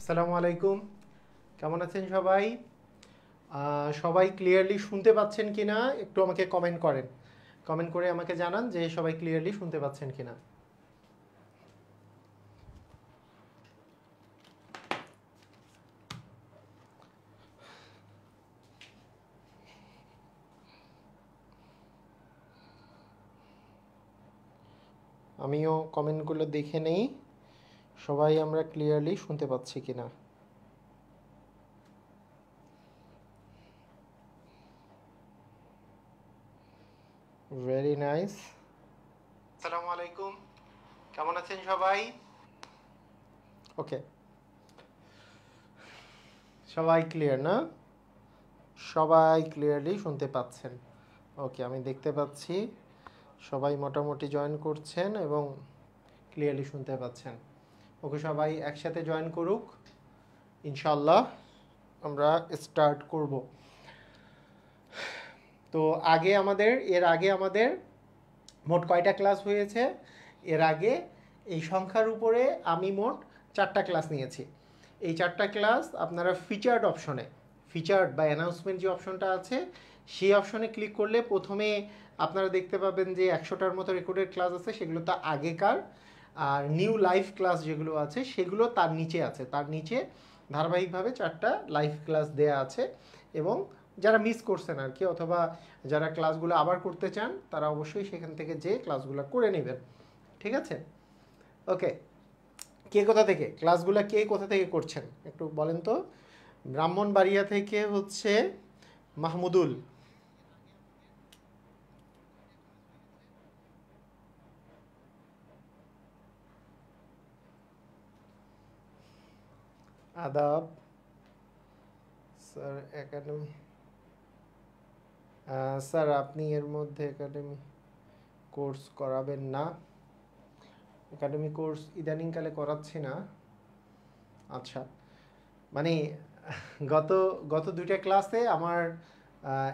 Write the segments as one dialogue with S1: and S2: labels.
S1: আসসালামু আলাইকুম। কেমন আছেন সবাই? সবাই ক্লিয়ারলি শুনতে পাচ্ছেন কিনা একটু আমাকে কমেন্ট করেন। কমেন্ট করে আমাকে জানান যে সবাই ক্লিয়ারলি শুনতে পাচ্ছেন কিনা। আমিও কমেন্টগুলো দেখে নেই, সবাই আমরা ক্লিয়ারলি শুনতে পাচ্ছি কিনা। Very nice. আসসালামু আলাইকুম, কেমন আছেন সবাই? ওকে, সবাই ক্লিয়ার না? সবাই ক্লিয়ারলি শুনতে পাচ্ছেন? ওকে, আমি দেখতে পাচ্ছি সবাই মোটামুটি জয়েন করছেন এবং ক্লিয়ারলি শুনতে পাচ্ছেন। ওকে, সবাই একসাথে জয়েন করুক, ইনশাল্লাহ আমরা স্টার্ট করব। তো এর আগে আমাদের মোট কয়টা ক্লাস হয়েছে? এর আগে এই সংখ্যার উপরে আমি মোট 4টা ক্লাস নিয়েছি। এই 4টা ক্লাস আপনারা ফিচার্ড বা অ্যানাউন্সমেন্ট যে অপশনটা আছে সেই অপশনে ক্লিক করলে প্রথমে আপনারা দেখতে পাবেন যে 100টার মতো রেকর্ডেড ক্লাস আছে, সেগুলো তো আগেকার। আর নিউ লাইভ ক্লাস যেগুলো আছে সেগুলো তার নিচে আছে, তার নিচে ধারাবাহিকভাবে 4টা লাইভ ক্লাস দেয়া আছে। এবং যারা মিস করছেন আর কি, অথবা যারা ক্লাসগুলো আবার করতে চান তারা অবশ্যই সেখান থেকে যে ক্লাসগুলো করে নেবেন। ঠিক আছে? ওকে, কে কোথা থেকে করছেন একটু বলেন তো। ব্রাহ্মণবাড়িয়া থেকে হচ্ছে মাহমুদুল। আদাব স্যার, একাডেমি। স্যার আপনি এর মধ্যে একাডেমি কোর্স করাবেন না? একাডেমি কোর্স ইদানিংকালে করাচ্ছি না। আচ্ছা, মানে গত গত 2টা ক্লাসে আমার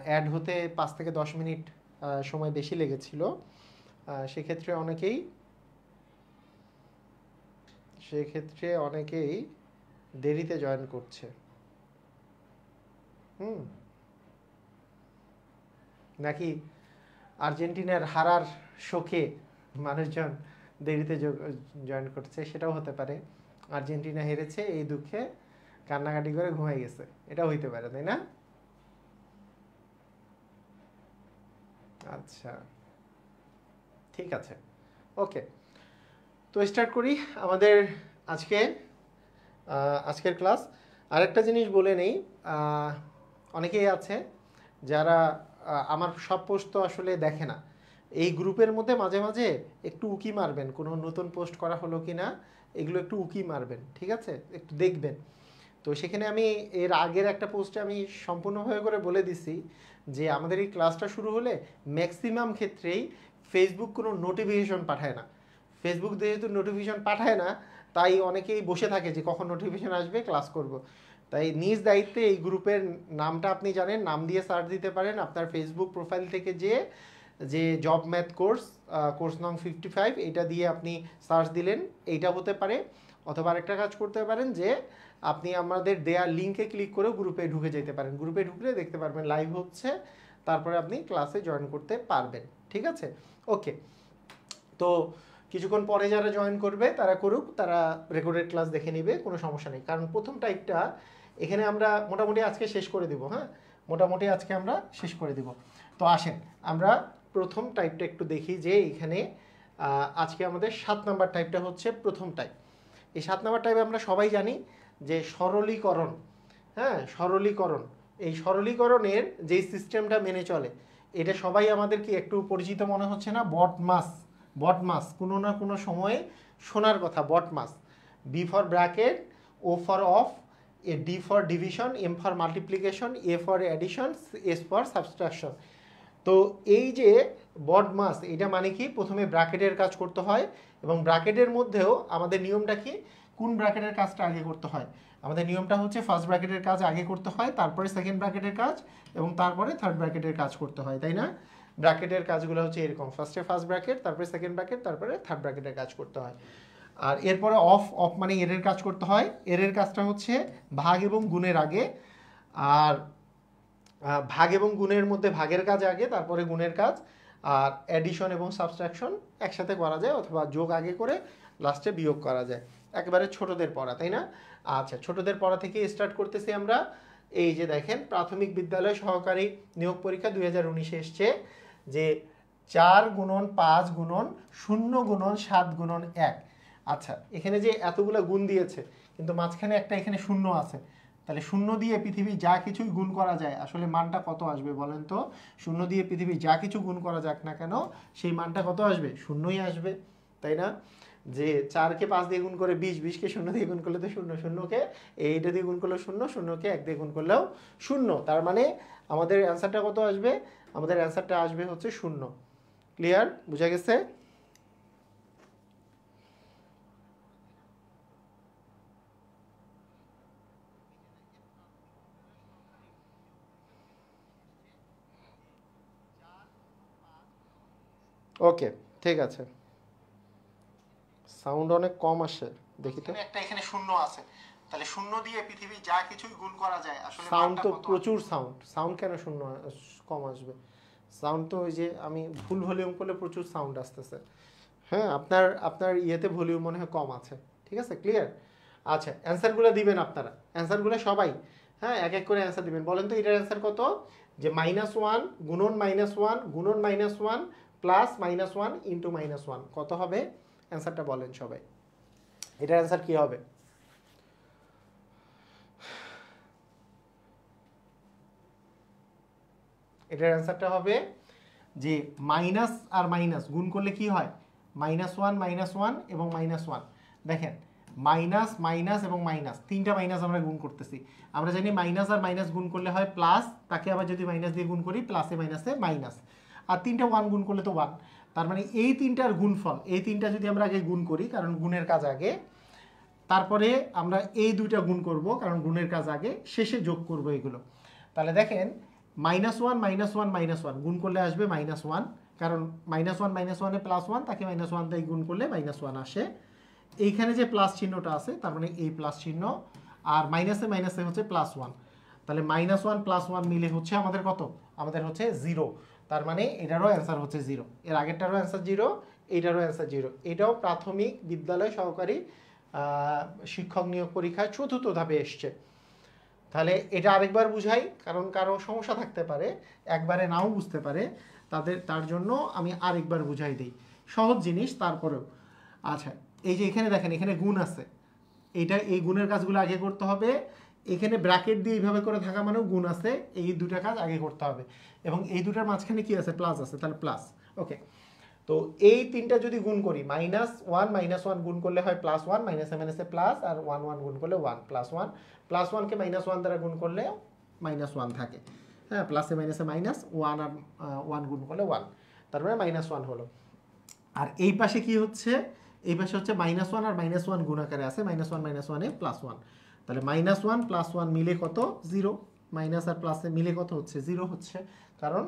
S1: অ্যাড হতে 5 থেকে 10 মিনিট সময় বেশি লেগেছিল। সেক্ষেত্রে অনেকেই দেরিতে জয়েন করছে। হুম, নাকি আর্জেন্টিনার হারার শোকে মানুষজন দেরিতে জয়েন করছে, সেটাও হতে পারে। আর্জেন্টিনা হেরেছে এই দুঃখে কান্নাকাটি করে ঘুমাই গেছে, এটাও হইতে পারে, তাই না? আচ্ছা, ঠিক আছে, ওকে। তো স্টার্ট করি আমাদের আজকে আজকের ক্লাস। আরেকটা জিনিস বলে নেই, অনেকেই আছে যারা আমার সব পোস্ট তো আসলে দেখে না। এই গ্রুপের মধ্যে মাঝে মাঝে একটু উকি মারবেন, কোনো নতুন পোস্ট করা হলো কি না, এগুলো একটু উকি মারবেন, ঠিক আছে? একটু দেখবেন। তো সেখানে আমি এর আগের একটা পোস্টে আমি সম্পূর্ণভাবে করে বলে দিছি যে আমাদের এই ক্লাসটা শুরু হলে ম্যাক্সিমাম ক্ষেত্রেই ফেসবুক কোনো নোটিফিকেশন পাঠায় না। ফেসবুক যেহেতু নোটিফিকেশন পাঠায় না, তাই অনেকেই বসে থাকে যে কখন নোটিফিকেশন আসবে, ক্লাস করব। তাই নিজ দায়িত্বে এই গ্রুপের নামটা আপনি জানেন, নাম দিয়ে সার্চ দিতে পারেন আপনার ফেসবুক প্রোফাইল থেকে, যে জব ম্যাথ কোর্স নং 55, এটা দিয়ে আপনি সার্চ দিলেন, এইটা হতে পারে। অথবা আরেকটা কাজ করতে পারেন যে আপনি আমাদের দেয়া লিঙ্কে ক্লিক করে গ্রুপে ঢুকে যেতে পারেন। গ্রুপে ঢুকলে দেখতে পারবেন লাইভ হচ্ছে, তারপরে আপনি ক্লাসে জয়েন করতে পারবেন। ঠিক আছে? ওকে, তো কিছুক্ষণ পরে যারা জয়েন করবে তারা করুক, তারা রেকর্ডেড ক্লাস দেখে নেবে, কোনো সমস্যা নেই। কারণ প্রথম টাইপটা এখানে আমরা মোটামুটি আজকে শেষ করে দিব। হ্যাঁ, মোটামুটি আজকে আমরা শেষ করে দিব। তো আসেন আমরা প্রথম টাইপটা একটু দেখি, যে এখানে আজকে আমাদের 7 নাম্বার টাইপটা হচ্ছে প্রথম টাইপ। এই 7 নাম্বার টাইপে আমরা সবাই জানি যে সরলীকরণ। হ্যাঁ, সরলীকরণ, এই সরলীকরণের যেই সিস্টেমটা মেনে চলে, এটা সবাই আমাদের কি একটু পরিচিত মনে হচ্ছে না? বটমাস কোনো না কোনো সময়ে শোনার কথা। BODMAS, B for bracket, O for of, এ D for division, M for multiplication, A for addition, S for subtraction. তো এই যে বটমাস, এটা মানে কি প্রথমে ব্র্যাকেটের কাজ করতে হয়, এবং ব্র্যাকেটের মধ্যেও আমাদের নিয়মটা কি, কোন ব্র্যাকেটের কাজটা আগে করতে হয়? আমাদের নিয়মটা হচ্ছে ফার্স্ট ব্র্যাকেটের কাজ আগে করতে হয়, তারপরে সেকেন্ড ব্র্যাকেটের কাজ, এবং তারপরে থার্ড ব্র্যাকেটের কাজ করতে হয়, তাই না? ব্র্যাকেটের কাজগুলো হচ্ছে এরকম, ফার্স্টে ফার্স্ট ব্র্যাকেট, তারপরে সেকেন্ড ব্র্যাকেট, তারপরে থার্ড ব্র্যাকেটের কাজ করতে হয়। আর এরপরে অফ অফ মানে এর কাজ করতে হয়। এর কাজটা হচ্ছে ভাগ এবং গুণের আগে, আর ভাগ এবং গুণের মধ্যে ভাগের কাজ আগে, তারপরে গুণের কাজ। আর অ্যাডিশন এবং সাবট্রাকশন একসাথে করা যায়, অথবা যোগ আগে করে লাস্টে বিয়োগ করা যায়। একেবারে ছোটদের পড়া, তাই না? আচ্ছা, ছোটদের পড়া থেকে স্টার্ট করতেছি আমরা। এই যে দেখেন, প্রাথমিক বিদ্যালয় সহকারী নিয়োগ পরীক্ষা 2019-এ এসছে যে 4 গুণন 5 গুণন 0 গুণন 7 গুণন 1। আচ্ছা, এখানে যে এতগুলো গুণ দিয়েছে, কিন্তু মাঝখানে একটা এখানে শূন্য আছে, তাহলে শূন্য দিয়ে পৃথিবী যা কিছুই গুণ করা যায় আসলে মানটা কত আসবে বলেন তো? শূন্য দিয়ে পৃথিবী যা কিছু গুণ করা যাক না কেন, সেই মানটা কত আসবে? শূন্যই আসবে, তাই না? যে 4-কে 5 দিয়ে গুণ করে 20, 20-কে 0 দিয়ে গুণ করলে তো 0, 0-কে এইটা দিয়ে গুণ করলেও 0, 0-কে 1 দিয়ে গুণ করলেও 0। তার মানে আমাদের অ্যান্সারটা কত আসবে? আমাদের অ্যান্সারটা আসবে হচ্ছে 0। ক্লিয়ার? বুঝা গেছে? ওকে, ঠিক আছে। সাউন্ড অনেক কম আসে, দেখি তো। একটা এখানে শূন্য আছে, তাহলে শূন্য দিয়ে পৃথিবী যা কিছুই গুণ করা যায় আসলে সাউন্ড তো প্রচুর সাউন্ড। সাউন্ড কেন শূন্য কম আসবে? সাউন্ড তো ওই যে আমি ফুল ভলিউম করলে প্রচুর সাউন্ড আসতেছে। হ্যাঁ, আপনার আপনার ইয়েতে ভলিউম মনে হয় কম আছে। ঠিক আছে, ক্লিয়ার? আচ্ছা, অ্যান্সারগুলো দিবেন আপনারা, অ্যান্সারগুলো সবাই। হ্যাঁ, এক এক করে অ্যান্সার দিবেন। বলেন তো এটার অ্যান্সার কত? যে -1 গুণন -1 গুণন -1 প্লাস -1 ইন্টু -1 কত হবে? অ্যান্সারটা বলেন সবাই। এটার অ্যান্সার কি হবে? এটার অ্যান্সারটা হবে যে মাইনাস আর মাইনাস গুণ করলে কি হয়? -1 এবং -1। দেখেন, মাইনাস মাইনাস এবং মাইনাস, তিনটা মাইনাস আমরা গুণ করতেছি। আমরা জানি মাইনাস আর মাইনাস গুণ করলে হয় প্লাস, তাকে আবার যদি মাইনাস দিয়ে গুণ করি প্লাসে মাইনাসে মাইনাস, আর তিনটা 1 গুণ করলে তো 1। তার মানে এই তিনটার গুণফল, এই তিনটা যদি আমরা আগে গুণ করি, কারণ গুণের কাজ আগে, তারপরে আমরা এই দুইটা গুণ করব কারণ গুণের কাজ আগে, শেষে যোগ করব এগুলো। তাহলে দেখেন, -1 গুণ করলে আসবে -1, কারণ -1 +1, তাকে -1 দিয়ে গুণ করলে -1 আসে। এইখানে যে প্লাস চিহ্নটা আছে তার মানে এই প্লাস চিহ্ন, আর মাইনাসে মাইনাসে হচ্ছে +1। তাহলে -1 +1 মিলে হচ্ছে আমাদের কত? আমাদের হচ্ছে 0। তার মানে এটারও অ্যান্সার হচ্ছে 0। এর আগেরটারও অ্যান্সার 0, এইটারও অ্যান্সার 0। এটাও প্রাথমিক বিদ্যালয় সহকারী শিক্ষক নিয়োগ পরীক্ষায় 4র্থ ধাপে এসছে। তাহলে এটা আরেকবার বুঝাই, কারণ কারো সমস্যা থাকতে পারে, একবারে নাও বুঝতে পারে, তার জন্য আমি আরেকবার বুঝাই দিই। সহজ জিনিস তারপরেও। আচ্ছা, এই যে এখানে দেখেন, এখানে গুণ আছে, এই গুণের কাজগুলো আগে করতে হবে। এখানে ব্র্যাকেট দিয়ে এইভাবে করে থাকা মানেও গুণ আছে, এই দুটা কাজ আগে করতে হবে। এবং এই দুটার মাঝখানে কি আছে? প্লাস আছে, তাহলে প্লাস। ওকে, তো এই তিনটা যদি গুণ করি, -1 গুণ করলে হয় +1, মাইনাসে মাইনাসে প্লাস, আর 1 গুণ করলে 1 +1, +1-কে -1 দ্বারা গুণ করলে -1 থাকে। হ্যাঁ, প্লাসে মাইনাসে মাইনাস, 1 আর 1 গুণ করলে 1, তার মানে -1 হলো। আর এই পাশে কি হচ্ছে? এই পাশে হচ্ছে -1 আর -1 গুণাকারে আছে, -1 +1। তাহলে -1 +1 মিলে কত? 0। মাইনাস আর প্লাসে মিলে কত হচ্ছে? 0 হচ্ছে। কারণ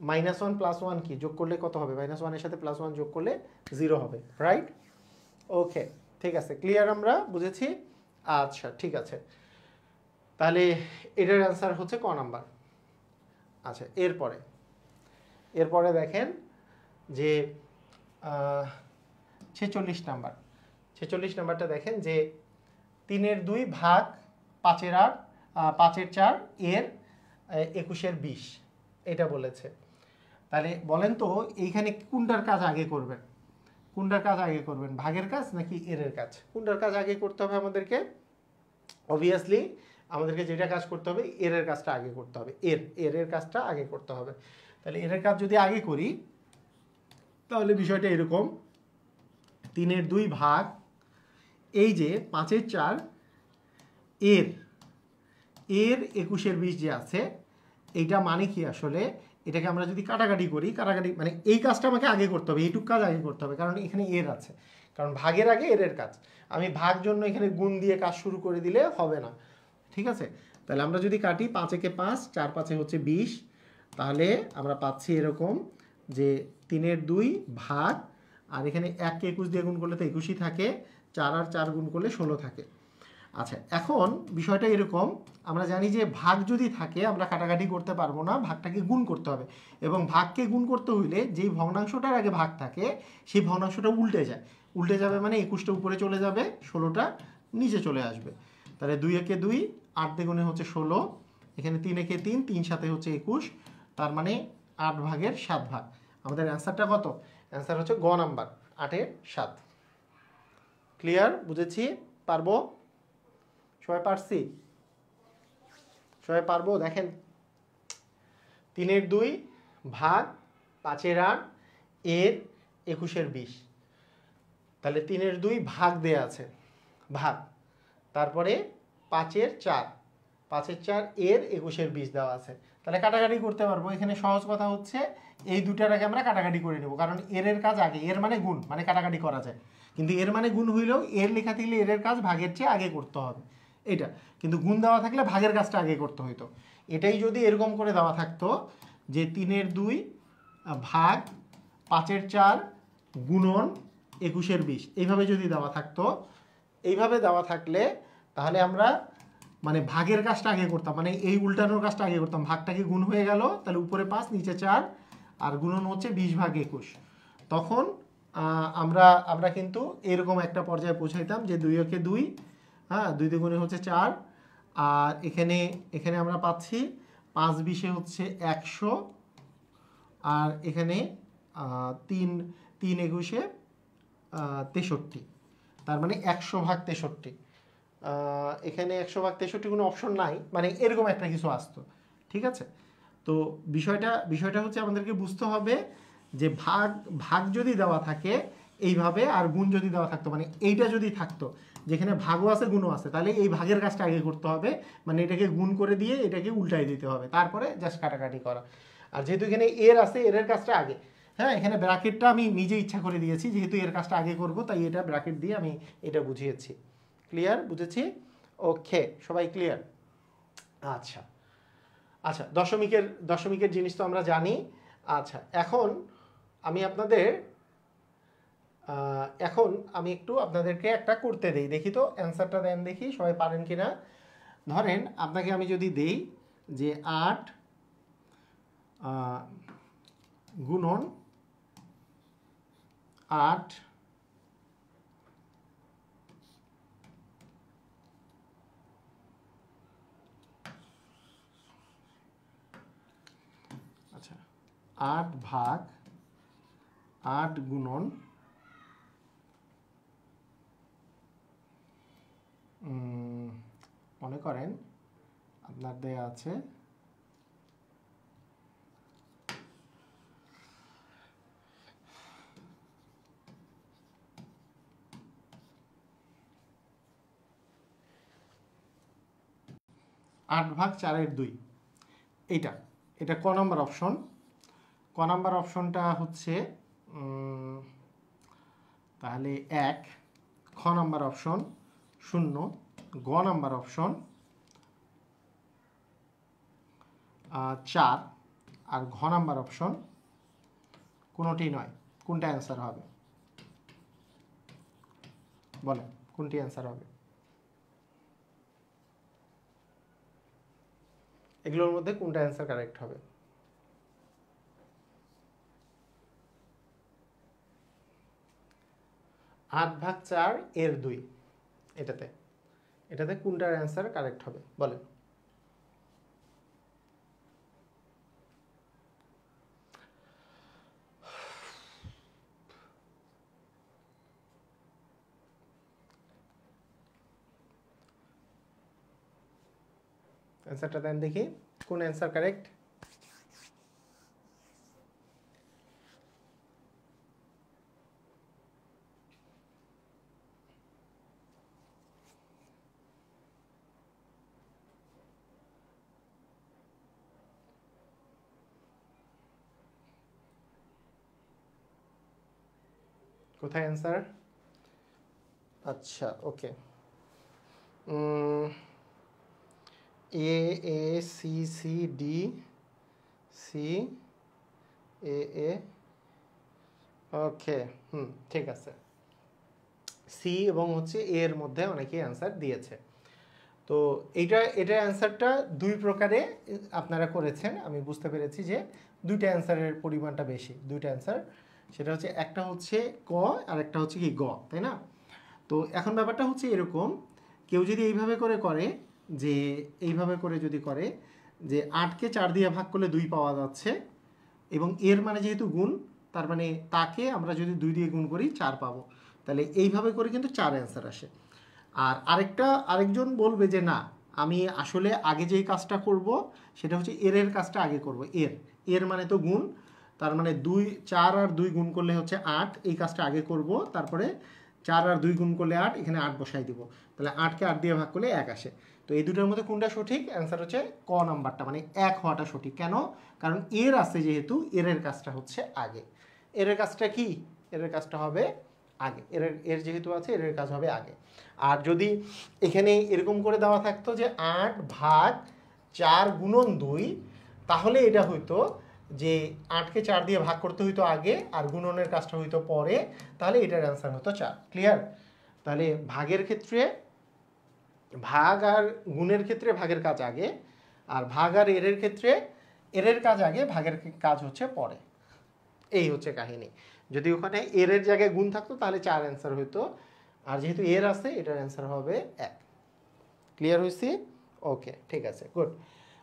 S1: -1 +1 কি যোগ করলে কত হবে? -1 এর সাথে +1 যোগ করলে 0 হবে, রাইট? ওকে, ঠিক আছে, ক্লিয়ার? আমরা বুঝেছি। আচ্ছা, ঠিক আছে। তাহলে এটার অ্যান্সার হচ্ছে ক নাম্বার। আচ্ছা, এরপরে দেখেন যে 46 নাম্বার। 46 নাম্বারটা দেখেন যে 3/2 ভাগ 5/8, 5/4 এর 21/20 এটা বলেছে। তাহলে বলেন তো এইখানে কোনটার কাজ আগে করবেন? কোনটার কাজ আগে করবেন, ভাগের কাজ নাকি এর কাজ? কোনটার কাজ আগে করতে হবে আমাদেরকে? অবভিয়াসলি আমাদেরকে যেটা কাজ করতে হবে, এর কাজটা আগে করতে হবে। এর কাজটা আগে করতে হবে। তাহলে এর কাজ যদি আগে করি, তাহলে বিষয়টা এরকম, 3/2 ভাগ এই যে 5/4 এর 21/20 যে আছে, এইটা মানে কি আসলে? এটাকে আমরা যদি কাটাকাটি করি, কাটাকাটি মানে এই কাজটা আমাকে আগে করতে হবে, এইটুক কাজ আগে করতে হবে, কারণ এখানে এর আছে। কারণ ভাগের আগে এর কাজ। আমি ভাগ জন্য এখানে গুণ দিয়ে কাজ শুরু করে দিলে হবে না। ঠিক আছে, তাহলে আমরা যদি কাটি, 5-একে 5, 4-5 হচ্ছে 20। তাহলে আমরা পাচ্ছি এরকম যে 3/2 ভাগ, আর এখানে 1-কে 21 দিয়ে গুণ করলে তো 21ই থাকে, 4 আর 4 গুণ করলে 16 থাকে। আচ্ছা, এখন বিষয়টা এরকম, আমরা জানি যে ভাগ যদি থাকে আমরা কাটাকাটি করতে পারবো না, ভাগটাকে গুণ করতে হবে। এবং ভাগকে গুণ করতে হইলে যেই ভগ্নাংশটার আগে ভাগ থাকে সেই ভগ্নাংশটা উল্টে যায়। উল্টে যাবে মানে 21টা উপরে চলে যাবে, 16টা নিচে চলে আসবে। তাহলে 2 একে 2, 8 দ্বিগুণে হচ্ছে 16, এখানে 3 একে 3, 3 সাথে হচ্ছে 21, তার মানে 8 ভাগের 7 ভাগ। আমাদের অ্যান্সারটা কত? অ্যান্সার হচ্ছে গ নাম্বার, 8-এর 7। ক্লিয়ার? বুঝেছি? পারবো? সবাই পারছি? সবাই পারবো? দেখেন, 3-এর 2 ভাগ 5-এর 8 এর 21-এর 20। তাহলে 3-এর 2 ভাগ দেয়া আছে, ভাগ, তারপরে 5-এর 4, 5-এর 4 এর 21-এর 20 দেওয়া আছে। তাহলে কাটাকাটি করতে পারবো। এখানে সহজ কথা হচ্ছে এই দুটার আগে আমরা কাটাকাটি করে নেব, কারণ এর কাজ আগে, এর মানে গুণ, মানে কাটাকাটি করা যায়। কিন্তু এর মানে গুণ হইলেও এর লেখা থাকলে এর কাজ ভাগের চেয়ে আগে করতে হবে, এটা। কিন্তু গুণ দেওয়া থাকলে ভাগের কাজটা আগে করতে হইতো। এটাই যদি এরকম করে দেওয়া থাকতো যে 3-এর 2 ভাগ 5-এর 4 গুণন 21-এর 20, এইভাবে যদি দেওয়া থাকতো, এইভাবে দেওয়া থাকলে তাহলে আমরা মানে ভাগের কাজটা আগে করতাম, মানে এই উল্টানোর কাজটা আগে করতাম। ভাগটাকে গুণ হয়ে গেল, তাহলে উপরে 5 নিচে 4, আর গুণন হচ্ছে 20 ভাগ 21। তখন আমরা কিন্তু এরকম একটা পর্যায়ে পৌঁছাইতাম যে 2 একে 2, হ্যাঁ, 2 দ্বিগুণে হচ্ছে 4, আর এখানে আমরা পাচ্ছি 5 20-এ হচ্ছে 100, আর এখানে 3 21-এ 63, তার মানে 100 ভাগ 63। এখানে 100 ভাগ 63 কোনো অপশন নাই, মানে এরকম একটা কিছু আসতো। ঠিক আছে? তো বিষয়টা হচ্ছে আমাদেরকে বুঝতে হবে যে ভাগ যদি দেওয়া থাকে এইভাবে, আর গুণ যদি দেওয়া থাকতো, মানে এইটা যদি থাকতো যেখানে ভাগও আছে গুণও আছে, তাহলে এই ভাগের কাজটা আগে করতে হবে, মানে এটাকে গুণ করে দিয়ে এটাকে উল্টাই দিতে হবে, তারপরে জাস্ট কাটাকাটি করা। আর যেহেতু এখানে এর আছে, এর কাজটা আগে, হ্যাঁ, এখানে ব্র্যাকেটটা আমি নিজে ইচ্ছা করে দিয়েছি, যেহেতু এর কাজটা আগে করব তাই এটা ব্র্যাকেট দিয়ে আমি এটা বুঝিয়েছি। ক্লিয়ার? বুঝেছি? ওকে, সবাই ক্লিয়ার? আচ্ছা আচ্ছা, দশমিকের জিনিস তো আমরা জানি। আচ্ছা, এখন আমি একটু আপনাদেরকে একটা করতে দেই, দেখি তো অ্যান্সারটা দেন, দেখি সবাই পারেন কিনা। ধরেন আপনাকে আমি যদি দেই যে 8 গুণন 8 আচ্ছা 8 ভাগ 8 গুণন মনে করেন আপনার দেয়া আছে 8 ভাগ 4-এর 2, এটা ক নম্বর অপশন? ক নম্বর অপশনটা হচ্ছে তাহলে 1, খ নম্বর অপশন 0, গ নম্বর অপশন 4, আর ঘ নম্বর অপশন কোনোটি নয়। কোনটা অ্যান্সার হবে বলেন? কোনটি অ্যান্সার হবে? এগুলোর মধ্যে কোনটা অ্যান্সার কারেক্ট হবে? আট ভাগ 4-এর 2, এটাতে কোনটার অ্যান্সার কারেক্ট হবে বলেন? অ্যান্সারটা দেন দেখি, কোন অ্যান্সার কারেক্ট? কোথায় অ্যান্সার? আচ্ছা, okay, A A C C D C A A, okay, ঠিক আছে। সি এবং হচ্ছে এ এর মধ্যে অনেকেই অ্যান্সার দিয়েছে। তো এটা অ্যান্সারটা দুই প্রকারে আপনারা করেছেন, আমি বুঝতে পেরেছি যে দুইটা অ্যান্সারের পরিমাণটা বেশি, দুইটা অ্যান্সার, সেটা হচ্ছে একটা হচ্ছে ক আর একটা হচ্ছে কি গ, তাই না? তো এখন ব্যাপারটা হচ্ছে এরকম, কেউ যদি এইভাবে করে যে এইভাবে করে যদি করে যে 8কে 4 দিয়ে ভাগ করলে 2 পাওয়া যাচ্ছে, এবং এর মানে যেহেতু গুণ, তার মানে তাকে আমরা যদি 2 দিয়ে গুণ করি 4 পাবো, তাহলে এইভাবে করে কিন্তু 4 অ্যান্সার আসে। আর আরেকজন বলবে যে না, আমি আসলে আগে যেই কাজটা করব সেটা হচ্ছে এর কাজটা আগে করব। এর মানে তো গুণ, তার মানে 4 আর 2 গুণ করলে হচ্ছে 8, এই কাজটা আগে করব, তারপরে 4 আর 2 গুণ করলে 8, এখানে 8 বসাই দিব, তাহলে 8কে 8 দিয়ে ভাগ করলে 1 আসে। তো এই দুটোর মধ্যে কোনটা সঠিক? অ্যান্সার হচ্ছে ক নাম্বারটা, মানে 1 হওয়াটা সঠিক। কেন? কারণ এর আছে যেহেতু, এর কাজটা হচ্ছে আগে। এর কাজটা কি? এর কাজটা হবে আগে, এর যেহেতু আছে এর কাজ হবে আগে। আর যদি এখানে এরকম করে দেওয়া থাকতো যে 8 ভাগ 4 গুণন 2, তাহলে এটা হইতো যে 8কে 4 দিয়ে ভাগ করতে হইতো আগে, আর গুণনের কাজটা হইতো পরে, তাহলে এটার অ্যান্সার হতো 4। ক্লিয়ার? তাহলে ভাগের ক্ষেত্রে ভাগ আর গুণের ক্ষেত্রে ভাগের কাজ আগে, আর ভাগ আর এর ক্ষেত্রে এর কাজ আগে, ভাগের কাজ হচ্ছে পরে। এই হচ্ছে কাহিনী। যদি ওখানে এর জায়গায় গুণ থাকতো তাহলে 4 অ্যান্সার হইতো, আর যেহেতু এর আছে এটার অ্যান্সার হবে 1। ক্লিয়ার হয়েছি? ওকে, ঠিক আছে, গুড।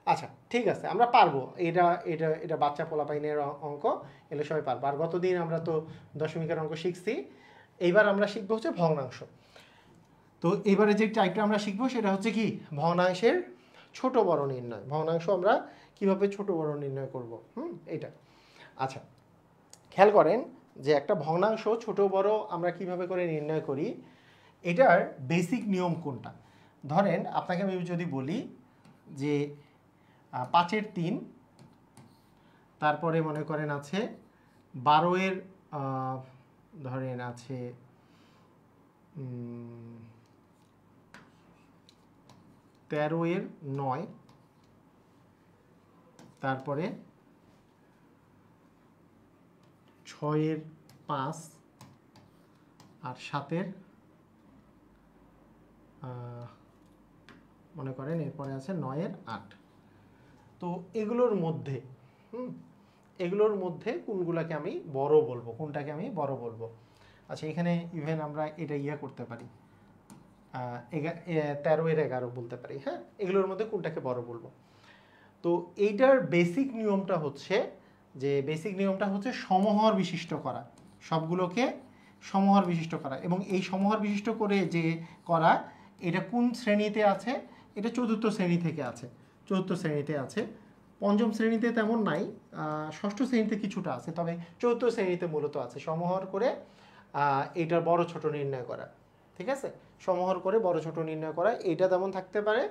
S1: আচ্ছা, ঠিক আছে, আমরা পারবো, এটা এটা এটা বাচ্চা পোলাপাইনের অঙ্ক, এগুলো সবাই পারবো। আর গতদিন আমরা তো দশমিকের অঙ্ক শিখছি, এইবার আমরা শিখবো হচ্ছে ভগ্নাংশ। তো এবারে যে টাইপটা আমরা শিখবো সেটা হচ্ছে কি, ভগ্নাংশের ছোট বড় নির্ণয়। ভগ্নাংশ আমরা কিভাবে ছোট বড় নির্ণয় করব, এইটা। আচ্ছা, খেয়াল করেন যে একটা ভগ্নাংশ ছোট বড় আমরা কিভাবে করে নির্ণয় করি, এটার বেসিক নিয়ম কোনটা। ধরেন আপনাকে আমি যদি বলি যে 5-এর 3, তারপরে মনে করেন আছে 12-এর ধরেন আছে 13-এর 9, তারপরে 6-এর 5, আর 7-এর মনে করেন এরপরে আছে 9-এর 8। তো এগুলোর মধ্যে কোনগুলাকে আমি বড় বলবো, কোনটাকে আমি বড় বলবো। আচ্ছা, এখানে ইভেন আমরা এটা করতে পারি, 13-এর 11 বলতে পারি। হ্যাঁ, এগুলোর মধ্যে কোনটাকে বড় বলবো। তো এইটার বেসিক নিয়মটা হচ্ছে সমহর বিশিষ্ট করা, সবগুলোকে সমহর বিশিষ্ট করা। এবং এই সমহর বিশিষ্ট করে যে করা, এটা কোন শ্রেণীতে আছে? এটা চতুর্থ শ্রেণী থেকে আছে, চতুর্থ শ্রেণীতে আছে। পঞ্চম শ্রেণীতে তেমন নাই, ষষ্ঠ শ্রেণীতে কিছুটা আছে, তবে চতুর্থ শ্রেণীতে মূলত আছে সমহর করে এটার বড় ছোট নির্ণয় করা। ঠিক আছে, সমহর করে বড় ছোট নির্ণয় করা, এটা তেমন থাকতে পারে।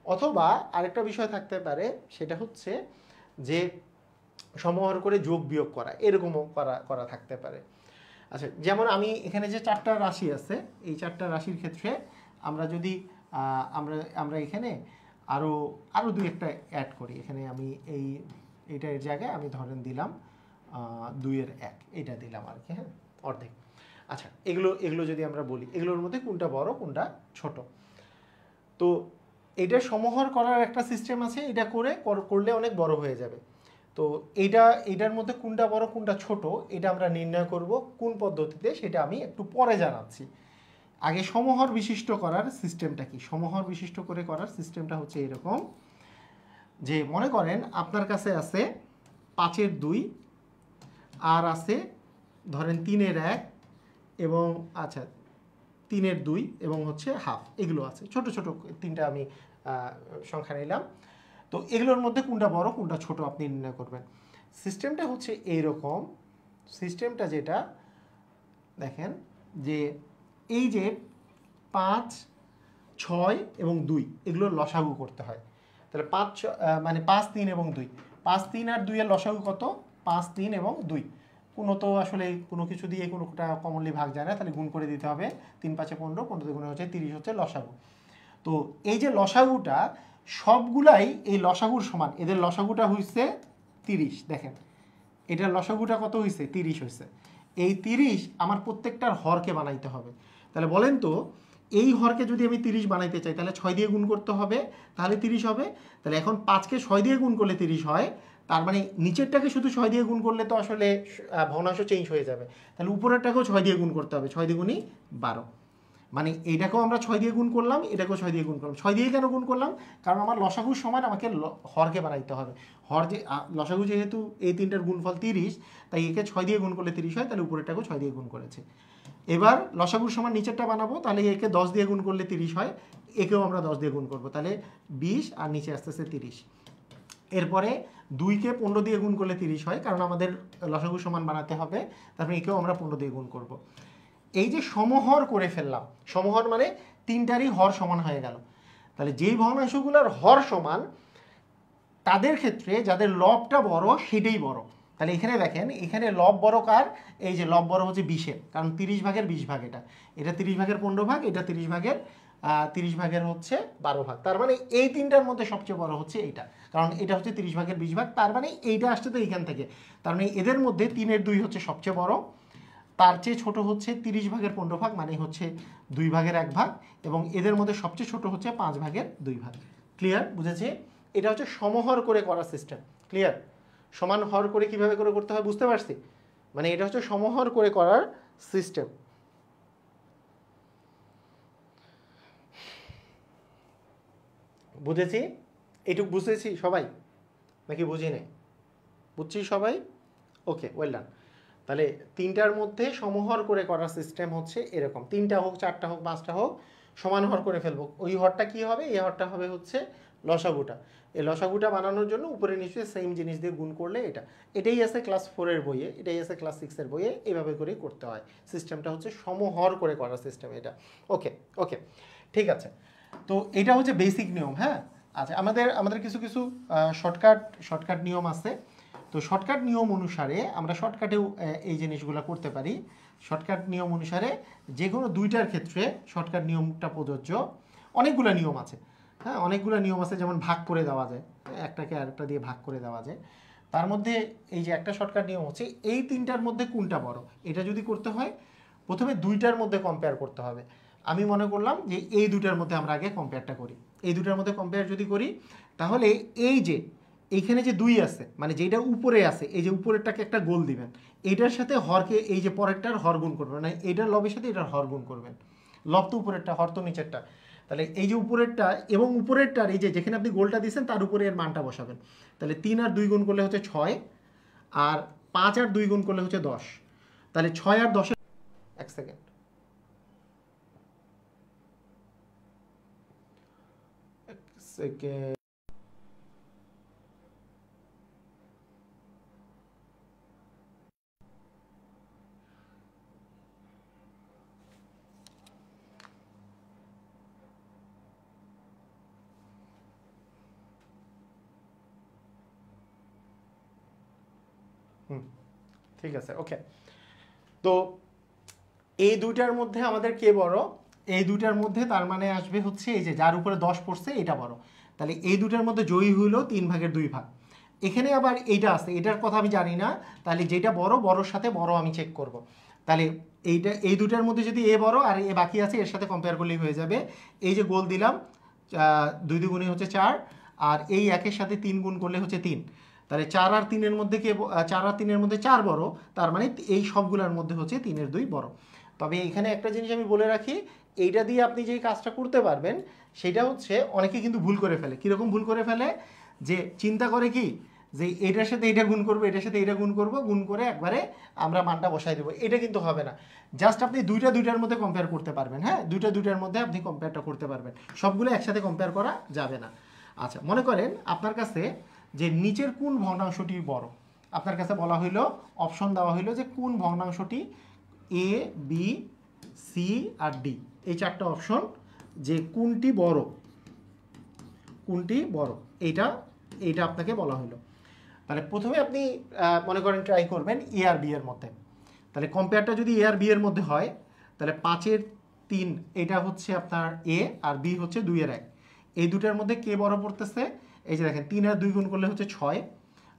S1: অথবা আরেকটা বিষয় থাকতে পারে, সেটা হচ্ছে যে সমহর করে যোগ বিয়োগ করা, এরকমও করা থাকতে পারে। আচ্ছা, যেমন আমি এখানে যে 4টা রাশি আছে, এই 4টা রাশির ক্ষেত্রে আমরা যদি আমরা এখানে আরও 2-একটা অ্যাড করি। এখানে আমি এইটার জায়গায় আমি ধরেন দিলাম 2-এর 1, এটা দিলাম আর কি, হ্যাঁ, অর্ধেক। আচ্ছা, এগুলো যদি আমরা বলি, এগুলোর মধ্যে কোনটা বড় কোনটা ছোট। তো এটা সমহর করার একটা সিস্টেম আছে, এটা করলে অনেক বড় হয়ে যাবে। তো এটার মধ্যে কোনটা বড় কোনটা ছোট, এটা আমরা নির্ণয় করব কোন পদ্ধতিতে, সেটা আমি একটু পরে জানাচ্ছি। আগে সমহর বিশিষ্ট করার সিস্টেমটা কি? সমহর বিশিষ্ট করে করার সিস্টেমটা হচ্ছে এরকম, যে মনে করেন আপনার কাছে আছে 5-এর 2, আর আছে ধরেন 3-এর 1, এবং আচ্ছা 3-এর 2 এবং হচ্ছে হাফ, এগুলো আছে ছোট ছোট 3টা আমি সংখ্যা নিলাম। তো এগুলোর মধ্যে কোনটা বড় কোনটা ছোট আপনি নির্ণয় করবেন। সিস্টেমটা হচ্ছে এইরকম, সিস্টেমটা যেটা দেখেন যে এই যে 5, 6 এবং 2 এগুলোর লসাগু করতে হয়। তাহলে 5 মানে 5, 3 এবং 2, 5, 3 আর 2 এর লসাগু কত? 5, 3 এবং 2। কোনো তো আসলে কোনো কিছু দিয়ে কোনোটা কমনলি ভাগ যায় না, তাহলে গুণ করে দিতে হবে। 3 5 15, 15 গুণে হচ্ছে 30 হচ্ছে লসাগু। তো এই যে লসাগুটা সবগুলাই এই লসাগুর সমান, এদের লসাগুটা হইছে 30। দেখেন এটার লসাগুটা কত হইছে? 30 হইছে। এই 30 আমার প্রত্যেকটার হরকে বানাইতে হবে। তাহলে বলেন তো এই হরকে যদি আমি 30 বানাইতে চাই তাহলে 6 দিয়ে গুণ করতে হবে, তাহলে 30 হবে। তাহলে এখন 5কে 6 দিয়ে গুণ করলে 30 হয়, তার মানে নিচেরটাকে শুধু 6 দিয়ে গুণ করলে তো আসলে ভগ্নাংশ চেঞ্জ হয়ে যাবে, তাহলে উপরেরটাকেও 6 দিয়ে গুণ করতে হবে, 6 দ্বিগুণী 12। মানে এইটাকেও আমরা 6 দিয়ে গুণ করলাম, এটাকেও 6 দিয়ে গুণ করলাম। 6 দিয়ে কেন গুণ করলাম? কারণ আমার লসাগু সমান আমাকে হরকে বানাইতে হবে। হর যে লসাগু যেহেতু এই তিনটার গুণফল 30, তাই একে 6 দিয়ে গুণ করলে 30 হয়, তাহলে উপরেরটাকেও 6 দিয়ে গুণ করেছে। এবার লসাগুর সমান নিচেরটা বানাবো, তাহলে একে 10 দিয়ে গুণ করলে 30 হয়, একেও আমরা 10 দিয়ে গুণ করবো, তাহলে 20 আর নিচে আসতে আসতে 30। এরপরে 2কে 15 দিয়ে গুণ করলে 30 হয়, কারণ আমাদের লসাগু সমান বানাতে হবে, তারপরে একেও আমরা 15 দিয়ে গুণ করব। এই যে সমহর করে ফেললাম, সমহর মানে তিনটারই হর সমান হয়ে গেল। তাহলে যেই ভগ্নাংশগুলোর হর সমান তাদের ক্ষেত্রে যাদের লবটা বড় সেটাই বড়। তাহলে এখানে দেখেন, এখানে লব বড় কার? এই যে লব বড় হচ্ছে 20-এর, কারণ 30 ভাগের 20 ভাগ, এটা 30 ভাগের 15 ভাগ, এটা 30 ভাগের হচ্ছে 12 ভাগ। তার মানে এই তিনটার মধ্যে সবচেয়ে বড় হচ্ছে এইটা, কারণ এটা হচ্ছে 30 ভাগের 20 ভাগ, তার মানে এইটা আসছে তো এইখান থেকে। তার মানে এদের মধ্যে 3-এর 2 হচ্ছে সবচেয়ে বড়, তার চেয়ে ছোট হচ্ছে 30 ভাগের 15 ভাগ, মানে হচ্ছে 2 ভাগের 1 ভাগ, এবং এদের মধ্যে সবচেয়ে ছোট হচ্ছে 5 ভাগের 2 ভাগ। ক্লিয়ার? বুঝেছি? এটা হচ্ছে সমহর করে করার সিস্টেম। ক্লিয়ার? সমান হর করে কিভাবে করে করতে হয় বুঝতে পারছি? মানে এটা হচ্ছে সমহর করে করার সিস্টেম। বুঝেছি? এইটুকু বুঝেছি সবাই নাকি বুঝি নাই? বুঝছি সবাই? ওকে, ওয়েল ডান। তাহলে তিনটার মধ্যে সমহর করে করার সিস্টেম হচ্ছে এরকম, 3টা হোক 4টা হোক 5টা হোক সমান হর করে ফেলবো। ওই হরটা কি হবে? এই হরটা হবে হচ্ছে লসাগুটা। এই লসাগুটা বানানোর জন্য উপরে নিচে সেম জিনিস দিয়ে গুণ করলে এটাই আছে ক্লাস 4-এর বইয়ে, এটাই আছে ক্লাস 6-এর বইয়ে, এইভাবে করেই করতে হয়। সিস্টেমটা হচ্ছে সমহর করে করার সিস্টেম এটা। ওকে ওকে, ঠিক আছে। তো এটা হচ্ছে বেসিক নিয়ম। হ্যাঁ, আচ্ছা, আমাদের কিছু শর্টকাট নিয়ম আছে। তো শর্টকাট নিয়ম অনুসারে আমরা শর্টকাটেও এই জিনিসগুলো করতে পারি। শর্টকাট নিয়ম অনুসারে যে কোনো দুইটার ক্ষেত্রে শর্টকাট নিয়মটা প্রযোজ্য। অনেকগুলো নিয়ম আছে, হ্যাঁ, অনেকগুলো নিয়ম আছে, যেমন ভাগ করে দেওয়া যায়, একটাকে আরেকটা দিয়ে ভাগ করে দেওয়া যায়। তার মধ্যে এই যে একটা শর্টকাট নিয়ম হচ্ছে এই তিনটার মধ্যে কোনটা বড়, এটা যদি করতে হয় প্রথমে দুইটার মধ্যে কম্পেয়ার করতে হবে। আমি মনে করলাম যে এই দুটার মধ্যে আমরা আগে কম্পেয়ারটা করি। এই দুটার মধ্যে কম্পেয়ার যদি করি, তাহলে এই যে এইখানে যে 2 আছে, মানে যেটা উপরে আছে, এই যে উপরেরটাকে একটা গোল দিবেন, এইটার সাথে হরকে এই যে পরেরটার হর গুণ করবেন, মানে এইটার লবের সাথে এটার হর গুণ করবেন। লব তো উপরেরটা, হর তো নিচেরটা। তাহলে এই যে উপরেরটা এবং উপরেরটার এই যে যেখানে আপনি গোলটা দিয়েছেন তার উপরে এর মানটা বসাবেন। তাহলে 3 আর 2 গুণ করলে হচ্ছে 6, আর 5 আর 2 গুণ করলে হচ্ছে 10। তাহলে 6 আর 10, এক সেকেন্ড, ঠিক আছে, ওকে। তো এই দুইটার মধ্যে আমাদের কে বড়? এই দুইটার মধ্যে তার মানে আসবে হচ্ছে এই যে যার উপরে 10 পড়ছে এটা বড়। তাহলে এই দুইটার মধ্যে জয়ী হইল 3 ভাগের 2 ভাগ। এখানে আবার এইটা আছে, এটার কথা আমি জানি না, তাহলে যেটা বড়, বড়র সাথে বড় আমি চেক করব। তাহলে এই দুইটার মধ্যে যদি এ বড় আর এ বাকি আছে, এর সাথে কম্পেয়ার করলেই হয়ে যাবে। এই যে গোল দিলাম, 2 দুগুণে হচ্ছে 4, আর এই 1-এর সাথে 3 গুণ করলে হচ্ছে 3। তাহলে 4 আর 3-এর মধ্যে 4 আর 3-এর মধ্যে 4 বড়, তার মানে এই সবগুলোর মধ্যে হচ্ছে 3-এর 2 বড়। তবে এখানে একটা জিনিস আমি বলে রাখি, এইটা দিয়ে আপনি যেই কাজটা করতে পারবেন সেটা হচ্ছে অনেকে কিন্তু ভুল করে ফেলে। কীরকম ভুল করে ফেলে? যে চিন্তা করে কি যে এটার সাথে এটা গুণ করবো, এটার সাথে এটা গুণ করবো, গুণ করে একবারে আমরা মানটা বসাই দেবো। এটা কিন্তু হবে না। জাস্ট আপনি দুইটার মধ্যে কম্পেয়ার করতে পারবেন। হ্যাঁ, দুইটার মধ্যে আপনি কম্পেয়ারটা করতে পারবেন, সবগুলো একসাথে কম্পেয়ার করা যাবে না। আচ্ছা, মনে করেন আপনার কাছে যে নিচের কোন ভগ্নাংশটি বড়, আপনার কাছে বলা হইলো, অপশন দেওয়া হইলো যে কোন ভগ্নাংশটি এ, বি, সি আর ডি, এই 4টা অপশন, যে কোনটি বড়, এইটা আপনাকে বলা হলো। তাহলে প্রথমে আপনি মনে করেন ট্রাই করবেন এ আর বি এর মধ্যে। তাহলে কম্পেয়ারটা যদি এ আর বি এর মধ্যে হয়, তাহলে 5-এর 3 এটা হচ্ছে আপনার এ, আর বি হচ্ছে 2-এর 1। এই দুটার মধ্যে কে বড় পড়তেছে? এই যে দেখেন, 3 আর 2 গুণ করলে হচ্ছে 6,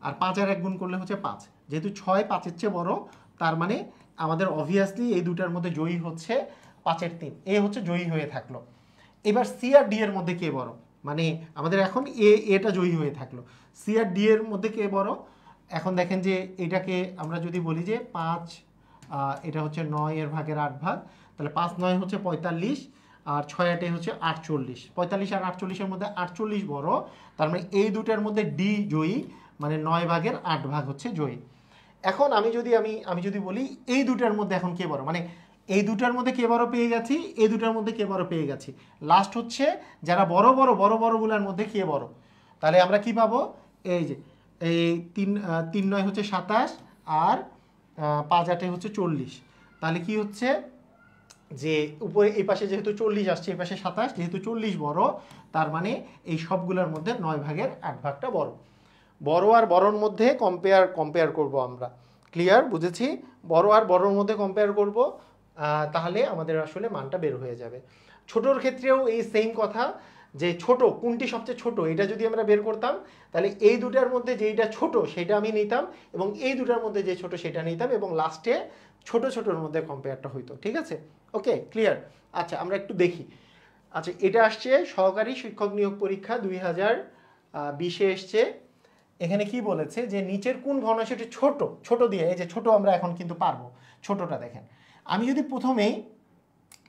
S1: আর 5 আর 1 গুণ করলে হচ্ছে 5। যেহেতু 6 5-এর চেয়ে বড়, তার মানে আমাদের অবভিয়াসলি এই দুটার মধ্যে জয়ী হচ্ছে 5-এর 3, এ হচ্ছে জয়ী হয়ে থাকলো। এবার সি আর ডি এর মধ্যে কে বড়, মানে আমাদের এখন এটা জয়ী হয়ে থাকলো, সি আর ডি এর মধ্যে কে বড়। এখন দেখেন যে এটাকে আমরা যদি বলি যে 5, এটা হচ্ছে 9 এর ভাগের 8 ভাগ, তাহলে 5-9 হচ্ছে 45, আর 6-8 হচ্ছে 48। 45 আর 48-এর মধ্যে 48 বড়, তার মানে এই দুটার মধ্যে ডি জয়ী, মানে 9 ভাগের 8 ভাগ হচ্ছে জয়ী। এখন আমি যদি বলি এই দুটার মধ্যে এখন কে বড়, মানে এই দুটার মধ্যে কে বড় পেয়ে গেছি, এই দুটার মধ্যে কে বড় পেয়ে গেছি, লাস্ট হচ্ছে যারা বড় বড়গুলোর মধ্যে কে বড়। তাহলে আমরা কি পাবো, এই যে এই 3-9 হচ্ছে 27, আর 5-8 হচ্ছে 40। তাহলে কি হচ্ছে যে উপরে এই পাশে যেহেতু 40 আসছে, এই পাশে 27, যেহেতু 40 বড়, তার মানে এই সবগুলোর মধ্যে 9 ভাগের 8 ভাগটা বড়। বড় আর বড়র মধ্যে কম্পেয়ার করব আমরা, ক্লিয়ার, বুঝেছি? বড় আর বড়র মধ্যে কম্পেয়ার করব, তাহলে আমাদের আসলে মানটা বের হয়ে যাবে। ছোটোর ক্ষেত্রেও এই সেম কথা, যে ছোট কোনটি সবচেয়ে ছোট এটা যদি আমরা বের করতাম, তাহলে এই দুটার মধ্যে যেইটা ছোট সেটা আমি নিতাম, এবং এই দুটার মধ্যে যে ছোট সেটা নিতাম, এবং লাস্টে ছোটোর মধ্যে কম্পেয়ারটা হইতো। ঠিক আছে, ওকে, ক্লিয়ার। আচ্ছা, আমরা একটু দেখি। আচ্ছা, এটা আসছে সহকারী শিক্ষক নিয়োগ পরীক্ষা 2020-এ এসছে। এখানে কি বলেছে যে নিচের কোন ভগ্নাংশটি ছোট দিয়ে, এই যে ছোট আমরা এখন কিন্তু পারবো, ছোটটা দেখেন। আমি যদি প্রথমেই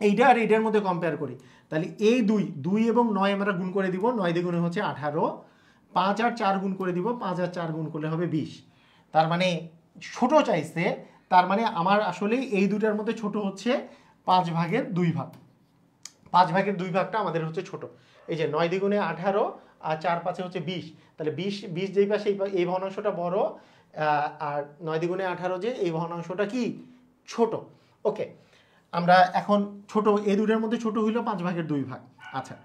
S1: এইটা আর এইটার মধ্যে কম্পেয়ার করি, তাহলে এই 2 এবং 9 আমরা গুণ করে দিব, 9 দ্বিগুণে হচ্ছে 18, 5 আর 4 গুণ করে দিব, 5 আর 4 গুণ করলে হবে 20। তার মানে ছোট চাইছে, তার মানে আমার আসলে এই দুটার মধ্যে ছোট হচ্ছে 5 ভাগের 2 ভাগ। 5 ভাগের 2 ভাগটা আমাদের হচ্ছে ছোট। এই যে 9 দ্বিগুণে 18 আর 4-5 হচ্ছে 20, তাহলে 20 যেই পাশে এই ভগ্নাংশটা বড়, আর 9 দ্বিগুণে 18 যে এই ভগ্নাংশটা কি ছোট। ওকে, আমরা এখন ছোট এই দুটার মধ্যে ছোট হইল 5 ভাগের 2 ভাগ। আচ্ছা,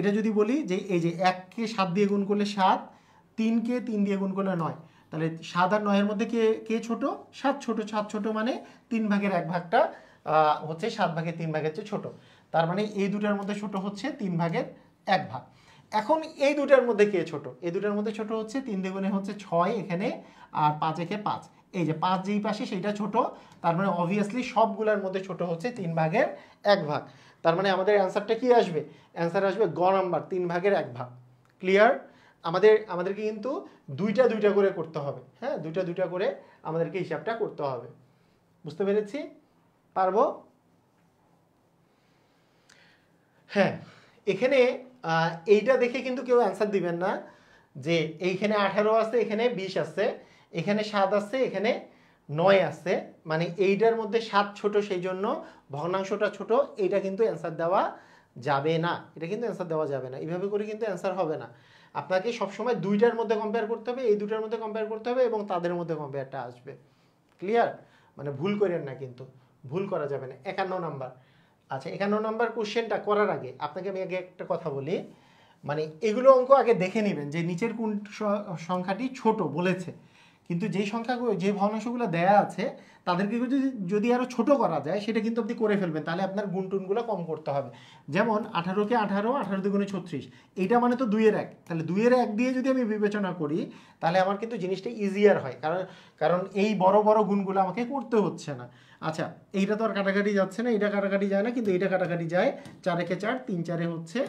S1: এটা যদি বলি যে এই যে 1-কে 7 দিয়ে গুণ করলে 7, 3-কে 3 দিয়ে গুণ করলে 9, তাহলে 7 আর 9-এর মধ্যে কে ছোট, 7 ছোট। 7 ছোট মানে 3 ভাগের 1 ভাগটা হচ্ছে 7 ভাগের 3 ভাগের চেয়ে ছোট। তার মানে এই দুটার মধ্যে ছোট হচ্ছে 3 ভাগের 1 ভাগ। এখন এই দুটার মধ্যে কে ছোট, এই দুটার মধ্যে ছোট হচ্ছে 3 দ্বিগুণে হচ্ছে 6 এখানে, আর 5-একে 5, এই যে 5 যেই পাশে সেইটা ছোট, তার মানে অবভিয়াসলি সবগুলোর মধ্যে ছোট হচ্ছে 3 ভাগের 1 ভাগ। তার মানে আমাদের অ্যান্সারটা কি আসবে, অ্যান্সার আসবে গ নাম্বার, 3 ভাগের 1 ভাগ। ক্লিয়ার? আমাদেরকে কিন্তু দুইটা করে করতে হবে, হ্যাঁ, দুইটা করে আমাদেরকে হিসাবটা করতে হবে। বুঝতে পেরেছি? পারবো? হ্যাঁ, এখানে এইটা দেখে কিন্তু কেউ অ্যান্সার দিবেন না যে এইখানে 18 আছে, এখানে 20 আছে, এখানে 7 আছে, এখানে 9 আছে, মানে এইটার মধ্যে 7 ছোট, সেই জন্য ভগ্নাংশটা ছোট। এইটা কিন্তু অ্যান্সার দেওয়া যাবে না, এটা কিন্তু অ্যান্সার দেওয়া যাবে না, এইভাবে করে কিন্তু অ্যান্সার হবে না। আপনাকে সবসময় দুইটার মধ্যে কম্পেয়ার করতে হবে, এই দুটার মধ্যে কম্পেয়ার করতে হবে, এবং তাদের মধ্যে কম্পেয়ারটা আসবে। ক্লিয়ার? মানে ভুল করেন না, কিন্তু ভুল করা যাবে না। 51 নাম্বার। আচ্ছা, 51 নাম্বার কোশ্চেনটা করার আগে আপনাকে আমি আগে একটা কথা বলি, মানে এগুলো অঙ্ক আগে দেখে নেবেন যে নিচের কোন সংখ্যাটি ছোট বলেছে, কিন্তু যেই সংখ্যাগুলো, যে ভগ্নাংশগুলো দেয়া আছে তাদেরকে যদি আরও ছোট করা যায়, সেটা কিন্তু আপনি করে ফেলবেন। তাহলে আপনার গুণটুনগুলো কম করতে হবে। যেমন 18-কে 18, 18 দ্বিগুণে 36, এইটা মানে তো 2-এর 1, তাহলে 2-এর 1 দিয়ে যদি আমি বিবেচনা করি, তাহলে আমার কিন্তু জিনিসটা ইজিয়ার হয়, কারণ এই বড় গুণগুলো আমাকে করতে হচ্ছে না। আচ্ছা, এইটা তো আর কাটাকাটি যাচ্ছে না, এটা কাটাকাটি যায় না, কিন্তু এইটা কাটাকাটি যায়। 4-একে 4, 3-4 হচ্ছে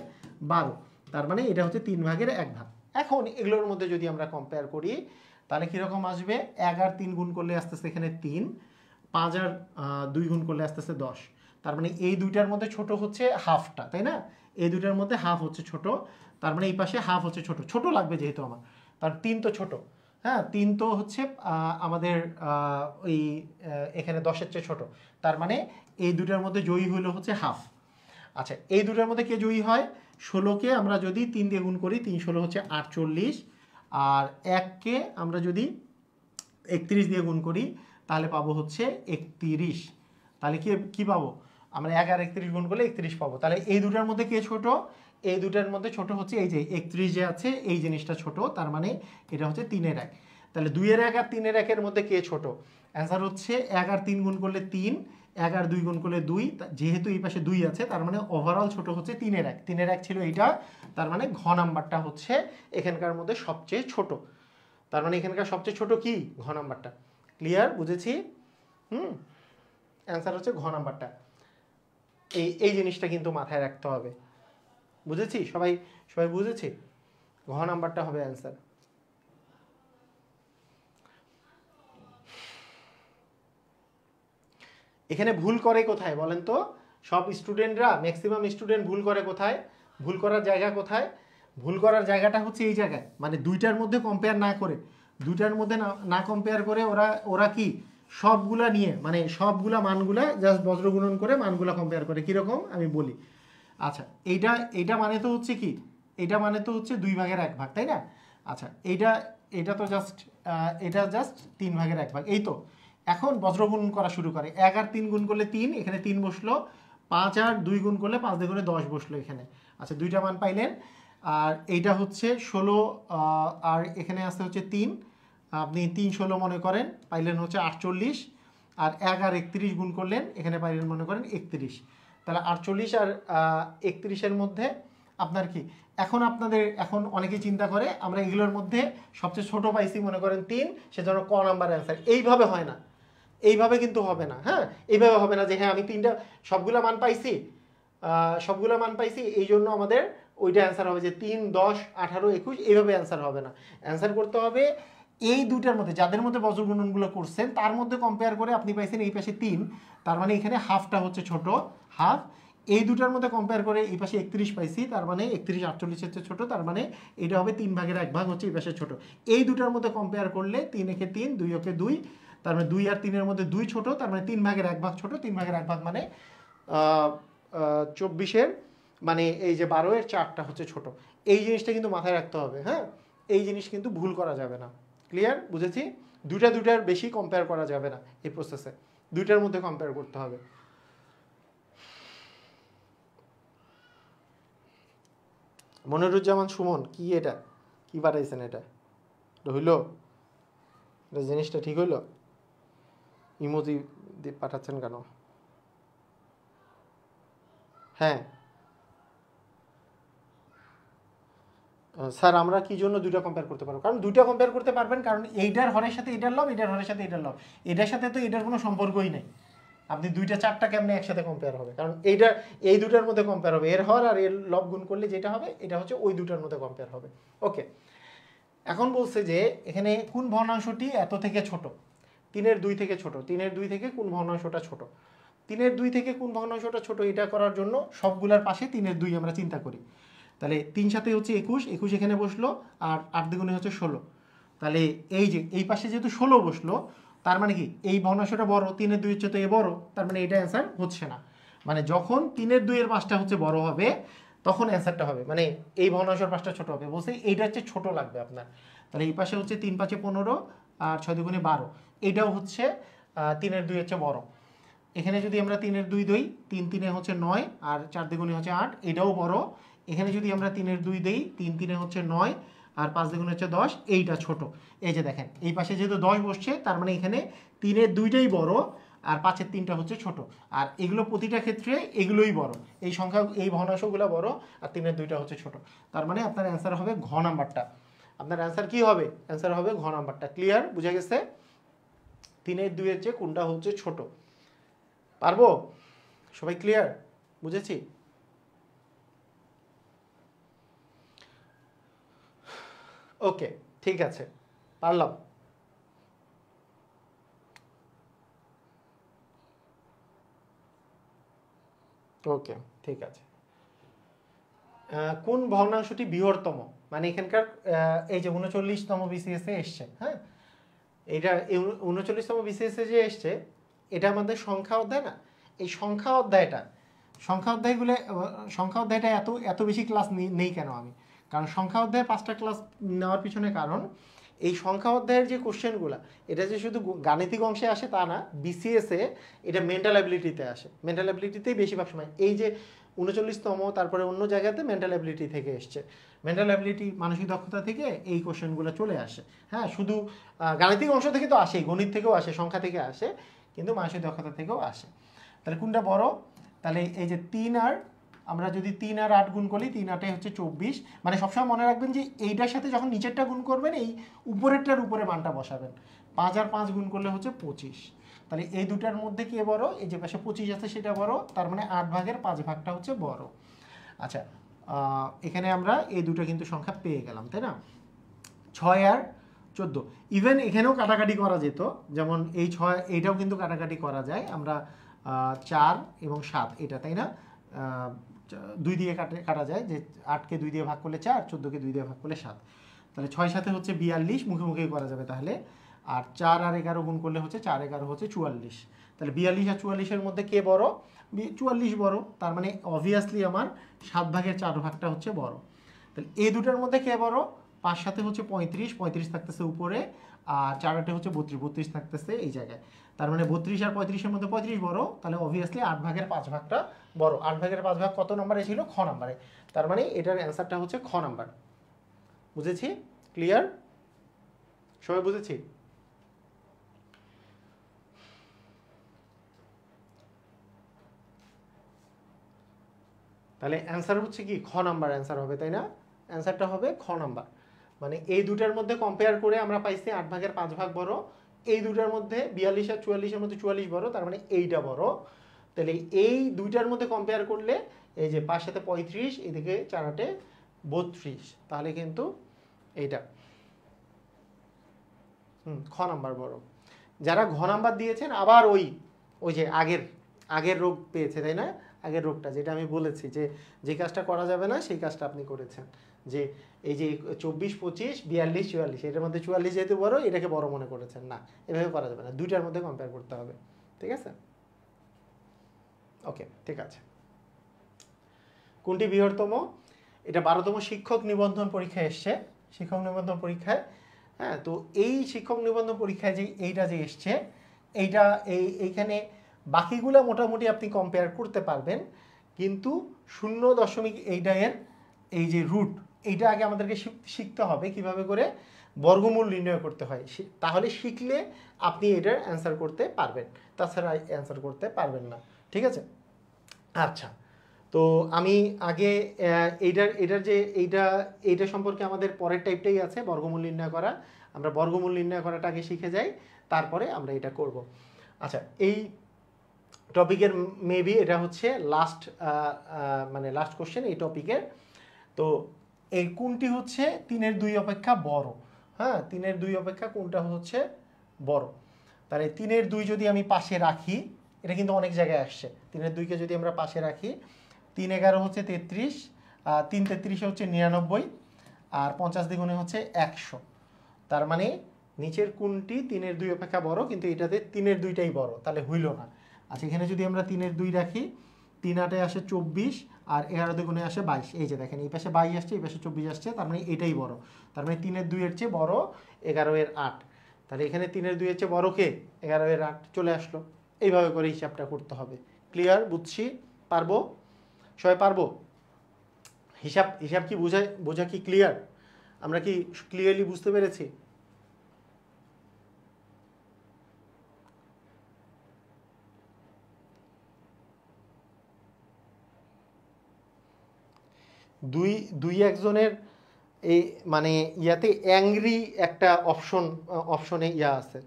S1: 12, তার মানে এটা হচ্ছে 3 ভাগের 1 ভাগ। এখন এগুলোর মধ্যে যদি আমরা কম্পেয়ার করি, তাহলে কীরকম আসবে, 1 আর 3 গুণ করলে আসতেছে এখানে 3, 5 আর 2 গুণ করলে আসতেছে 10। তার মানে এই দুইটার মধ্যে ছোট হচ্ছে হাফটা, তাই না? এই দুইটার মধ্যে হাফ হচ্ছে ছোট, তার মানে এই পাশে হাফ হচ্ছে ছোট লাগবে যেহেতু আমার, কারণ 3 তো ছোট, হ্যাঁ, 3 তো হচ্ছে আমাদের ওই এখানে 10-এর চেয়ে ছোট, তার মানে এই দুটার মধ্যে জয়ী হইলো হচ্ছে হাফ। আচ্ছা, এই দুটার মধ্যে কে জয়ী হয়, 16-কে আমরা যদি 3 দিয়ে গুণ করি, 3-16 হচ্ছে 48, আর 1-কে আমরা যদি 31 দিয়ে গুণ করি, তাহলে পাবো হচ্ছে 31। তাহলে কি পাবো আমরা, 1 আর 31 গুণ করলে 31 পাবো। তাহলে এই দুটার মধ্যে কে ছোট, এই দুটার মধ্যে ছোট হচ্ছে এই যে 31 যে আছে, এই জিনিসটা ছোট, তার মানে এটা হচ্ছে 3-এর 1। তাহলে 2-এর 1 আর 3-এর 1-এর মধ্যে কে ছোট, অ্যান্সার হচ্ছে 1 আর 3 গুণ করলে 3, 1 আর 2 গুণ করলে 2, যেহেতু এই পাশে 2 আছে, তার মানে ওভারঅল ছোট হচ্ছে 3-এর 1। 3-এর 1 ছিল এইটা, তার মানে ঘ নাম্বারটা হচ্ছে এখানকার মধ্যে সবচেয়ে ছোট। তার মানে এখানকার সবচেয়ে ছোট কি, ঘ নাম্বারটা। ক্লিয়ার? বুঝেছি? অ্যান্সার হচ্ছে ঘ নাম্বারটা। এই জিনিসটা কিন্তু মাথায় রাখতে হবে। বুঝেছি? সবাই সবাই বুঝেছি? ঘ নাম্বারটা হবে অ্যান্সার। এখানে ভুল করে কোথায় বলেন তো? সব স্টুডেন্টরা, ম্যাক্সিমাম স্টুডেন্ট ভুল করে কোথায়? ভুল করার জায়গা কোথায়? ভুল করার জায়গাটা হচ্ছে এই জায়গায়, মানে দুইটার মধ্যে কম্পেয়ার না করে, দুইটার মধ্যে না কম্পেয়ার করে ওরা কি সবগুলা নিয়ে, মানে সবগুলা মানগুলা জাস্ট বজ্রগুণন করে মানগুলা কম্পেয়ার করে। কীরকম আমি বলি। আচ্ছা, এইটা মানে তো হচ্ছে কি, এটা মানে তো হচ্ছে 2 ভাগের 1 ভাগ, তাই না? আচ্ছা, এটা তো জাস্ট এটা জাস্ট 3 ভাগের 1 ভাগ, এই তো। এখন বজ্রগুণ করা শুরু করে। 1 আর 3 গুণ করলে 3, এখানে 3 বসলো। 5 আর 2 গুণ করলে 5 দিয়ে গুণে 10 বসলো এখানে। আচ্ছা, দুইটা মান পাইলেন। আর এইটা হচ্ছে 16, আর এখানে আসতে হচ্ছে 3, আপনি 3 16 মনে করেন, পাইলেন হচ্ছে 48। আর 1 আর 31 গুণ করলেন, এখানে পাইলেন মনে করেন 31। তাহলে 48 আর 31-এর মধ্যে আপনার কি, এখন অনেকেই চিন্তা করে আমরা এগুলোর মধ্যে সবচেয়ে ছোট পাইছি মনে করেন 3, সেজন্য ক নাম্বার অ্যান্সার। এইভাবে হয় না, এইভাবে কিন্তু হবে না। হ্যাঁ, এইভাবে হবে না যে হ্যাঁ আমি 3টা সবগুলা মান পাইছি এই জন্য আমাদের ওইটা অ্যান্সার হবে যে 3 10 18 21, এইভাবে অ্যান্সার হবে না। অ্যান্সার করতে হবে এই দুইটার মধ্যে, যাদের মধ্যে বজ্রগুণনগুলো করছেন তার মধ্যে কম্পেয়ার করে আপনি পাইছেন এই পাশে 3, তার মানে এখানে হাফটা হচ্ছে ছোট, হাফ। এই দুটার মধ্যে কম্পেয়ার করে এই পাশে 31 পাইছি, তার মানে 31 48 হচ্ছে ছোট, তার মানে এটা হবে 3 ভাগের 1 ভাগ হচ্ছে এই পাশে ছোট। এই দুটার মধ্যে কম্পেয়ার করলে 3 একে 3, 2 একে 2, তার মানে 2 আর 3-এর মধ্যে 2 ছোট, তার মানে 3 ভাগের 1 ভাগ ছোট। 3 ভাগের 1 ভাগ মানে 24-এর, মানে এই যে 12-এর 4টা হচ্ছে ছোট। এই জিনিসটা কিন্তু মাথায় রাখতে হবে। হ্যাঁ, এই জিনিস কিন্তু ভুল করা যাবে না। ক্লিয়ার? বুঝেছি? দুইটার বেশি কম্পেয়ার করা যাবে না এই প্রসেসে, দুইটার মধ্যে কম্পেয়ার করতে হবে। মনিরুজ্জামান সুমন, কি এটা কি পাঠাইছেন? এটা হইল? জিনিসটা ঠিক হইল? ইমোজি পাঠাচ্ছেন কেন? হ্যাঁ স্যার, আমরা কি জন্য দুইটা কম্পেয়ার করতে পারবো? কারণ দুইটা কম্পেয়ার করতে পারবেন, কারণ এইটার হরের সাথে এটার লব, এটার হরের সাথে এটার লব, এটার সাথে তো এটার কোনো সম্পর্কই নেই। আপনি 2টা 4টা কেমনে একসাথে কম্পেয়ার হবে? কারণ এই দুটার মধ্যে কম্পেয়ার হবে, এর হর আর এর লব গুণ করলে যেটা হবে এটা হচ্ছে ওই দুটার মধ্যে কম্পেয়ার হবে। ওকে, এখন বলছে যে এখানে কোন ভগ্নাংশটি এত থেকে ছোট? 3-এর 2 থেকে ছোট। 3-এর 2 থেকে কোন ভগ্নাংশটা ছোট? 3-এর 2 থেকে কোন ভগ্নাংশটা ছোট, এটা করার জন্য সবগুলার পাশে 3-এর 2 আমরা চিন্তা করি। তাহলে 3 সাথে হচ্ছে 21, 21 এখানে বসলো, আর 8 দ্বিগুণে হচ্ছে 16। তাহলে এই যে এই পাশে যেহেতু 16 বসলো, তার মানে কি এই ভগ্নাংশটা বড়, 3-এর 2 হচ্ছে তো এ বড়, তার মানে এটা অ্যান্সার হচ্ছে না। মানে যখন 3-এর 2-এর 5টা হচ্ছে বড় হবে, তখন অ্যান্সারটা হবে, মানে এই ভগ্নাংশের 5টা ছোট হবে। বলছে এইটা হচ্ছে ছোট লাগবে আপনার। তাহলে এই পাশে হচ্ছে 3 5 15 আর 6 দুগুণে 12, এটাও হচ্ছে 3-এর 2 হচ্ছে বড়। এখানে যদি আমরা 3-এর 2 দিই, 3 3-এ হচ্ছে 9 আর 4 দ্বিগুণে হচ্ছে 8, এটাও বড়। এখানে যদি আমরা 3-এর 2 দিই, 3 3-এ হচ্ছে 9 আর 5 দ্বিগুণে হচ্ছে 10, এইটা ছোট। এই যে দেখেন এই পাশে যেহেতু 10 বসছে, তার মানে এখানে 3-এর 2টাই বড় আর 5-এর 3টা হচ্ছে ছোট। আর এগুলো প্রতিটা ক্ষেত্রে এগুলোই বড়, এই সংখ্যা এই ভগ্নাংশগুলো বড় আর 3-এর 2টা হচ্ছে ছোট। তার মানে আপনার অ্যান্সার হবে ঘ নাম্বারটা। আপনার অ্যান্সার কি হবে? অ্যান্সার হবে ঘ নাম্বারটা। ক্লিয়ার? বুঝা গেছে? 3-এর 2-এর চেয়ে কোনটা হচ্ছে ছোট? পারবো? সবাই ক্লিয়ার? বুঝেছি? ওকে, ঠিক আছে, পারলাম। ওকে, ঠিক আছে। কোন ভগ্নাংশটি বৃহত্তম? মানে এখানকার এই যে 39তম বিসিএস এ এসছে, হ্যাঁ, এটা 39তম বিসিএস এ যে এসছে, এটা আমাদের সংখ্যা অধ্যায় না? এই সংখ্যা অধ্যায়টা এত বেশি ক্লাস নেই কেন আমি? কারণ সংখ্যা অধ্যায়ে 5টা ক্লাস নেওয়ার পিছনে কারণ এই সংখ্যা অধ্যায়ের যে কোশ্চেনগুলো, এটা যে শুধু গাণিতিক অংশে আসে তা না, বিসিএসে এটা মেন্টাল অ্যাবিলিটিতে আসে। মেন্টাল অ্যাবিলিটিতেই বেশিরভাগ সময় এই যে 39তম, তারপরে অন্য জায়গাতে মেন্টাল অ্যাবিলিটি থেকে এসছে। মেন্টাল অ্যাবিলিটি মানসিক দক্ষতা থেকে এই কোশ্চেনগুলো চলে আসে। হ্যাঁ, শুধু গাণিতিক অংশ থেকে তো আসেই, গণিত থেকেও আসে, সংখ্যা থেকে আসে, কিন্তু মানসিক দক্ষতা থেকেও আসে। তাহলে কোনটা বড়? তাহলে এই যে 3 আর আমরা যদি 3 আর 8 গুণ করি, 3 8 হচ্ছে 24। মানে সবসময় মনে রাখবেন যে এইটার সাথে যখন নিচেরটা গুণ করবেন, এই উপরেরটার উপরে মানটা বসাবেন। 5 আর 5 গুণ করলে হচ্ছে 25। তাহলে এই দুটার মধ্যে কে বড়? এই যে পাশে 25 আছে সেটা বড়, তার মানে 8 ভাগের 5 ভাগটা হচ্ছে বড়। আচ্ছা, এখানে আমরা এই দুটো কিন্তু সংখ্যা পেয়ে গেলাম, তাই না? 6 আর 14, ইভেন এখানেও কাটাকাটি করা যেত, যেমন এই 6 এইটাও কিন্তু কাটাকাটি করা যায়, আমরা 4 এবং 7 এটা, তাই না? 2 দিয়ে কাটা যায়, যে 8কে 2 দিয়ে ভাগ করলে 4, 14কে 2 দিয়ে ভাগ করলে 7, তাহলে 6 সাথে হচ্ছে 42, মুখে মুখেই করা যাবে তাহলে। আর 4 আর 11 গুণ করলে হচ্ছে 4 11 হচ্ছে 44, তাহলে 42 আর 44-এর মধ্যে কে বড়? 44 বড়, তার মানে অবভিয়াসলি আমার 7 ভাগের 4 ভাগটা হচ্ছে বড়। তাহলে এই দুটার মধ্যে কে বড়? 5 সাথে হচ্ছে 35, 35 থাকতেছে উপরে, আর 4 8 হচ্ছে 32, 32 থাকতেছে এই জায়গায়, তার মানে 32 আর 35-এর মধ্যে 35 বড়, তাহলে অবভিয়াসলি 8 ভাগের 5 ভাগটা বড়। 8 ভাগের 5 ভাগ কত নম্বরে ছিল? খ নম্বরে, তার মানে এটার অ্যান্সারটা হচ্ছে খ নাম্বার। বুঝেছি? ক্লিয়ার? সবাই বুঝেছি? তাহলে অ্যান্সার হচ্ছে কি? খ নাম্বার অ্যান্সার হবে, তাই না? অ্যান্সারটা হবে খ নাম্বার। মানে এই দুটার মধ্যে কম্পেয়ার করে আমরা পাইছি 8 ভাগের 5 ভাগ বড়, এই দুটার মধ্যে 42 আর 44-এর মধ্যে 44 বড়, তার মানে এইটা বড়। তাহলে এই দুইটার মধ্যে কম্পেয়ার করলে এই যে 5 সাথে 35, এদিকে 4 8 32, তাহলে কিন্তু এইটা খ নাম্বার বড়। যারা ঘ নাম্বার দিয়েছেন আবার ওই যে আগের রোগ পেয়েছে, তাই না? আগের রোগটা যেটা আমি বলেছি, যে কাজটা করা যাবে না সেই কাজটা আপনি করেছেন, যে এই যে 24 25 42 44, এটার মধ্যে 44 যেহেতু বড়, এটাকে বড় মনে করেছেন। না, এভাবে করা যাবে না, দুইটার মধ্যে কম্পেয়ার করতে হবে। ঠিক আছে? ওকে, ঠিক আছে। কোনটি বৃহত্তম? এটা 12তম শিক্ষক নিবন্ধন পরীক্ষায় এসছে, শিক্ষক নিবন্ধন পরীক্ষায়। হ্যাঁ, তো এই শিক্ষক নিবন্ধন পরীক্ষায় যে এইটা যে এসছে, এইখানে বাকিগুলো মোটামুটি আপনি কম্পেয়ার করতে পারবেন, কিন্তু 0.8 এর এই যে রুট, এইটা আগে আমাদেরকে শিখতে হবে কিভাবে করে বর্গমূল নির্ণয় করতে হয়, তাহলে শিখলে আপনি এটার অ্যান্সার করতে পারবেন, তাছাড়া অ্যান্সার করতে পারবেন না। ঠিক আছে? আচ্ছা, তো আমি আগে এটার যে এইটা সম্পর্কে আমাদের পরের টাইপটাই আছে বর্গমূল নির্ণয় করা, আমরা বর্গমূল নির্ণয় করাটা আগে শিখে যাই, তারপরে আমরা এটা করব। আচ্ছা, এই টপিকের মেবি এটা হচ্ছে লাস্ট কোশ্চেন এই টপিকের। তো এই কোনটি হচ্ছে 3/2 অপেক্ষা বড়? হ্যাঁ, 3/2 অপেক্ষা কোনটা হচ্ছে বড়? তাহলে 3/2 যদি আমি পাশে রাখি, এটা কিন্তু অনেক জায়গায় আসছে, 3/2-কে যদি আমরা পাশে রাখি, 3 11 হচ্ছে 33, 3 33 হচ্ছে 99, আর 50 দ্বিগুণে হচ্ছে 100, তার মানে নিচের কোনটি 3/2 অপেক্ষা বড়? কিন্তু এটাতে 3/2টাই বড়, তাহলে হইল না। আচ্ছা, এখানে যদি আমরা 3/2 রাখি, 3 8-এ আসে 24, আর 11 দ্বিগুণে আসে 22, এই যে দেখেন এই পাশে 22 আসছে, এই পাশে 24 আসছে, তার মানে এটাই বড়, তার মানে 3/2-এর চেয়ে বড় 11 8, তাহলে এখানে 3/2-এর চেয়ে বড় কে? 11 8 চলে আসলো। এইভাবে করে হিসাবটা করতে হবে। ক্লিয়ার? বুঝছি? পারবো? সবাই পারবো? হিসাব কি বোঝা কি ক্লিয়ার? আমরা কি ক্লিয়ারলি বুঝতে পেরেছি? দুই একজনের এই মানে ইয়াতে অ্যাংরি একটা অপশনে ইয়া আছে,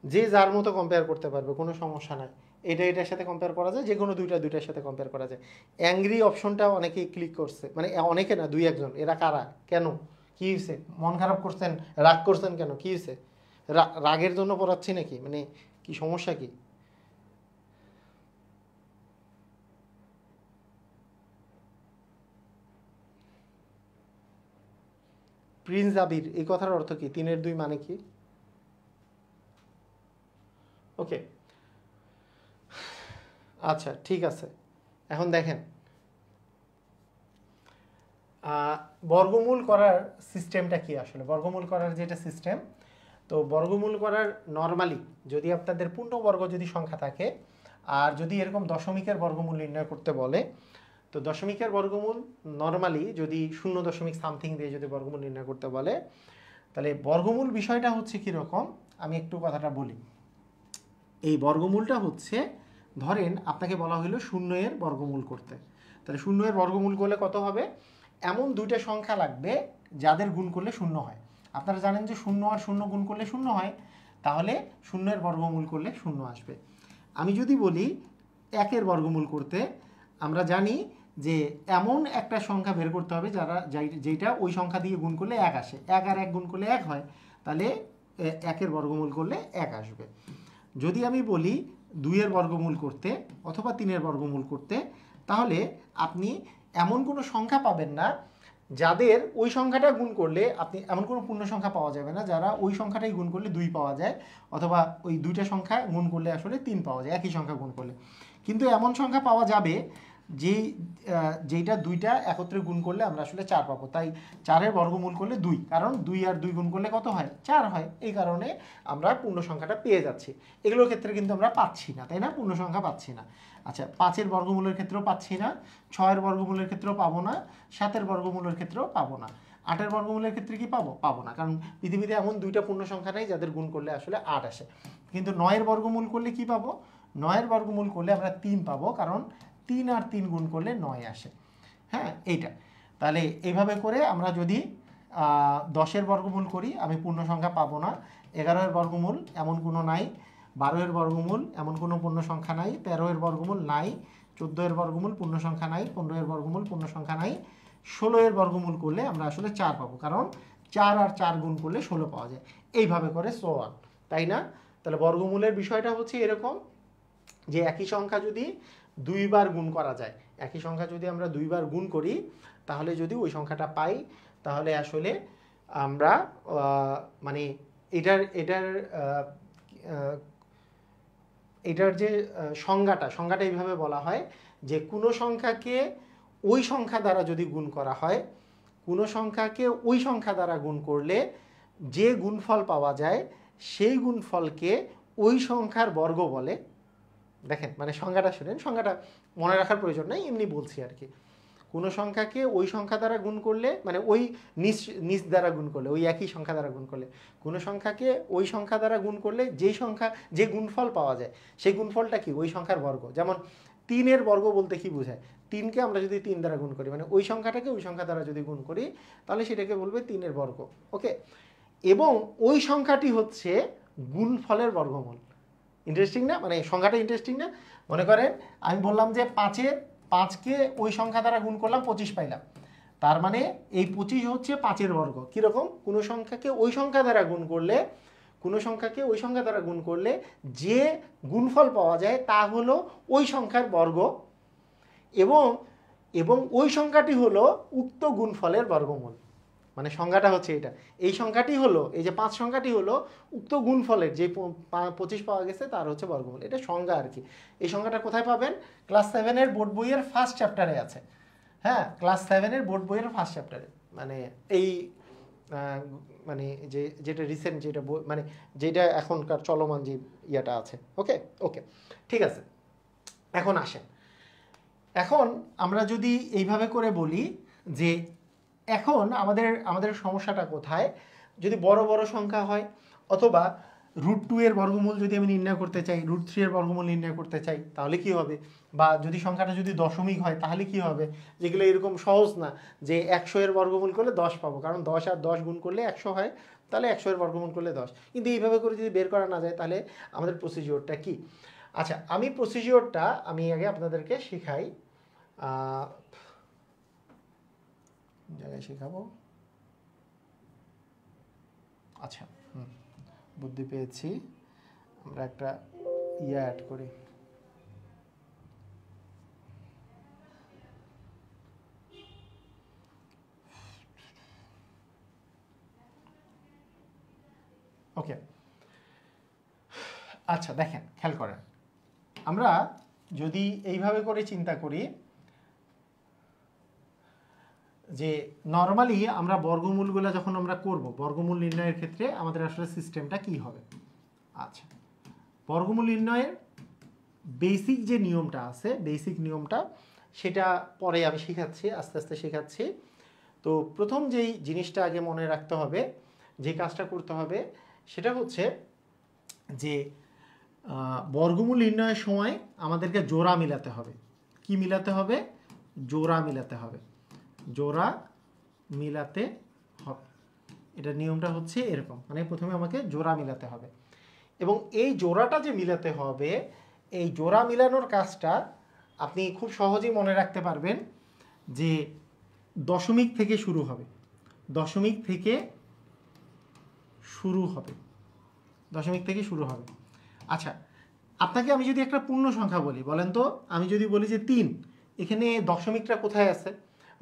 S1: যে যার মতো কম্পেয়ার করতে পারবে, কোনো সমস্যা নাই। এটার সাথে কম্পেয়ার করা যায়, যে কোনো দুইটার সাথে কম্পেয়ার করা যায়। অ্যাংরি অপশনটা অনেকেই ক্লিক করছে, মানে অনেকে না, দুই একজন। এরা কারা? কেন? কি হয়েছে? মন খারাপ করছেন? রাগ করছেন কেন? কি হয়েছে? রাগের জন্য পড়াচ্ছি নাকি? মানে কি সমস্যা কি? প্রিন্স আবির, এই কথার অর্থ কি? 3/2 মানে কি? ওকে, আচ্ছা, ঠিক আছে। এখন দেখেন, বর্গমূল করার সিস্টেমটা কি আসলে? বর্গমূল করার যেটা সিস্টেম, তো বর্গমূল করার নর্মালি যদি আপনাদের পূর্ণবর্গ যদি সংখ্যা থাকে, আর যদি এরকম দশমিকের বর্গমূল নির্ণয় করতে বলে, তো দশমিকের বর্গমূল নর্মালি যদি 0.something দিয়ে যদি বর্গমূল নির্ণয় করতে বলে, তাহলে বর্গমূল বিষয়টা হচ্ছে কীরকম আমি একটু কথাটা বলি। এই বর্গমূলটা হচ্ছে, ধরেন আপনাকে বলা হলো 0 বর্গমূল করতে, তাহলে 0 বর্গমূল করলে কত হবে? এমন দুইটা সংখ্যা লাগবে যাদের গুণ করলে 0 হয়। আপনারা জানেন যে 0 আর 0 গুণ করলে 0 হয়, তাহলে 0 এর বর্গমূল করলে 0 আসবে। আমি যদি বলি 1 এর বর্গমূল করতে, আমরা জানি যে এমন একটা সংখ্যা বের করতে হবে যেটা ওই সংখ্যা দিয়ে গুণ করলে 1 আসে। 1 আর 1 গুণ করলে 1 হয়, তাহলে 1 এর বর্গমূল করলে 1 আসবে। যদি আমি বলি 2 এর বর্গমূল করতে অথবা 3 এর বর্গমূল করতে, তাহলে আপনি এমন কোনো সংখ্যা পাবেন না যাদের ওই সংখ্যাটা গুণ করলে, আপনি এমন কোনো পূর্ণ সংখ্যা পাওয়া যাবে না যারা ওই সংখ্যাটাই গুণ করলে 2 পাওয়া যায়, অথবা ওই দুইটা সংখ্যা গুণ করলে আসলে 3 পাওয়া যায় একই সংখ্যা গুণ করলে। কিন্তু এমন সংখ্যা পাওয়া যাবে যেইটা দুইটা একত্রে গুণ করলে আমরা আসলে 4 পাবো। তাই 4 এর বর্গমূল করলে 2, কারণ 2 আর 2 গুণ করলে কত হয়? 4 হয়। এই কারণে আমরা পূর্ণ সংখ্যাটা পেয়ে যাচ্ছি। এগুলোর ক্ষেত্রে কিন্তু আমরা পাচ্ছি না, তাই না? পূর্ণ সংখ্যা পাচ্ছি না। আচ্ছা, 5 এর বর্গমূলের ক্ষেত্রেও পাচ্ছি না, 6 এর বর্গমূলের ক্ষেত্রেও পাবো না, 7 এর বর্গমূলের ক্ষেত্রেও পাবো না, 8 এর বর্গমূলের ক্ষেত্রে কি পাবো না, কারণ পৃথিবীতে এমন দুইটা পূর্ণ সংখ্যা নেই যাদের গুণ করলে আসলে 8 আসে। কিন্তু 9 এর বর্গমূল করলে কি পাবো? 9 এর বর্গমূল করলে আমরা 3 পাবো, কারণ 3 আর 3 গুণ করলে 9 আসে। হ্যাঁ, এইটা। তাহলে এইভাবে করে আমরা যদি 10 এর বর্গমূল করি, আমি পূর্ণ সংখ্যা পাবো না। 11 এর বর্গমূল এমন কোনো নাই, 12 এর বর্গমূল এমন কোনো পূর্ণ সংখ্যা নাই, 13 এর বর্গমূল নাই, 14 এর বর্গমূল পূর্ণ সংখ্যা নাই, 15 এর বর্গমূল পূর্ণ সংখ্যা নাই, 16 এর বর্গমূল করলে আমরা আসলে 4 পাবো, কারণ 4 আর 4 গুণ করলে 16 পাওয়া যায়। এইভাবে করে সো অন, তাই না? তাহলে বর্গমূলের বিষয়টা হচ্ছে এরকম যে একই সংখ্যা যদি 2 বার গুণ করা যায়, একই সংখ্যা যদি আমরা 2 বার গুণ করি, তাহলে যদি ওই সংখ্যাটা পাই, তাহলে আসলে আমরা মানে এটার যে সংজ্ঞাটা এইভাবে বলা হয় যে কোনো সংখ্যাকে ওই সংখ্যা দ্বারা যদি গুণ করা হয়, কোনো সংখ্যাকে ওই সংখ্যা দ্বারা গুণ করলে যে গুণফল পাওয়া যায় সেই গুণফলকে ওই সংখ্যার বর্গ বলে। দেখেন, মানে সংজ্ঞাটা শুনেন, সংজ্ঞাটা মনে রাখার প্রয়োজন নাই, এমনি বলছি আর কি। কোনো সংখ্যাকে ওই সংখ্যা দ্বারা গুণ করলে, মানে ওই নিচ দ্বারা গুণ করলে, ওই একই সংখ্যা দ্বারা গুণ করলে, কোনো সংখ্যাকে ওই সংখ্যা দ্বারা গুণ করলে যে গুণফল পাওয়া যায় সেই গুণফলটা কি? ওই সংখ্যার বর্গ। যেমন 3 এর বর্গ বলতে কি বোঝায়? 3কে আমরা যদি 3 দ্বারা গুণ করি, মানে ওই সংখ্যাটাকে ওই সংখ্যা দ্বারা যদি গুণ করি, তাহলে সেটাকে বলবে 3 এর বর্গ। ওকে, এবং ওই সংখ্যাটি হচ্ছে গুণফলের বর্গমূল। ইন্টারেস্টিং না? মানে সংখ্যাটা ইন্টারেস্টিং না? মনে করেন আমি বললাম যে 5কে ওই সংখ্যা দ্বারা গুণ করলাম, 25 পাইলাম। তার মানে এই 25 হচ্ছে 5 এর বর্গ। কীরকম? কোনো সংখ্যাকে ওই সংখ্যা দ্বারা গুণ করলে যে গুণফল পাওয়া যায় তা হলো ওই সংখ্যার বর্গ, এবং ওই সংখ্যাটি হলো উক্ত গুণফলের বর্গমূল। মানে সংখ্যাটা হচ্ছে এটা, এই সংখ্যাটি হলো, এই যে 5 সংখ্যাটি হলো উক্ত গুণফলের, যে 25 পাওয়া গেছে তার হচ্ছে বর্গমূল। এটা সংজ্ঞা আর কি। এই সংখ্যাটা কোথায় পাবেন? ক্লাস 7 এর বোর্ড বইয়ের ফার্স্ট চ্যাপ্টারে আছে। হ্যাঁ, ক্লাস 7 এর বোর্ড বইয়ের ফার্স্ট চ্যাপ্টারে, মানে এই মানে যেটা রিসেন্ট, যেটা মানে যেটা এখনকার চলমান যে ইয়েটা আছে। ওকে ওকে, ঠিক আছে। এখন আসেন, এখন আমরা যদি এইভাবে করে বলি যে এখন আমাদের সমস্যাটা কোথায়? যদি বড় বড় সংখ্যা হয়, অথবা √2 এর বর্গমূল যদি আমি নির্ণয় করতে চাই, √3 এর বর্গমূল নির্ণয় করতে চাই, তাহলে কি হবে? বা যদি সংখ্যাটা যদি দশমিক হয় তাহলে কি হবে? যেগুলো এরকম সহজ না যে 100 এর বর্গমূল করলে 10 পাবো, কারণ 10 আর 10 গুণ করলে 100 হয়, তাহলে 100 এর বর্গমূল করলে 10। কিন্তু এইভাবে করে যদি বের করা না যায়, তাহলে আমাদের প্রসিডিওরটা কি? আচ্ছা, আমি প্রসিডিওরটা আগে আপনাদেরকে শেখাই। জায়গায় শেখাবো। আচ্ছা, বুদ্ধি পেয়েছি, আমরা একটা অ্যাড করি। ওকে, আচ্ছা দেখেন, খেয়াল করেন, আমরা যদি এইভাবে করে চিন্তা করি যে নরমালি আমরা বর্গমূলগুলো যখন আমরা করব, বর্গমূল নির্ণয়ের ক্ষেত্রে আমাদের আসলে সিস্টেমটা কি হবে? আচ্ছা, বর্গমূল নির্ণয়ের বেসিক যে নিয়মটা আছে, বেসিক নিয়মটা সেটা পরে আমি শেখাচ্ছি, আস্তে আস্তে শেখাচ্ছি। তো প্রথম যেই জিনিসটা আগে মনে রাখতে হবে, যে কাজটা করতে হবে, সেটা হচ্ছে যে বর্গমূল নির্ণয়ের সময় আমাদেরকে জোড়া মিলাতে হবে। কি মিলাতে হবে? জোড়া মিলাতে হবে, জোড়া মিলাতে হবে। এটার নিয়মটা হচ্ছে এরকম, মানে প্রথমে আমাকে জোড়া মিলাতে হবে এবং এই জোড়াটা যে মিলাতে হবে এই জোড়া মিলানোর কাজটা আপনি খুব সহজেই মনে রাখতে পারবেন যে দশমিক থেকে শুরু হবে, দশমিক থেকে শুরু হবে, দশমিক থেকে শুরু হবে। আচ্ছা, আপনাকে আমি যদি একটা পূর্ণ সংখ্যা বলি, বলেন তো, আমি যদি বলি যে 3, এখানে দশমিকটা কোথায় আছে?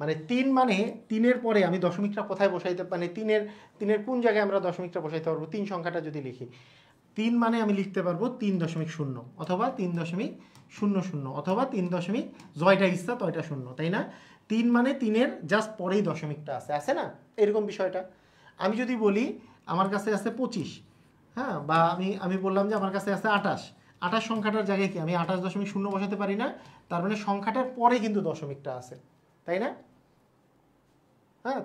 S1: মানে 3 মানে 3-এর পরে আমি দশমিকটা কোথায় বসাইতে, মানে 3-এর কোন জায়গায় আমরা দশমিকটা বসাইতে পারবো? 3 সংখ্যাটা যদি লিখি, 3 মানে আমি লিখতে পারবো 3.0 অথবা 3.00 অথবা 3. জয়টা ইচ্ছা তয়টা শূন্য, তাই না? 3 মানে 3-এর জাস্ট পরেই দশমিকটা আছে না, এরকম বিষয়টা। আমি যদি বলি আমার কাছে আছে 25, হ্যাঁ, বা আমি বললাম যে আমার কাছে আছে 28 সংখ্যাটার জায়গায় কি আমি 28.0 বসাতে পারি না? তার মানে সংখ্যাটার পরে কিন্তু দশমিকটা আছে, তাই না? হ্যাঁ,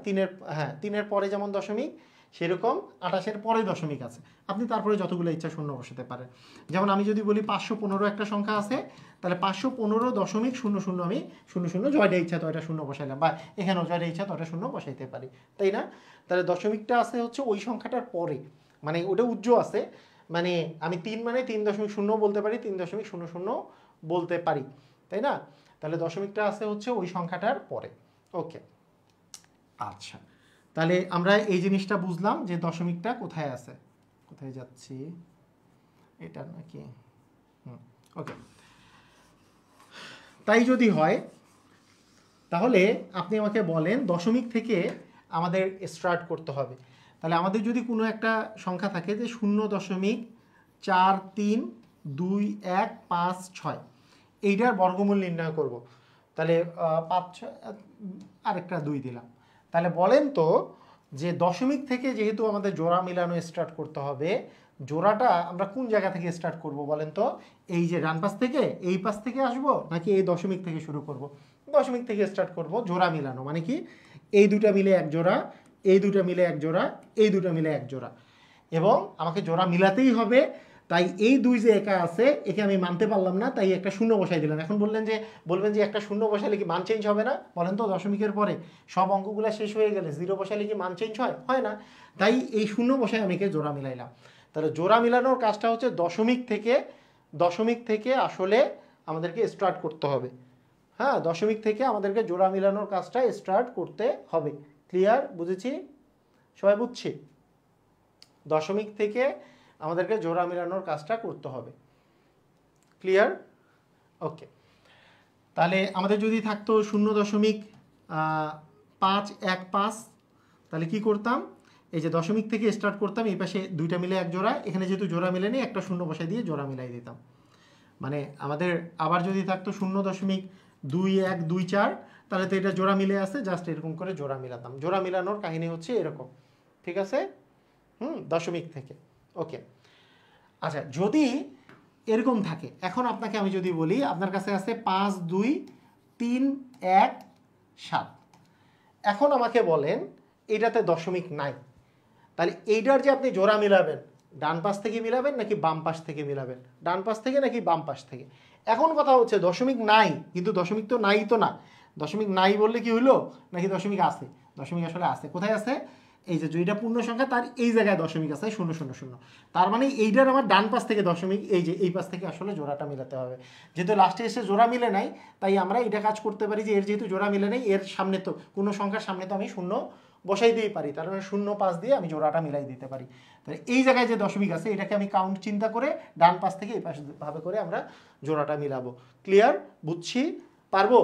S1: 3-এর পরে যেমন দশমিক, সেরকম 28-এর পরে দশমিক আছে। আপনি তারপরে যতগুলো ইচ্ছা শূন্য বসাতে পারেন। যেমন আমি যদি বলি 515 একটা সংখ্যা আছে, তাহলে 515.00 আমি 00 জয়টা ইচ্ছা তয়টা শূন্য বসাইলাম, বা এখানেও জয়টা ইচ্ছা তয়টা শূন্য বসাইতে পারি, তাই না? তাহলে দশমিকটা আছে হচ্ছে ওই সংখ্যাটার পরে, মানে ওটা উজ্জ্ব আছে, মানে আমি 3 মানে 3.0 বলতে পারি, 3.00 বলতে পারি, তাই না? তাহলে দশমিকটা আছে হচ্ছে ওই সংখ্যাটার পরে। ওকে, আচ্ছা, তাহলে আমরা এই জিনিসটা বুঝলাম যে দশমিকটা কোথায় আছে। কোথায় যাচ্ছি, এটা নাকি? ওকে, তাই যদি হয় তাহলে আপনি আমাকে বলেন দশমিক থেকে আমাদের স্টার্ট করতে হবে। তাহলে আমাদের যদি কোনো একটা সংখ্যা থাকে যে 0.432156, এইটার বর্গমূল নির্ণয় করব, তাহলে 5 আরেকটা 2 দিলাম। তাহলে বলেন তো যে দশমিক থেকে যেহেতু আমাদের জোড়া মিলানো স্টার্ট করতে হবে, জোড়াটা আমরা কোন জায়গা থেকে স্টার্ট করব বলেন তো? এই যে ডান পাশ থেকে, এই পাশ থেকে আসব, নাকি এই দশমিক থেকে শুরু করব? দশমিক থেকে স্টার্ট করব। জোড়া মিলানো মানে কি? এই দুটা মিলে এক জোড়া, এই দুটা মিলে এক জোড়া, এই দুটা মিলে এক জোড়া, এবং আমাকে জোড়া মিলাতেই হবে। তাই এই 2 যে একা আছে, একে আমি মানতে পারলাম না, তাই একটা শূন্য বসাই দিলাম। এখন বলবেন যে একটা শূন্য বসাইলে কি মান চেঞ্জ হবে না? বলেন তো, দশমিকের পরে সব অঙ্কগুলো শেষ হয়ে গেলে 0 বসাইলে কি মান চেঞ্জ হয়? হয় না। তাই এই শূন্য বসাই আমি একে জোড়া মিলাইলাম। তাহলে জোড়া মিলানোর কাজটা হচ্ছে দশমিক থেকে আসলে আমাদেরকে স্টার্ট করতে হবে। হ্যাঁ, দশমিক থেকে আমাদেরকে জোড়া মিলানোর কাজটা স্টার্ট করতে হবে। ক্লিয়ার? বুঝেছি? সবাই বুঝছি? দশমিক থেকে আমাদেরকে জোড়া মিলানোর কাজটা করতে হবে। ক্লিয়ার? ওকে, তাহলে আমাদের যদি থাকতো 0.515, তাহলে কি করতাম? এই যে দশমিক থেকে স্টার্ট করতাম, এই পাশে দুইটা মিলে এক জোড়া, এখানে যেহেতু জোড়া মিলেনি একটা শূন্য বসাই দিয়ে জোড়া মিলাই দিতাম। মানে আমাদের আবার যদি থাকতো 0.2124, তাহলে তো এটা জোড়া মিলে আছে, জাস্ট এরকম করে জোড়া মিলাতাম। জোড়া মিলানোর কাহিনী হচ্ছে এরকম, ঠিক আছে? দশমিক থেকে। ওকে, আচ্ছা, যদি এরকম থাকে, এখন আপনাকে আমি যদি বলি আপনার কাছে আছে 52317, এখন আমাকে বলেন এটাতে দশমিক নাই, তাহলে এইটার যে আপনি জোড়া মিলাবেন, ডান পাশ থেকে মিলাবেন নাকি বাম পাশ থেকে মিলাবেন? ডান পাশ থেকে নাকি বাম পাশ থেকে? এখন কথা হচ্ছে দশমিক নাই, কিন্তু দশমিক তো নাই তো না। দশমিক নাই বললে কি হইলো, নাকি দশমিক আছে? দশমিক আসলে আছে। কোথায় আছে? এই যে যেটা পূর্ণ সংখ্যা তার এই জায়গায় দশমিক আছে 000। তার মানে এইটার আমার ডান পাশ থেকে দশমিক, এই যে এই পাশ থেকে আসলে জোড়াটা মিলাতে হবে। যেহেতু লাস্টে এসে জোড়া মিলে নাই, তাই আমরা এটা কাজ করতে পারি যে এর যেহেতু জোড়া মিলে নাই, এর সামনে তো কোনো সংখ্যার সামনে তো আমি শূন্য বসাই দিয়েই পারি, তার মানে 0.5 দিয়ে আমি জোড়াটা মিলাই দিতে পারি। তাহলে এই জায়গায় যে দশমিক আছে এটাকে আমি কাউন্ট চিন্তা করে ডান পাশ থেকে এই পাশে ভাবে করে আমরা জোড়াটা মিলাবো। ক্লিয়ার? বুঝছি? পারবো?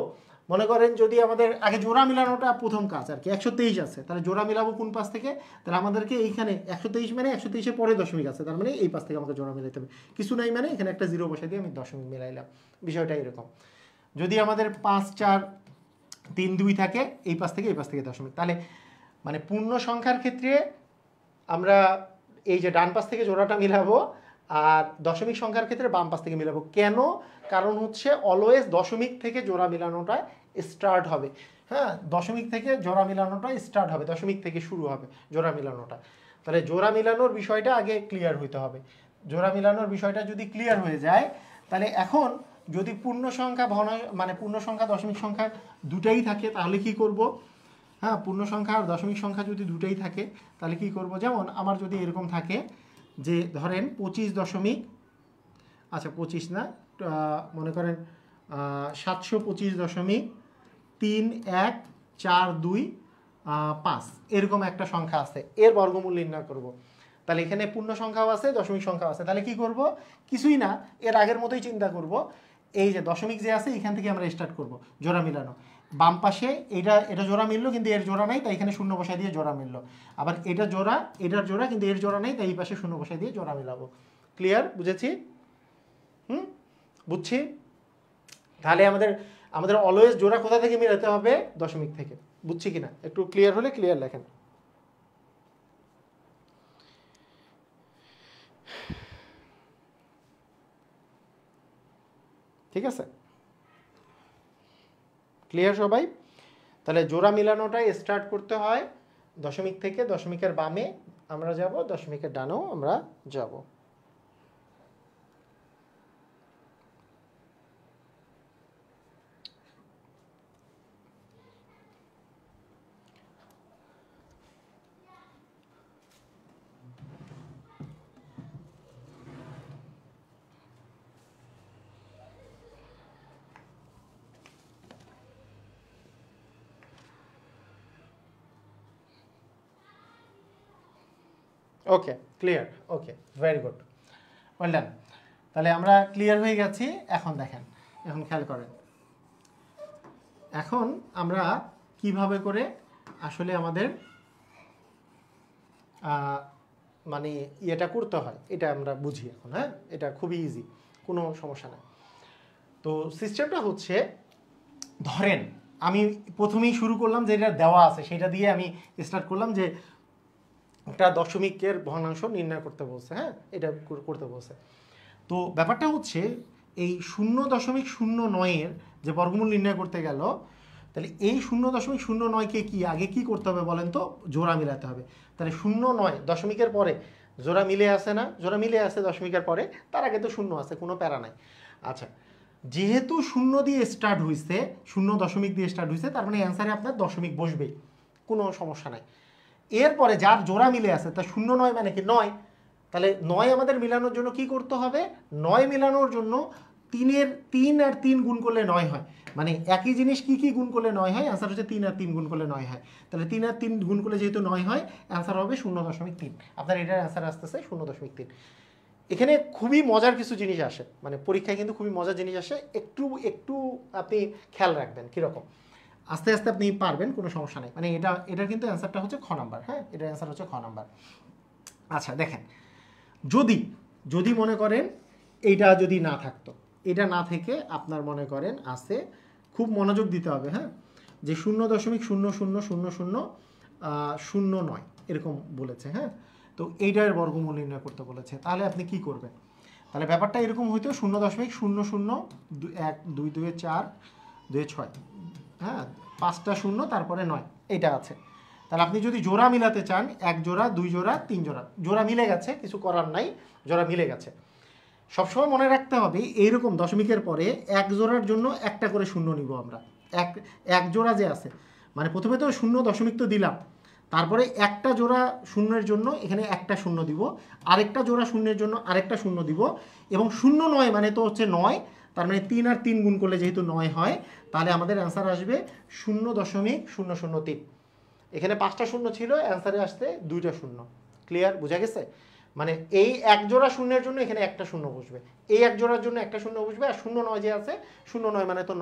S1: মনে করেন যদি আমাদের আগে জোড়া মিলানোটা প্রথম কাজ আর কি, 123 আছে, তাহলে জোড়া মিলাবো কোন পাশ থেকে? তাহলে আমাদেরকে এইখানে 123 মানে 123-এর পরে দশমিক আছে, তার মানে এই পাশ থেকে আমাকে জোড়া মিলাইতে হবে। কিছু নাই মানে এখানে একটা 0 বসাই দিয়ে আমি দশমিক মিলাইলাম। বিষয়টা এরকম। যদি আমাদের 54322 থাকে, এই পাশ থেকে এই পাশ থেকে দশমিক, তাহলে মানে পূর্ণ সংখ্যার ক্ষেত্রে আমরা এই যে ডান পাশ থেকে জোড়াটা মিলাবো, আর দশমিক সংখ্যার ক্ষেত্রে বাম পাশ থেকে মিলাবো। কেন? কারণ হচ্ছে অলওয়েজ দশমিক থেকে জোড়া মিলানোটা স্টার্ট হবে। হ্যাঁ, দশমিক থেকে জোড়া মিলানোটা স্টার্ট হবে, দশমিক থেকে শুরু হবে জোড়া মিলানোটা। তাহলে জোড়া মিলানোর বিষয়টা আগে ক্লিয়ার হইতে হবে। জোড়া মিলানোর বিষয়টা যদি ক্লিয়ার হয়ে যায়, তাহলে এখন যদি পূর্ণ সংখ্যা মানে পূর্ণ সংখ্যা দশমিক সংখ্যা দুটাই থাকে, তাহলে কি করব? হ্যাঁ, পূর্ণ সংখ্যা আর দশমিক সংখ্যা যদি দুটোই থাকে তাহলে কি করব, যেমন আমার যদি এরকম থাকে যে ধরেন 25 দশমিক, আচ্ছা 25 না, মনে করেন 725.3142 এরকম একটা সংখ্যা আছে, এর বর্গমূল নির্ণয় করব। তাহলে এখানে পূর্ণ সংখ্যাও আছে, দশমিক সংখ্যাও আছে। তাহলে কি করব, কিছুই না, এর আগের মতোই চিন্তা করব। এই যে দশমিক যে আছে এখান থেকে আমরা স্টার্ট করব, জোড়া মিলানো। বাম পাশে এটা জোড়া মিললো কিন্তু এর জোড়া নাই, তাই এখানে শূন্য বসায় দিয়ে জোড়া মিললো। আবার এটা জোড়া, এটার জোড়া কিন্তু এর জোড়া নেই, তাই এই পাশে শূন্য বসায় দিয়ে জোড়া মিলাবো। ক্লিয়ার? বুঝেছি? বুঝছি। তাহলে আমাদের অলওয়েজ জোড়া কোথা থেকে মিলাতে হবে, দশমিক থেকে। বুঝছি কিনা? একটু ক্লিয়ার হলে ক্লিয়ার লেখেন। ঠিক আছে, ক্লিয়ার সবাই? তাহলে জোড়া মিলানোটা স্টার্ট করতে হয় দশমিক থেকে। দশমিকের বামে আমরা যাব, দশমিকের ডানেও আমরা যাব। ওকে, ক্লিয়ার। ওকে, ভেরি গুড, ওয়েল ডান। তাহলে আমরা ক্লিয়ার হয়ে গেছি। এখন দেখেন, এখন খেয়াল করেন, এখন আমরা কিভাবে করে আসলে আমাদের মানে এটা করতে হয় এটা আমরা বুঝি এখন। হ্যাঁ, এটা খুবই ইজি, কোনো সমস্যা নেই। তো সিস্টেমটা হচ্ছে, ধরেন আমি প্রথমেই শুরু করলাম যে এটা দেওয়া আছে সেটা দিয়ে আমি স্টার্ট করলাম যে একটা দশমিকের ভগ্নাংশ নির্ণয় করতে বলছে। হ্যাঁ, এটা করতে বলছে। তো ব্যাপারটা হচ্ছে এই 0.09-এর যে বর্গমূল নির্ণয় করতে গেল, তাহলে এই 0.09-কে কি আগে কি করতে হবে বলেন তো, জোড়া মিলাতে হবে। তাহলে 0.9 দশমিকের পরে জোড়া মিলে আসে না, জোড়া মিলে আসে দশমিকের পরে, তার আগে তো শূন্য আছে, কোনো প্যারা নাই। আচ্ছা, যেহেতু 0 দিয়ে স্টার্ট হয়েছে, 0 দিয়ে স্টার্ট হয়েছে, তার মানে অ্যান্সারে আপনার দশমিক বসবেই, কোনো সমস্যা নাই। এরপরে যার জোড়া মিলে আছে তা 0.9 মানে কি 9। তাহলে 9 আমাদের মিলানোর জন্য কি করতে হবে, 9 মিলানোর জন্য 3 আর 3 গুণ করলে 9 হয়। মানে একই জিনিস কি গুণ করলে 9 হয়, অ্যান্সার হচ্ছে 3 আর 3 গুণ করলে 9 হয়। তাহলে 3 আর 3 গুণ করলে যেহেতু 9 হয়, অ্যান্সার হবে 0.3। আপনার এটার অ্যান্সার আসতেছে 0.3। এখানে খুবই মজার কিছু জিনিস আসে, মানে পরীক্ষায় কিন্তু খুবই মজার জিনিস আসে, একটু আপনি খেয়াল রাখবেন কীরকম, আস্তে আস্তে আপনি পারবেন, কোনো সমস্যা নেই। মানে এটার কিন্তু অ্যান্সারটা হচ্ছে খ নাম্বার। হ্যাঁ, এটার অ্যান্সার হচ্ছে খ নাম্বার। আচ্ছা দেখেন, যদি মনে করেন এইটা যদি না থাকতো, এটা না থেকে আপনার মনে করেন আছে, খুব মনোযোগ দিতে হবে। হ্যাঁ, যে 0.000009 এরকম বলেছে। হ্যাঁ, তো এইটার বর্গমূল নির্ণয় করতে বলেছে, তাহলে আপনি কি করবেন? তাহলে ব্যাপারটা এরকম হইতো 0.0002-4-2-6, হ্যাঁ, 5টা 0 তারপরে 9, এইটা আছে। তাহলে আপনি যদি জোড়া মিলাতে চান, 1 জোড়া 2 জোড়া 3 জোড়া, জোড়া মিলে গেছে, কিছু করার নাই, জোড়া মিলে গেছে। সবসময় মনে রাখতে হবে এইরকম দশমিকের পরে 1 জোড়ার জন্য একটা করে শূন্য নিব আমরা। এক জোড়া যে আছে, মানে প্রথমে তো 0 তো দিলাম, তারপরে একটা জোড়া শূন্যের জন্য এখানে একটা শূন্য দিব, আরেকটা জোড়া শূন্যের জন্য আরেকটা শূন্য দিব, এবং 0.9 মানে তো হচ্ছে 9, তার মানে 3 আর 3 গুণ করলে যেহেতু 9 হয়, তাহলে আমাদের অ্যান্সার আসবে 0.003। এখানে 5টা শূন্য ছিল, অ্যান্সারে আসতে 2টা শূন্য। ক্লিয়ার? বোঝা গেছে? মানে এই এক জোড়া শূন্যের জন্য এখানে একটা শূন্য বসবে, এই এক জোড়ার জন্য একটা শূন্য বসবে, আর 0.9 যে আছে, 0.9 মানে তো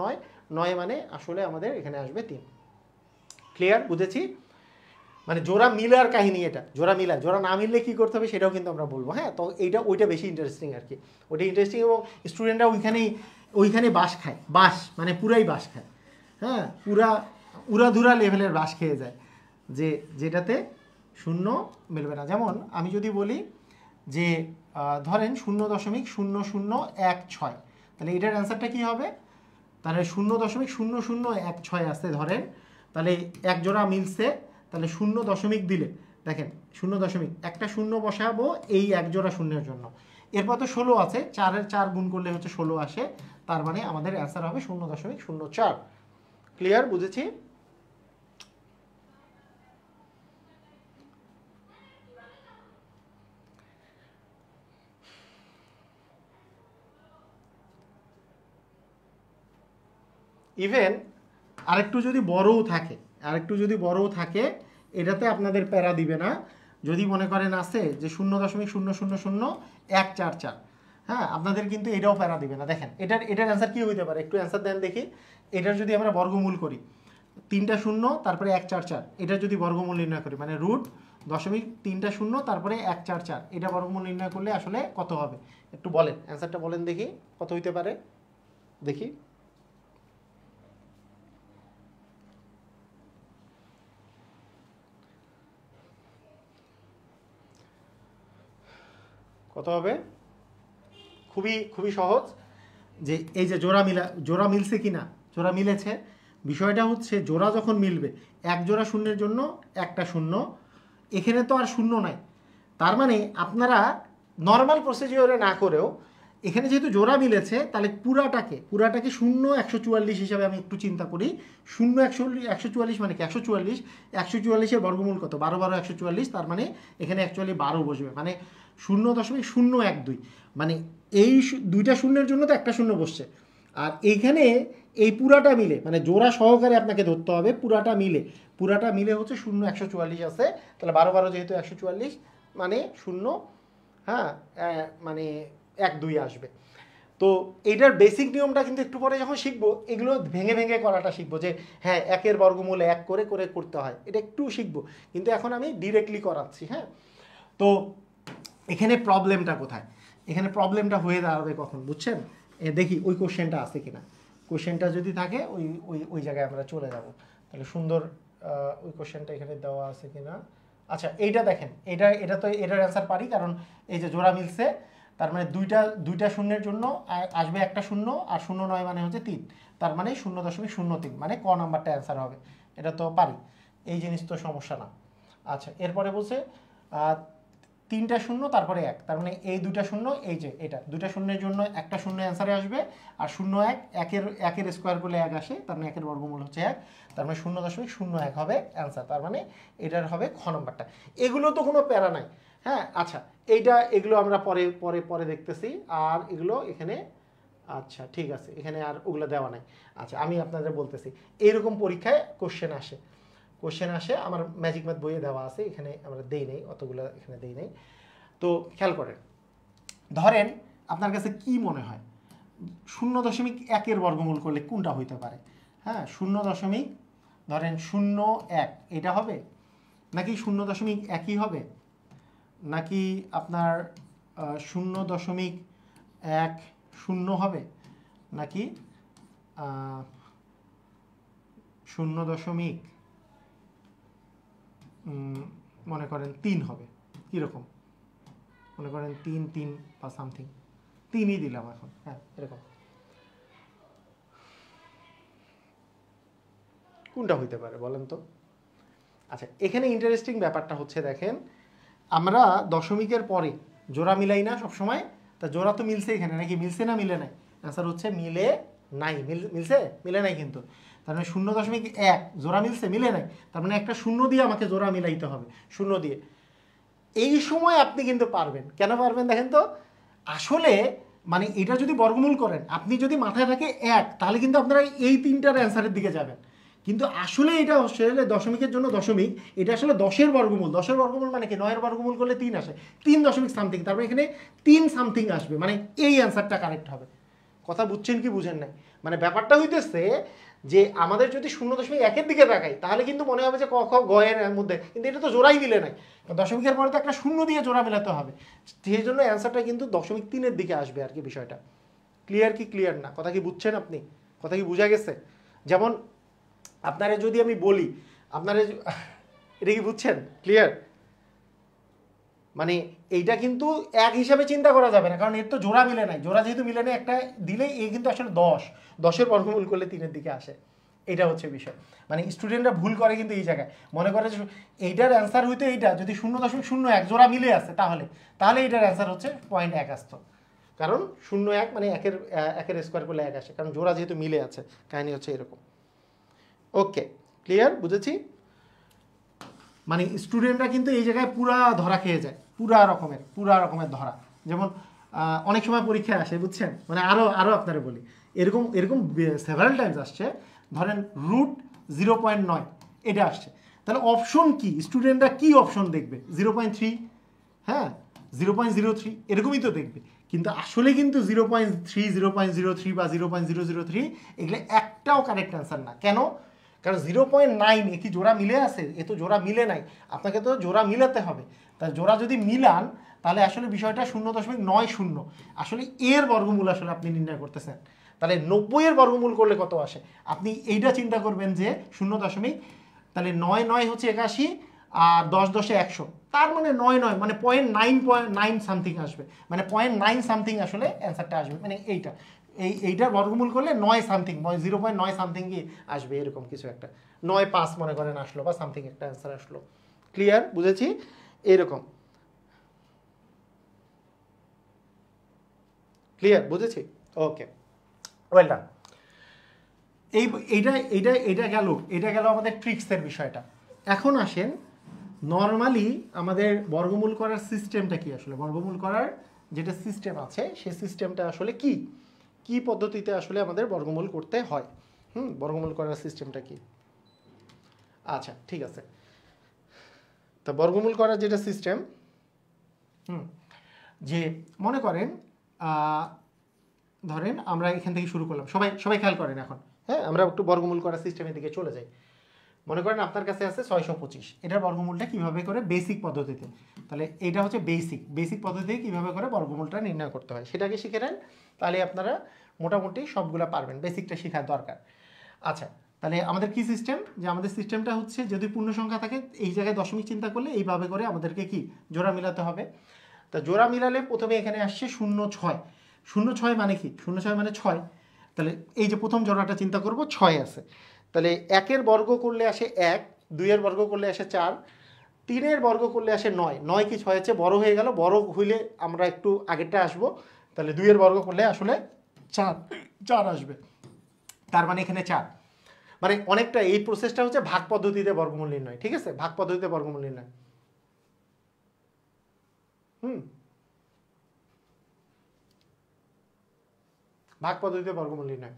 S1: 9 মানে আসলে আমাদের এখানে আসবে 3। ক্লিয়ার? বুঝেছি? মানে জোড়া মিলার কাহিনী এটা, জোড়া না মিললে কি করতে হবে সেটাও কিন্তু আমরা বলবো। হ্যাঁ, তো ওইটা বেশি ইন্টারেস্টিং আর কি, ওইটা ইন্টারেস্টিং, এবং স্টুডেন্টরা ওইখানে বাস খায়, মানে পুরাই বাস খায়। হ্যাঁ, উড়াধুরা লেভেলের বাস খেয়ে যায়, যেটাতে শূন্য মিলবে না। যেমন আমি যদি বলি যে ধরেন 0.0016, তাহলে এটার অ্যান্সারটা কি হবে? তাহলে 0.0016 আসতে ধরেন, তাহলে এক জোড়া মিলছে, তাহলে 0 দিলে দেখেন 0 একটা শূন্য বসাবো এই এক জোড়া শূন্যের জন্য, এরপর তো 16 আছে, 4-এর 4 গুণ করলে হচ্ছে 16 আসে, তার মানে আমাদের অ্যান্সার হবে 0.04। ক্লিয়ার? বুঝেছি? ইভেন আরেকটু যদি বড়ও থাকে এটাতে আপনাদের প্যারা দিবে না। যদি মনে করেন আছে যে 0.000144, হ্যাঁ, আপনাদের কিন্তু এটাও প্যারা দিবে না। দেখেন এটার অ্যান্সার কি হইতে পারে, একটু অ্যান্সার দেন দেখি। এটার যদি আমরা বর্গমূল করি 3টা 0 তারপরে 144, এটার যদি বর্গমূল নির্ণয় করি মানে √3টা 0 তারপরে 144, এটা বর্গমূল নির্ণয় করলে আসলে কত হবে একটু বলেন, অ্যান্সারটা বলেন দেখি কত হইতে পারে দেখি। কত হবে? খুবই সহজ। যে এই যে জোড়া মিলছে কি না, জোড়া মিলেছে। বিষয়টা হচ্ছে জোড়া যখন মিলবে, এক জোড়া শূন্যের জন্য একটা শূন্য, এখানে তো আর শূন্য নাই। তার মানে আপনারা নর্মাল প্রসিজিওরে না করেও এখানে যেহেতু জোড়া মিলেছে, তাহলে পুরাটাকে 0 144 হিসাবে আমি একটু চিন্তা করি। 0 144 মানে কি 144, 144-এর বর্গমূল কত? 12 12 144, তার মানে এখানে অ্যাকচুয়ালি 12 বসবে, মানে 0.012, মানে এই দুইটা শূন্যের জন্য তো একটা শূন্য বসছে। আর এইখানে এই পুরাটা মিলে মানে জোড়া সহকারে আপনাকে ধরতে হবে, পুরাটা মিলে হচ্ছে 0 144 আছে। তাহলে 12 12 যেহেতু 144 মানে 0, হ্যাঁ, মানে 1 2 আসবে। তো এইটার বেসিক নিয়মটা কিন্তু একটু পরে যখন শিখবো, এগুলো ভেঙে করাটা শিখবো, যে হ্যাঁ 1-এর বর্গমূল 1 করে করতে হয়, এটা একটু শিখবো। কিন্তু এখন আমি ডিরেক্টলি করাচ্ছি। হ্যাঁ, তো এখানে প্রবলেমটা কোথায়? এখানে প্রবলেমটা হয়ে দাঁড়াবে কখন, বুঝছেন? দেখি ওই কোশ্চেনটা আছে কিনা। কোশ্চেনটা যদি থাকে ওই জায়গায় আমরা চলে যাব। তাহলে সুন্দর ওই কোশ্চেনটা এখানে দেওয়া আছে কিনা। আচ্ছা, এইটা দেখেন, এটা তো এটার অ্যান্সার পারি, কারণ এই যে জোড়া মিলছে, তার মানে দুইটা শূন্যের জন্য আসবে একটা শূন্য, আর 0 9 মানে হচ্ছে 3, তার মানে 0.03, মানে ক নাম্বারটা অ্যান্সার হবে। এটা তো পারি, এই জিনিস তো সমস্যা না। আচ্ছা, এরপরে বলছে 3টা 0 তারপরে 1, তার মানে এই দুইটা শূন্য, এই যে এটা দুইটা শূন্যের জন্য একটা শূন্য অ্যান্সারে আসবে, আর 0 1 একের স্কোয়ার করলে 1 আসে, তার মানে 1-এর বর্গমূল হচ্ছে 1, তার মানে 0.01 হবে অ্যান্সার। তার মানে এটার হবে খ নম্বরটা। এগুলো তো কোনো প্যারা নাই। হ্যাঁ, আচ্ছা, এগুলো আমরা পরে দেখতেছি। আর এগুলো এখানে, আচ্ছা ঠিক আছে, এখানে আর ওগুলো দেওয়া নাই। আচ্ছা, আমি আপনাদের বলতেছি, এইরকম পরীক্ষায় কোশ্চেন আসে, আমার ম্যাজিক ম্যাথ বইয়ে দেওয়া আছে, এখানে আমরা দেই নেই, অতগুলো এখানে দেই নেই। তো খেয়াল করেন, ধরেন আপনার কাছে কি মনে হয় 0.1-এর বর্গমূল করলে কোনটা হইতে পারে? হ্যাঁ, 0. ধরেন 0 1 এটা হবে, নাকি 0.1ই হবে, নাকি আপনার 0.10 হবে, নাকি 0. মনে করেন 3 হবে, কীরকম মনে করেন 3 বা সামথিং, 3ই দিলাম এখন। হ্যাঁ, এরকম কোনটা হইতে পারে বলেন তো? আচ্ছা, এখানে ইন্টারেস্টিং ব্যাপারটা হচ্ছে, দেখেন আমরা দশমিকের পরে জোড়া মিলাই না সবসময়, তা জোড়া তো মিলছে এখানে, নাকি মিলছে না মিলে নাই? অ্যান্সার হচ্ছে মিলে নাই। মিলছে, মিলে নাই কিন্তু। তার মানে 0.1 জোড়া মিলছে, মিলে নাই, তার মানে একটা শূন্য দিয়ে আমাকে জোড়া মিলাইতে হবে, 0 দিয়ে। এই সময় আপনি কিন্তু পারবেন। কেন পারবেন দেখেন তো, আসলে মানে এটা যদি বর্গমূল করেন, আপনি যদি মাথায় থাকে 1, তাহলে কিন্তু আপনারা এই 3টার অ্যান্সারের দিকে যাবেন। কিন্তু আসলে এটা আসলে দশমিকের জন্য দশমিক, এটা আসলে 10-এর বর্গমূল। 10-এর বর্গমূল মানে কি, 9-এর বর্গমূল করলে 3 আসে, 3.something, তারপরে এখানে 3 সামথিং আসবে, মানে এই অ্যান্সারটা কারেক্ট হবে। কথা বুঝছেন কি বুঝেন নাই? মানে ব্যাপারটা হইতেছে যে আমাদের যদি 0.1-এর দিকে তাকাই, তাহলে কিন্তু মনে হবে যে ক খ গ এর মধ্যে, কিন্তু এটা তো জোড়াই মিলে নাই। দশমিকের পরে তো একটা শূন্য দিয়ে জোড়া মেলাতে হবে, সেই জন্য অ্যান্সারটা কিন্তু 0.3-এর দিকে আসবে আর কি। বিষয়টা ক্লিয়ার কি ক্লিয়ার না? কথা কি বুঝছেন আপনি? কথা কি বোঝা গেছে? যেমন আপনারা যদি আমি বলি, আপনারা এটা কি বুঝছেন? ক্লিয়ার? মানে এইটা কিন্তু 1 হিসাবে চিন্তা করা যাবে না, কারণ এর তো জোড়া মিলে নাই। জোড়া যেহেতু মিলে নাই, একটা দিলেই এই কিন্তু আসলে 10-এর বর্গমূল করলে 3-এর দিকে আসে। এটা হচ্ছে বিষয়। মানে স্টুডেন্টরা ভুল করে কিন্তু এই জায়গায়, মনে করে যে এইটার অ্যান্সার হইতো এইটা, যদি 0.01 জোড়া মিলে আসে তাহলে এইটার অ্যান্সার হচ্ছে 0.1 আসতো, কারণ 0.1 মানে একের স্কোয়ার করলে 1 আসে, কারণ জোড়া যেহেতু মিলে আছে। কাহিনী হচ্ছে এরকম। ওকে, ক্লিয়ার? বুঝেছি? মানে স্টুডেন্টরা কিন্তু এই জায়গায় পুরা ধরা খেয়ে যায়, পুরা রকমের ধরা। যেমন অনেক সময় পরীক্ষায় আসে, বুঝছেন, মানে আরও আপনারা বলি, এরকম এরকম সেভারাল টাইমস আসছে। ধরেন √0.9 এটা আসছে, তাহলে অপশন কি, স্টুডেন্টরা কি অপশন দেখবে? 0.3, হ্যাঁ 0.03 এরকমই তো দেখবে, কিন্তু আসলে কিন্তু 0.3, 0.03 বা 0.003 এগুলো একটাও কারেক্ট অ্যান্সার না। কেন? কারণ 0.9 এ কি জোড়া মিলে আছে? এ তো জোড়া মিলে নাই, আপনাকে তো জোড়া মিলাতে হবে। তা জোড়া যদি মিলান তাহলে আসলে বিষয়টা 0.90, আসলে এর বর্গমূল আসলে আপনি নির্ণয় করতেছেন। তাহলে 90 এর বর্গমূল করলে কত আসে? আপনি এইটা চিন্তা করবেন যে 0. তাহলে 9 হচ্ছে 81 আর 10 100, তার মানে 9 মানে 0.9 সামথিং আসবে, মানে 0.9 সামথিং আসলে অ্যান্সারটা আসবে, মানে এইটার বর্গমূল করলে 9 সামথিং, 0.9 সামথিং কি আসবে, এরকম কিছু একটা 9.5 মনে করেন আসলো, বা সামথিং একটা অ্যান্সার আসলো। ক্লিয়ার? বুঝেছি? এরকম ক্লিয়ার? বুঝেছি? ওকে, ওয়েল ডান। এটা গেল আমাদের ট্রিক্সের বিষয়টা। এখন আসেন নর্মালি আমাদের বর্গমূল করার সিস্টেমটা কি, আসলে বর্গমূল করার যেটা সিস্টেম আছে সেই সিস্টেমটা আসলে কি কি পদ্ধতিতে আসলে আমাদের বর্গমূল করতে হয়। বর্গমূল করার সিস্টেমটা কি? আচ্ছা ঠিক আছে, তা বর্গমূল করার যেটা সিস্টেম, যে মনে করেন ধরেন আমরা এখান থেকে শুরু করলাম, সবাই খেয়াল করেন এখন, হ্যাঁ আমরা একটু বর্গমূল করার সিস্টেমের দিকে চলে যাই। মনে করেন আপনার কাছে আছে 625, এটার বর্গমূলটা কিভাবে করে বেসিক পদ্ধতিতে, তাহলে এটা হচ্ছে বেসিক পদ্ধতিতে কিভাবে করে বর্গমূলটা নির্ণয় করতে হয় সেটাকে শিখে নেন, তাহলে আপনারা মোটামুটি সবগুলো পারবেন, বেসিকটা শেখার দরকার। আচ্ছা, তাহলে আমাদের কি সিস্টেম, যে আমাদের সিস্টেমটা হচ্ছে যদি পূর্ণ সংখ্যা থাকে এই জায়গায় দশমিক চিন্তা করলে এইভাবে করে আমাদেরকে কি জোড়া মিলাতে হবে। তা জোড়া মিলালে প্রথমে এখানে আসছে 0.6, 0.6 মানে কি? 0.6 মানে 6, তাহলে এই যে প্রথম জোড়াটা চিন্তা করব 6 আছে, তাহলে 1-এর বর্গ করলে আসে 1, 2-এর বর্গ করলে আসে 4, 3-এর বর্গ করলে আসে 9, 9 কি 6 চেয়ে বড় হয়ে গেল, বড় হইলে আমরা একটু আগেরটা আসবো, তাহলে 2-এর বর্গ করলে আসলে 4 আসবে, তার মানে এখানে 4, মানে অনেকটা এই প্রসেসটা হচ্ছে ভাগ পদ্ধতিতে বর্গমূল নির্ণয়, ঠিক আছে, ভাগ পদ্ধতিতে বর্গমূল নির্ণয়। ভাগ পদ্ধতিতে বর্গমূল নির্ণয়,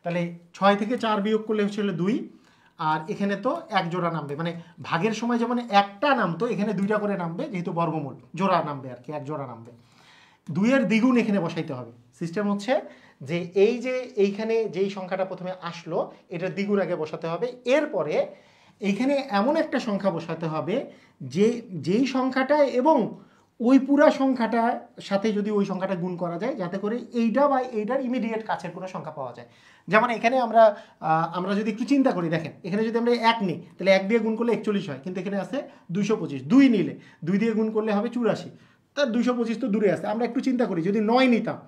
S1: তাহলে 6 থেকে 4 বিয়োগ করলে হচ্ছে 2, আর এখানে তো এক জোড়া নামবে, মানে ভাগের সময় যেমন একটা নামতো এখানে 2টা করে নামবে, যেহেতু বর্গমূল জোড়া নামবে আর কি, এক জোড়া নামবে। 2-এর দ্বিগুণ এখানে বসাইতে হবে। সিস্টেম হচ্ছে যে এই যে এইখানে যেই সংখ্যাটা প্রথমে আসলো এটার দ্বিগুণ আগে বসাতে হবে, এরপরে এইখানে এমন একটা সংখ্যা বসাতে হবে যেই সংখ্যাটা এবং ওই পুরা সংখ্যাটার সাথে যদি ওই সংখ্যাটা গুণ করা যায়, যাতে করে এইটা বা এইটার ইমিডিয়েট কাছের কোনো সংখ্যা পাওয়া যায়। যেমন এখানে আমরা যদি একটু চিন্তা করি, দেখেন এখানে যদি আমরা 1 নিই তাহলে 1 দিয়ে গুণ করলে 41 হয়, কিন্তু এখানে আছে 225, 2 নিলে 2 দিয়ে গুণ করলে হবে 84, তার 225 তো দূরে আছে। আমরা একটু চিন্তা করি যদি 9 নিতাম,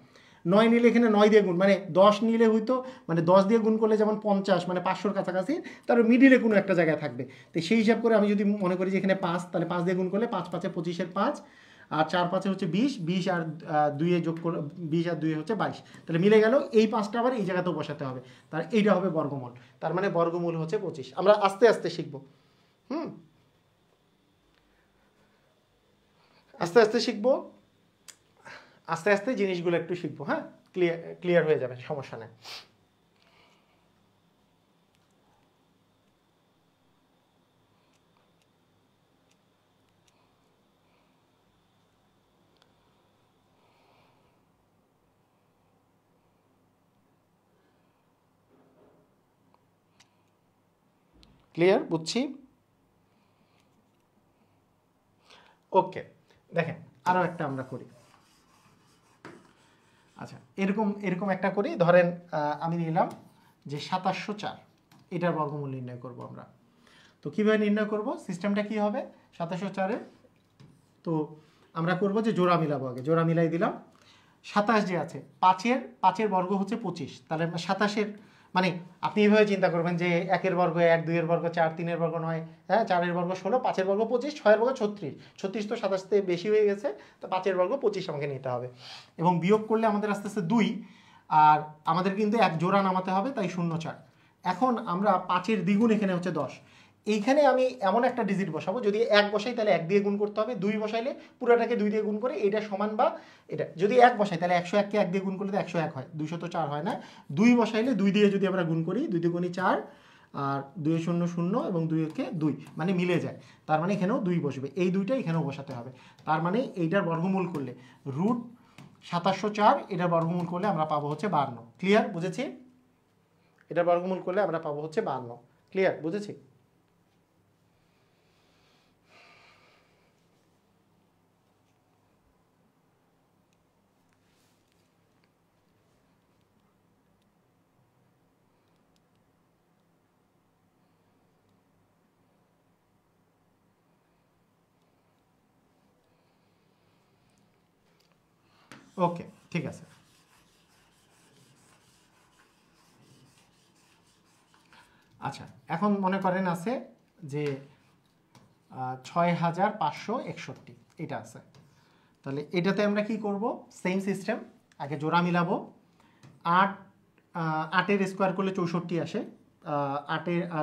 S1: 9 নিলে এখানে 9 দিয়ে গুণ, মানে 10 নিলে হয়তো, মানে 10 দিয়ে গুণ করলে যেমন 50, মানে 500-র কাছাকাছি, তার মিডিলে কোনো একটা জায়গায় থাকবে। তো সেই হিসাব করে আমি যদি মনে করি যে এখানে 5, তাহলে 5 দিয়ে গুণ করলে 5 5 25-এর 5, আর 4 5 হচ্ছে 20, 20 আর 2-এ যোগ করে 20 আর 2-এ হচ্ছে 22, তাহলে মিলে গেল। এই 5টা আবার এই জায়গাতেও বসাতে হবে, তার এইটা হবে বর্গমূল, তার মানে বর্গমূল হচ্ছে 25। আমরা আস্তে আস্তে শিখবো, আস্তে আস্তে শিখবো, আস্তে আস্তে জিনিসগুলো একটু শিখবো, হ্যাঁ ক্লিয়ার হয়ে যাবে, সমস্যা নেই। ক্লিয়ার? বুঝছি। ওকে, দেখেন আরো একটা আমরা করি। আচ্ছা, এরকম একটা করি, ধরেন আমি নিলাম যে 2704, এটার বর্গমূল নির্ণয় করব আমরা। তো কিভাবে নির্ণয় করব, সিস্টেমটা কি হবে? 2704-এর তো আমরা করব যে জোড়া মিলাবো, আগে জোড়া মিলাই দিলাম। 27 যে আছে, 5-এর বর্গ হচ্ছে 25, তাহলে 27-এর মানে আপনি এইভাবে চিন্তা করবেন যে 1-এর বর্গ 1, 2-এর বর্গ 4, 3-এর বর্গ 9, হ্যাঁ 4-এর বর্গ 16, 5-এর বর্গ 25, 6-এর বর্গ 36, 36 তো 27 থেকে বেশি হয়ে গেছে, তো 5-এর বর্গ 25 আমাকে নিতে হবে, এবং বিয়োগ করলে আমাদের আস্তে আস্তে 2, আর আমাদের কিন্তু এক জোড়া নামাতে হবে, তাই 0.4। এখন আমরা 5-এর দ্বিগুণ এখানে হচ্ছে 10, এইখানে আমি এমন একটা ডিজিট বসাবো, যদি 1 বসাই তাহলে 1 দিয়ে গুণ করতে হবে, 2 বসাইলে পুরোটাকে 2 দিয়ে গুণ করে এটা সমান বা এটা, যদি 1 বসাই তাহলে 101কে 1 দিয়ে গুণ করলে তো 101 হয়, 200 তো 4 হয় না। 2 বসাইলে 2 দিয়ে যদি আমরা গুণ করি, 2 দিয়ে গুণি 4, আর 2 0 0 এবং 2-কে 2, মানে মিলে যায়। তার মানে এখানেও 2 বসবে, এই 2টা এখানেও বসাতে হবে। তার মানে এইটার বর্গমূল করলে রুট 2704, এটার বর্গমূল করলে আমরা পাবো হচ্ছে 52। ক্লিয়ার? বুঝেছি? এটার বর্গমূল করলে আমরা পাবো হচ্ছে 52। ক্লিয়ার? বুঝেছি? ওকে, ঠিক আছে। আচ্ছা, এখন মনে করেন আছে যে 6561, এটা আছে। তাহলে এটাতে আমরা কি করব? সেম সিস্টেম, আগে জোড়া মিলাবো। 8-এর স্কোয়ার করলে 64 আসে,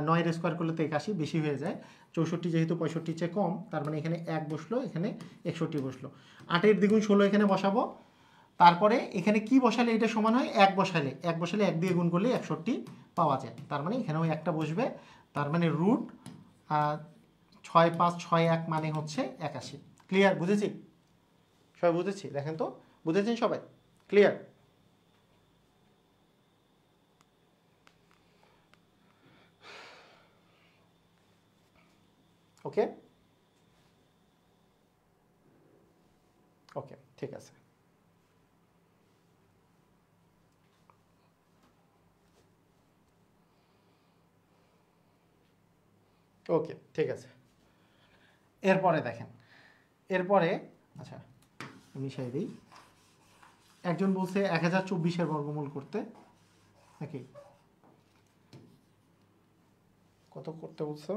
S1: 9-এর স্কোয়ার করলে তো 81, বেশি হয়ে যায়। 64 যেহেতু 65 চেয়ে কম, তার মানে এখানে 1 বসলো, এখানে 61 বসলো। 8-এর দ্বিগুণ 16 এখানে বসাবো। তারপরে এখানে কি বসালে এটা সমান হয়? 1 বসালে 1 দিয়ে গুণ করলে 61 পাওয়া যায়। তার মানে এখানেও একটা বসবে। তার মানে রুট 6561 মানে হচ্ছে 81। ক্লিয়ার? বুঝেছি? সবাই বুঝেছি? দেখেন তো, বুঝেছেন সবাই? ক্লিয়ার? ওকে ওকে, ঠিক আছে। ওকে, ঠিক আছে। এরপরে দেখেন, এরপরে আচ্ছা মিশাই দিই। একজন বলছে 1024-এর বর্গমূল করতে, নাকি কত করতে বলছো?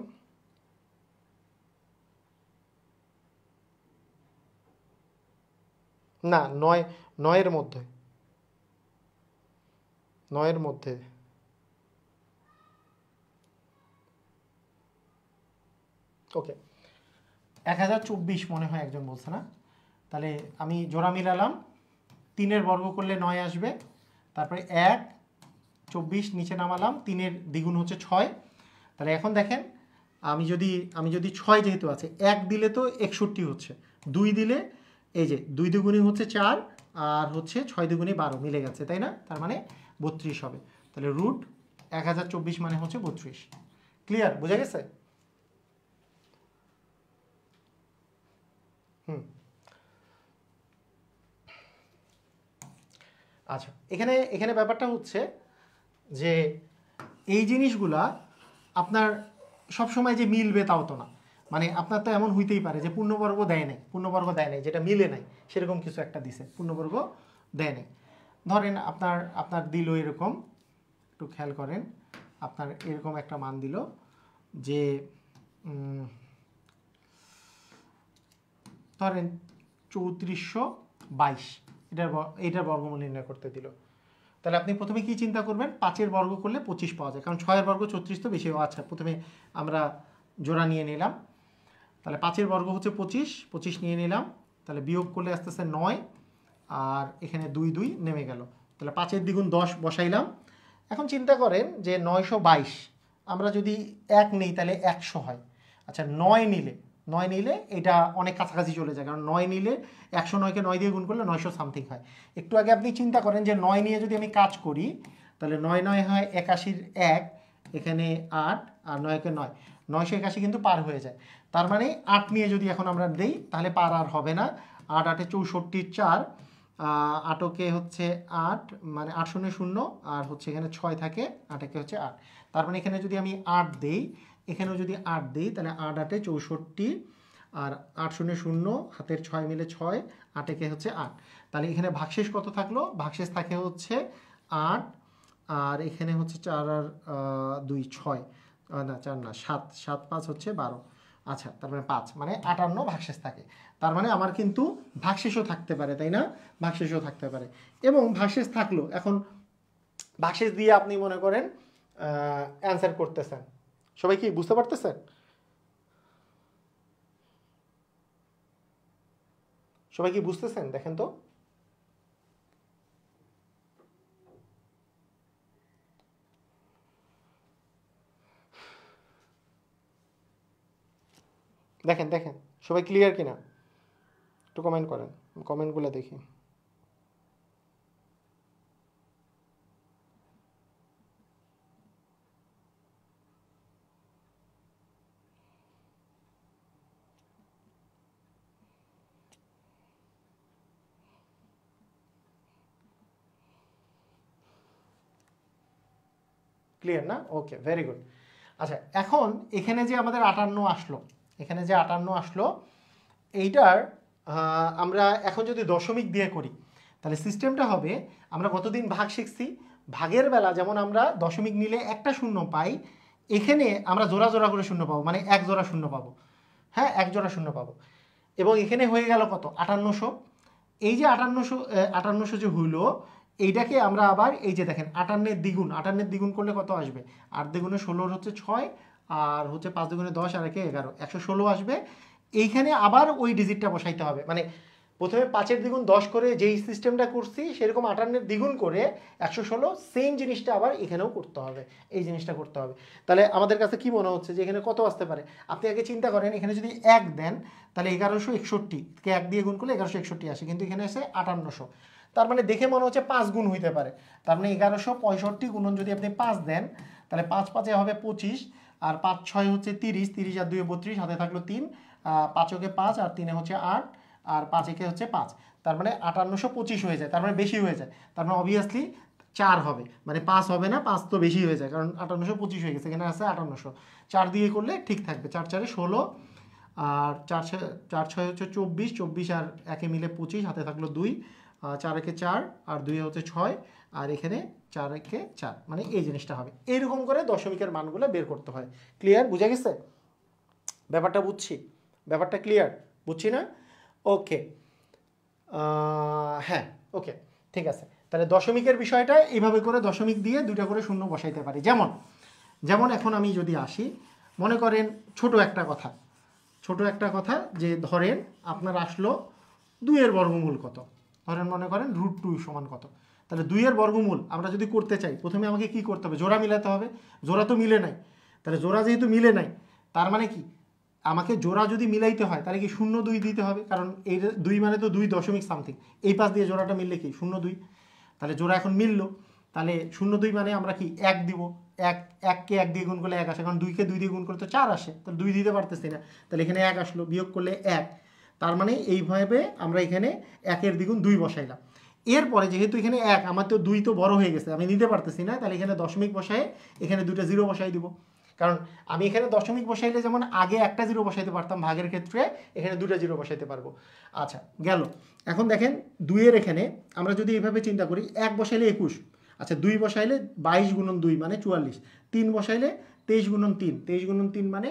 S1: না, 9-এর মধ্যে, 9-এর মধ্যে। ওকে, 1024 মনে হয় একজন বলছে না? তাহলে আমি জোড়া মিলালাম, 3-এর বর্গ করলে 9 আসবে, তারপরে 1 24 নিচে নামালাম, 3-এর দ্বিগুণ হচ্ছে 6। তাহলে এখন দেখেন, আমি যদি 6 যেহেতু আছে, 1 দিলে তো 61 হচ্ছে, 2 দিলে এই যে 2 দুগুণই হচ্ছে 4, আর হচ্ছে 6 দুগুণই 12, মিলে গেছে, তাই না? তার মানে 32 হবে। তাহলে রুট 1024 মানে হচ্ছে 32। ক্লিয়ার? বুঝা গেছে? হুম, আচ্ছা, এখানে এখানে ব্যাপারটা হচ্ছে যে এই জিনিসগুলা আপনার সবসময় যে মিলবে তাও তো না। মানে আপনার তো এমন হইতেই পারে যে পূর্ণবর্গ দেয় নাই, যেটা মিলে নাই, সেরকম কিছু একটা দিছে, পূর্ণবর্গ দেয় নাই। ধরেন আপনার দিল এরকম, একটু খেয়াল করেন, আপনার এরকম একটা মান দিল যে ধরেন 3422, এটার বর্গমূল নির্ণয় করতে দিল। তাহলে আপনি প্রথমে কি চিন্তা করবেন? 5-এর বর্গ করলে 25 পাওয়া যায়, কারণ 6-এর বর্গ 34 তো বেশি। আচ্ছা, প্রথমে আমরা জোড়া নিয়ে নিলাম। তাহলে 5-এর বর্গ হচ্ছে 25 নিয়ে নিলাম। তাহলে বিয়োগ করলে আস্তে আস্তে 9, আর এখানে 2 নেমে গেল। তাহলে 5-এর দ্বিগুণ 10 বসাইলাম। এখন চিন্তা করেন যে 922, আমরা যদি 1 নিই তাহলে 100 হয়। আচ্ছা, 9 নিলে এটা অনেক কাছাকাছি চলে যায়, কারণ 9 নিলে 109-কে 9 দিয়ে গুণ করলে 900 সামথিং হয়। একটু আগে আপনি চিন্তা করেন যে 9 নিয়ে যদি আমি কাজ করি, তাহলে 9 হয় 81-র 1, এখানে 8, আর 9-কে 9, 981 কিন্তু পার হয়ে যায়। তার মানে 8 নিয়ে যদি এখন আমরা দিই তাহলে পার আর হবে না। 8 8-এ 64, 4, 8-কে হচ্ছে 8, মানে 8 0 0, আর হচ্ছে এখানে 6 থাকে, 8-কে হচ্ছে 8। তার মানে এখানে যদি আমি 8 দেই, এখানেও যদি 8 দিই, তাহলে 8 8-এ 64, আর 8 0 0, হাতের 6 মিলে 6, 8-কে হচ্ছে 8। তাহলে এখানে ভাগশেষ কত থাকলো? ভাগশেষ থাকে হচ্ছে 8, আর এখানে হচ্ছে 4 আর 2 6, না 4 না 7, 7 5 হচ্ছে 12। আচ্ছা, তার মানে 5, মানে 58 ভাগশেষ থাকে। তার মানে আমার কিন্তু ভাগশেষও থাকতে পারে, তাই না? ভাগশেষও থাকতে পারে। এবং ভাগশেষ থাকলো, এখন ভাগশেষ দিয়ে আপনি মনে করেন অ্যান্সার করতেছেন, সবাই কি বুঝতে পারতেছেন? সবাই কি বুঝতেছেন? দেখেন তো। দেখেন দেখেন সবাই ক্লিয়ার কিনা একটু কমেন্ট করেন, কমেন্টগুলো দেখি। ক্লিয়ার না? ওকে, ভেরি গুড। আচ্ছা, এখন এখানে যে আমাদের 58 আসলো, এখানে যে 58 আসলো, এইটার আমরা এখন যদি দশমিক দিয়ে করি তাহলে সিস্টেমটা হবে, আমরা কতদিন ভাগ শিখছি, ভাগের বেলা যেমন আমরা দশমিক নিলে একটা শূন্য পাই, এখানে আমরা জোড়া জোড়া করে শূন্য পাবো, মানে এক জোড়া শূন্য পাবো। হ্যাঁ, এক জোড়া শূন্য পাবো। এবং এখানে হয়ে গেল কত? 5800। এই যে 5800 যে হইলো, এইটাকে আমরা আবার এই যে দেখেন 58-এর দ্বিগুণ, 58-এর দ্বিগুণ করলে কত আসবে? 8 দ্বিগুণে 16 হচ্ছে 6, আর হচ্ছে 5 দ্বিগুণে 10, আর 11, 116 আসবে। এইখানে আবার ওই ডিজিটটা বসাইতে হবে, মানে প্রথমে 5-এর দ্বিগুণ 10 করে যেই সিস্টেমটা করছি সেরকম 58-এর দ্বিগুণ করে 116, সেম জিনিসটা আবার এখানেও করতে হবে, এই জিনিসটা করতে হবে। তাহলে আমাদের কাছে কি মনে হচ্ছে যে এখানে কত আসতে পারে? আপনি আগে চিন্তা করেন, এখানে যদি 1 দেন তাহলে 1161 কে 1 দিয়ে গুণ করলে 1161 আসে, কিন্তু এখানে এসে 5800। তার মানে দেখে মনে হচ্ছে 5 গুণ হইতে পারে। তার মানে 1165 গুণন যদি আপনি 5 দেন তাহলে 5 5-এ হবে 25, আর 5 6 হচ্ছে 30, 30 আর 2 32, হাতে থাকলো 3, 5 ওকে 5, আর 3-এ হচ্ছে 8, আর 5 একে হচ্ছে 5। তার মানে 5825 হয়ে যায়, তার মানে বেশি হয়ে যায়। তার মানে অবভিয়াসলি 4 হবে, মানে 5 হবে না, 5 তো বেশি হয়ে যায়, কারণ 5825 হয়ে গেছে, এখানে আছে 5800। 4 দিয়ে করলে ঠিক থাকবে, 4 4-এ 16, আর 4 6 হচ্ছে 24, 24 আর 1-এ মিলে 25, হাতে থাকলো 2, 4 একে 4, আর 2-এ হচ্ছে 6, আর এখানে 4 একে 4, মানে এই জিনিসটা হবে। এইরকম করে দশমিকের মানগুলো বের করতে হয়। ক্লিয়ার? বুঝা গেছে ব্যাপারটা? বুঝছি, ব্যাপারটা ক্লিয়ার? বুঝছি না? ওকে, হ্যাঁ, ওকে, ঠিক আছে। তাহলে দশমিকের বিষয়টা এইভাবে করে দশমিক দিয়ে দুইটা করে শূন্য বসাইতে পারি। যেমন যেমন এখন আমি যদি আসি, মনে করেন ছোট একটা কথা যে ধরেন আপনার আসলো 2-এর বর্গমূল কত, ধরেন মনে করেন √2 সমান কত। তাহলে 2-এর বর্গমূল আমরা যদি করতে চাই, প্রথমে আমাকে কি করতে হবে? জোড়া মিলাতে হবে। জোড়া তো মিলে নাই, তাহলে জোড়া যেহেতু মিলে নাই, তার মানে কি আমাকে জোড়া যদি মিলাইতে হয় তাহলে কি 0 2 দিতে হবে, কারণ এই 2 মানে তো 2 দশমিক সামথিং, এই পাশ দিয়ে জোড়াটা মিললে কি 0 2। তাহলে জোড়া এখন মিললো, তাহলে 0 2 মানে আমরা কি 1 দিব। 1কে 1 দিয়ে গুণ করলে 1 আসে, কারণ 2কে 2 দিয়ে গুণ করলে তো 4 আসে, তাহলে 2 দিতে পারতেছি না, তাহলে এখানে 1 আসলো, বিয়োগ করলে 1। তার মানে এইভাবে আমরা এখানে 1-এর দ্বিগুণ 2 বসাইলাম। এরপরে যেহেতু এখানে 1, আমার তো 2 তো বড় হয়ে গেছে, আমি নিতে পারতেছি না, তাহলে এখানে দশমিক বসায় এখানে 2টা 0 বসাই দিব। কারণ আমি এখানে দশমিক বসাইলে যেমন আগে একটা 0 বসাইতে পারতাম ভাগের ক্ষেত্রে, এখানে 2টা 0 বসাইতে পারবো। আচ্ছা, গেল। এখন দেখেন 2-এর এখানে আমরা যদি এইভাবে চিন্তা করি, 1 বসাইলে 21, আচ্ছা 2 বসাইলে 22 গুণন 2 মানে 44, 3 বসাইলে 23 গুণন 3, 23 গুণন 3 মানে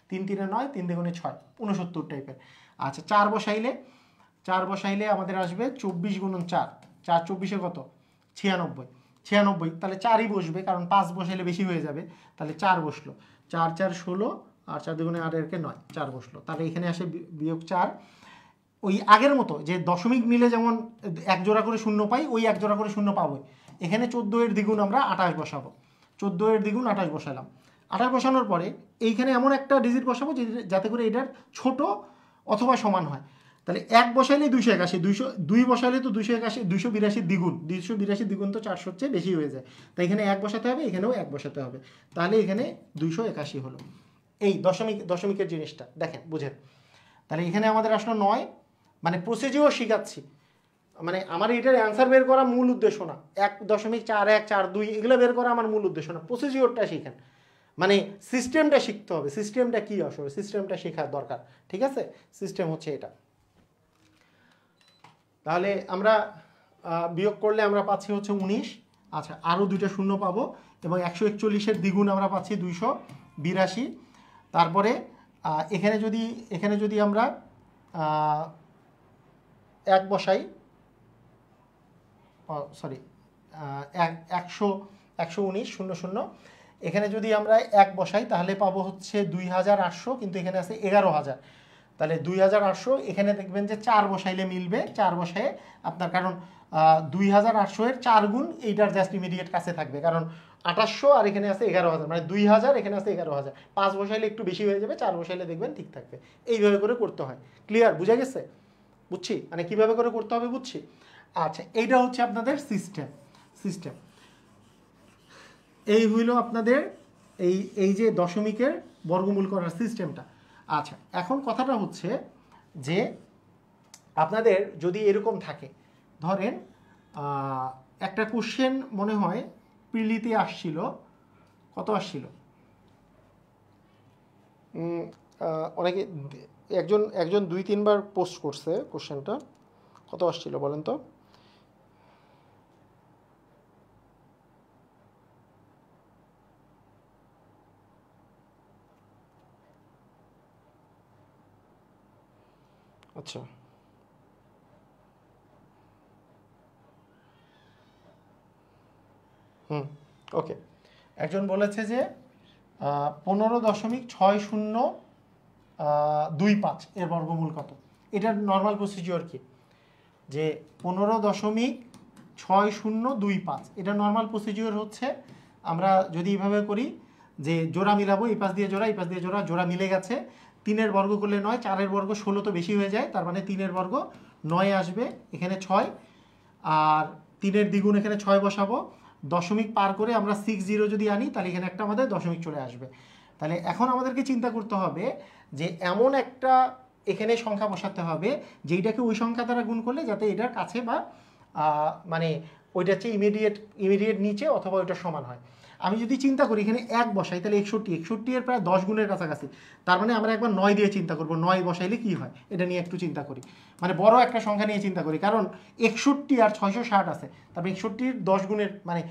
S1: 3 3-এ 9, 3 2-গুণে 6, 69 টাইপের। আচ্ছা 4 বসাইলে আমাদের আসবে 24 গুণন 4, 4 24-এ কত? 96, 96, তাহলে 4ই বসবে, কারণ 5 বসাইলে বেশি হয়ে যাবে, তাহলে 4 বসলো। 4 4 16, আর 4 2-গুণে 8 এরকে 9, 4 বসলো। তাহলে এখানে আসে বিয়োগ 4। ওই আগের মতো যে দশমিক মিলে যেমন এক জোড়া করে শূন্য পাই, ওই এক জোড়া করে শূন্য পাবো। এখানে 14-এর দ্বিগুণ আমরা 28 বসাবো, 14-এর দ্বিগুণ 28 বসালাম। 28 বসানোর পরে এইখানে এমন একটা ডিজিট বসাবো যাতে করে এটার ছোট অথবা সমান হয়। তাহলে 1 বসাইলে 281, 2 বসাইলে তো 281, 282 দ্বিগুণ, 282 দ্বিগুণ তো 400 চেয়ে বেশি হয়ে যায়, তাই এখানে 1 বসাতে হবে, এখানেও 1 বসাতে হবে, তাহলে এখানে 281 হলো। এই দশমিকের জিনিসটা দেখেন, বুঝেন? তাহলে এখানে আমাদের আসলো 9, মানে প্রসিডিওর শিখাচ্ছি, মানে আমার এটার অ্যান্সার বের করা মূল উদ্দেশ্য না, 1.41 42 এগুলো বের করা আমার মূল উদ্দেশ্য না, প্রসিডিওরটা শিখেন, মানে সিস্টেমটা শিখতে হবে, সিস্টেমটা কি আসলে সিস্টেমটা শেখার দরকার। ঠিক আছে, সিস্টেম হচ্ছে এটা। তাহলে আমরা বিয়োগ করলে আমরা পাচ্ছি হচ্ছে 19, আচ্ছা আরও 2টা শূন্য পাবো, এবং 141-এর দ্বিগুণ আমরা পাচ্ছি 282। তারপরে এখানে যদি আমরা 1 বসাই, সরি 119 00, এখানে যদি আমরা 1 বসাই তাহলে পাবো হচ্ছে 2800, কিন্তু এখানে আছে 11000, তাহলে 2800 এখানে দেখবেন যে 4 বসাইলে মিলবে, 4 বসায় আপনার, কারণ 2800 এর 4 গুণ এইটার জাস্ট ইমিডিয়েট কাছে থাকবে, কারণ 2800 আর এখানে আছে 11000, মানে 2000 এখানে আছে 11000, 5 বসাইলে একটু বেশি হয়ে যাবে, 4 বসাইলে দেখবেন ঠিক থাকবে। এইভাবে করে করতে হয়। ক্লিয়ার? বুঝা গেছে? বুঝছি, মানে কিভাবে করে করতে হবে বুঝছি। আচ্ছা, এইটা হচ্ছে আপনাদের সিস্টেম। এই হইল আপনাদের এই যে দশমিকের বর্গমূল করার সিস্টেমটা। আচ্ছা, এখন কথাটা হচ্ছে যে আপনাদের যদি এরকম থাকে, ধরেন একটা কোশ্চেন মনে হয় প্রিলিতে আসছিল, কত আসছিল, অনেকে একজন 2-3 বার পোস্ট করছে কোশ্চেনটা, কত আসছিল বলেন তো? আচ্ছা, ওকে, একজন বলেছে যে 15.6025 এর বর্গমূল কত। এটার নর্মাল প্রসিজিওর কি, যে 15.6025, এটা নর্মাল প্রসিজিওর হচ্ছে আমরা যদি এইভাবে করি যে জোড়া মিলাবো, এই পাশ দিয়ে জোড়া, এই পাশ দিয়ে জোড়া, জোড়া মিলে গেছে, 3-এর বর্গ করলে 9, 4-এর বর্গ 16 তো বেশি হয়ে যায়, তার মানে 3-এর বর্গ 9 আসবে, এখানে 6, আর 3-এর দ্বিগুণ এখানে 6 বসাবো, দশমিক পার করে আমরা 60 যদি আনি তাহলে এখানে একটা আমাদের দশমিক চলে আসবে। তাহলে এখন আমাদেরকে চিন্তা করতে হবে যে এমন একটা এখানে সংখ্যা বসাতে হবে যেইটাকে ওই সংখ্যা দ্বারা গুণ করলে যাতে এটার কাছে বা মানে ওইটা হচ্ছে ইমিডিয়েট নিচে অথবা ওইটা সমান হয়। আমি যদি চিন্তা করি এখানে 1 বসাই তাহলে 61 এর প্রায় 10 গুণের কাছাকাছি, তার মানে আমরা একবার 9 দিয়ে চিন্তা করব, 9 বসাইলে কি হয় এটা নিয়ে একটু চিন্তা করি, মানে বড় একটা সংখ্যা নিয়ে চিন্তা করি, কারণ 61 আর 660 আছে, তারপরে 61-র 10 গুণের মানে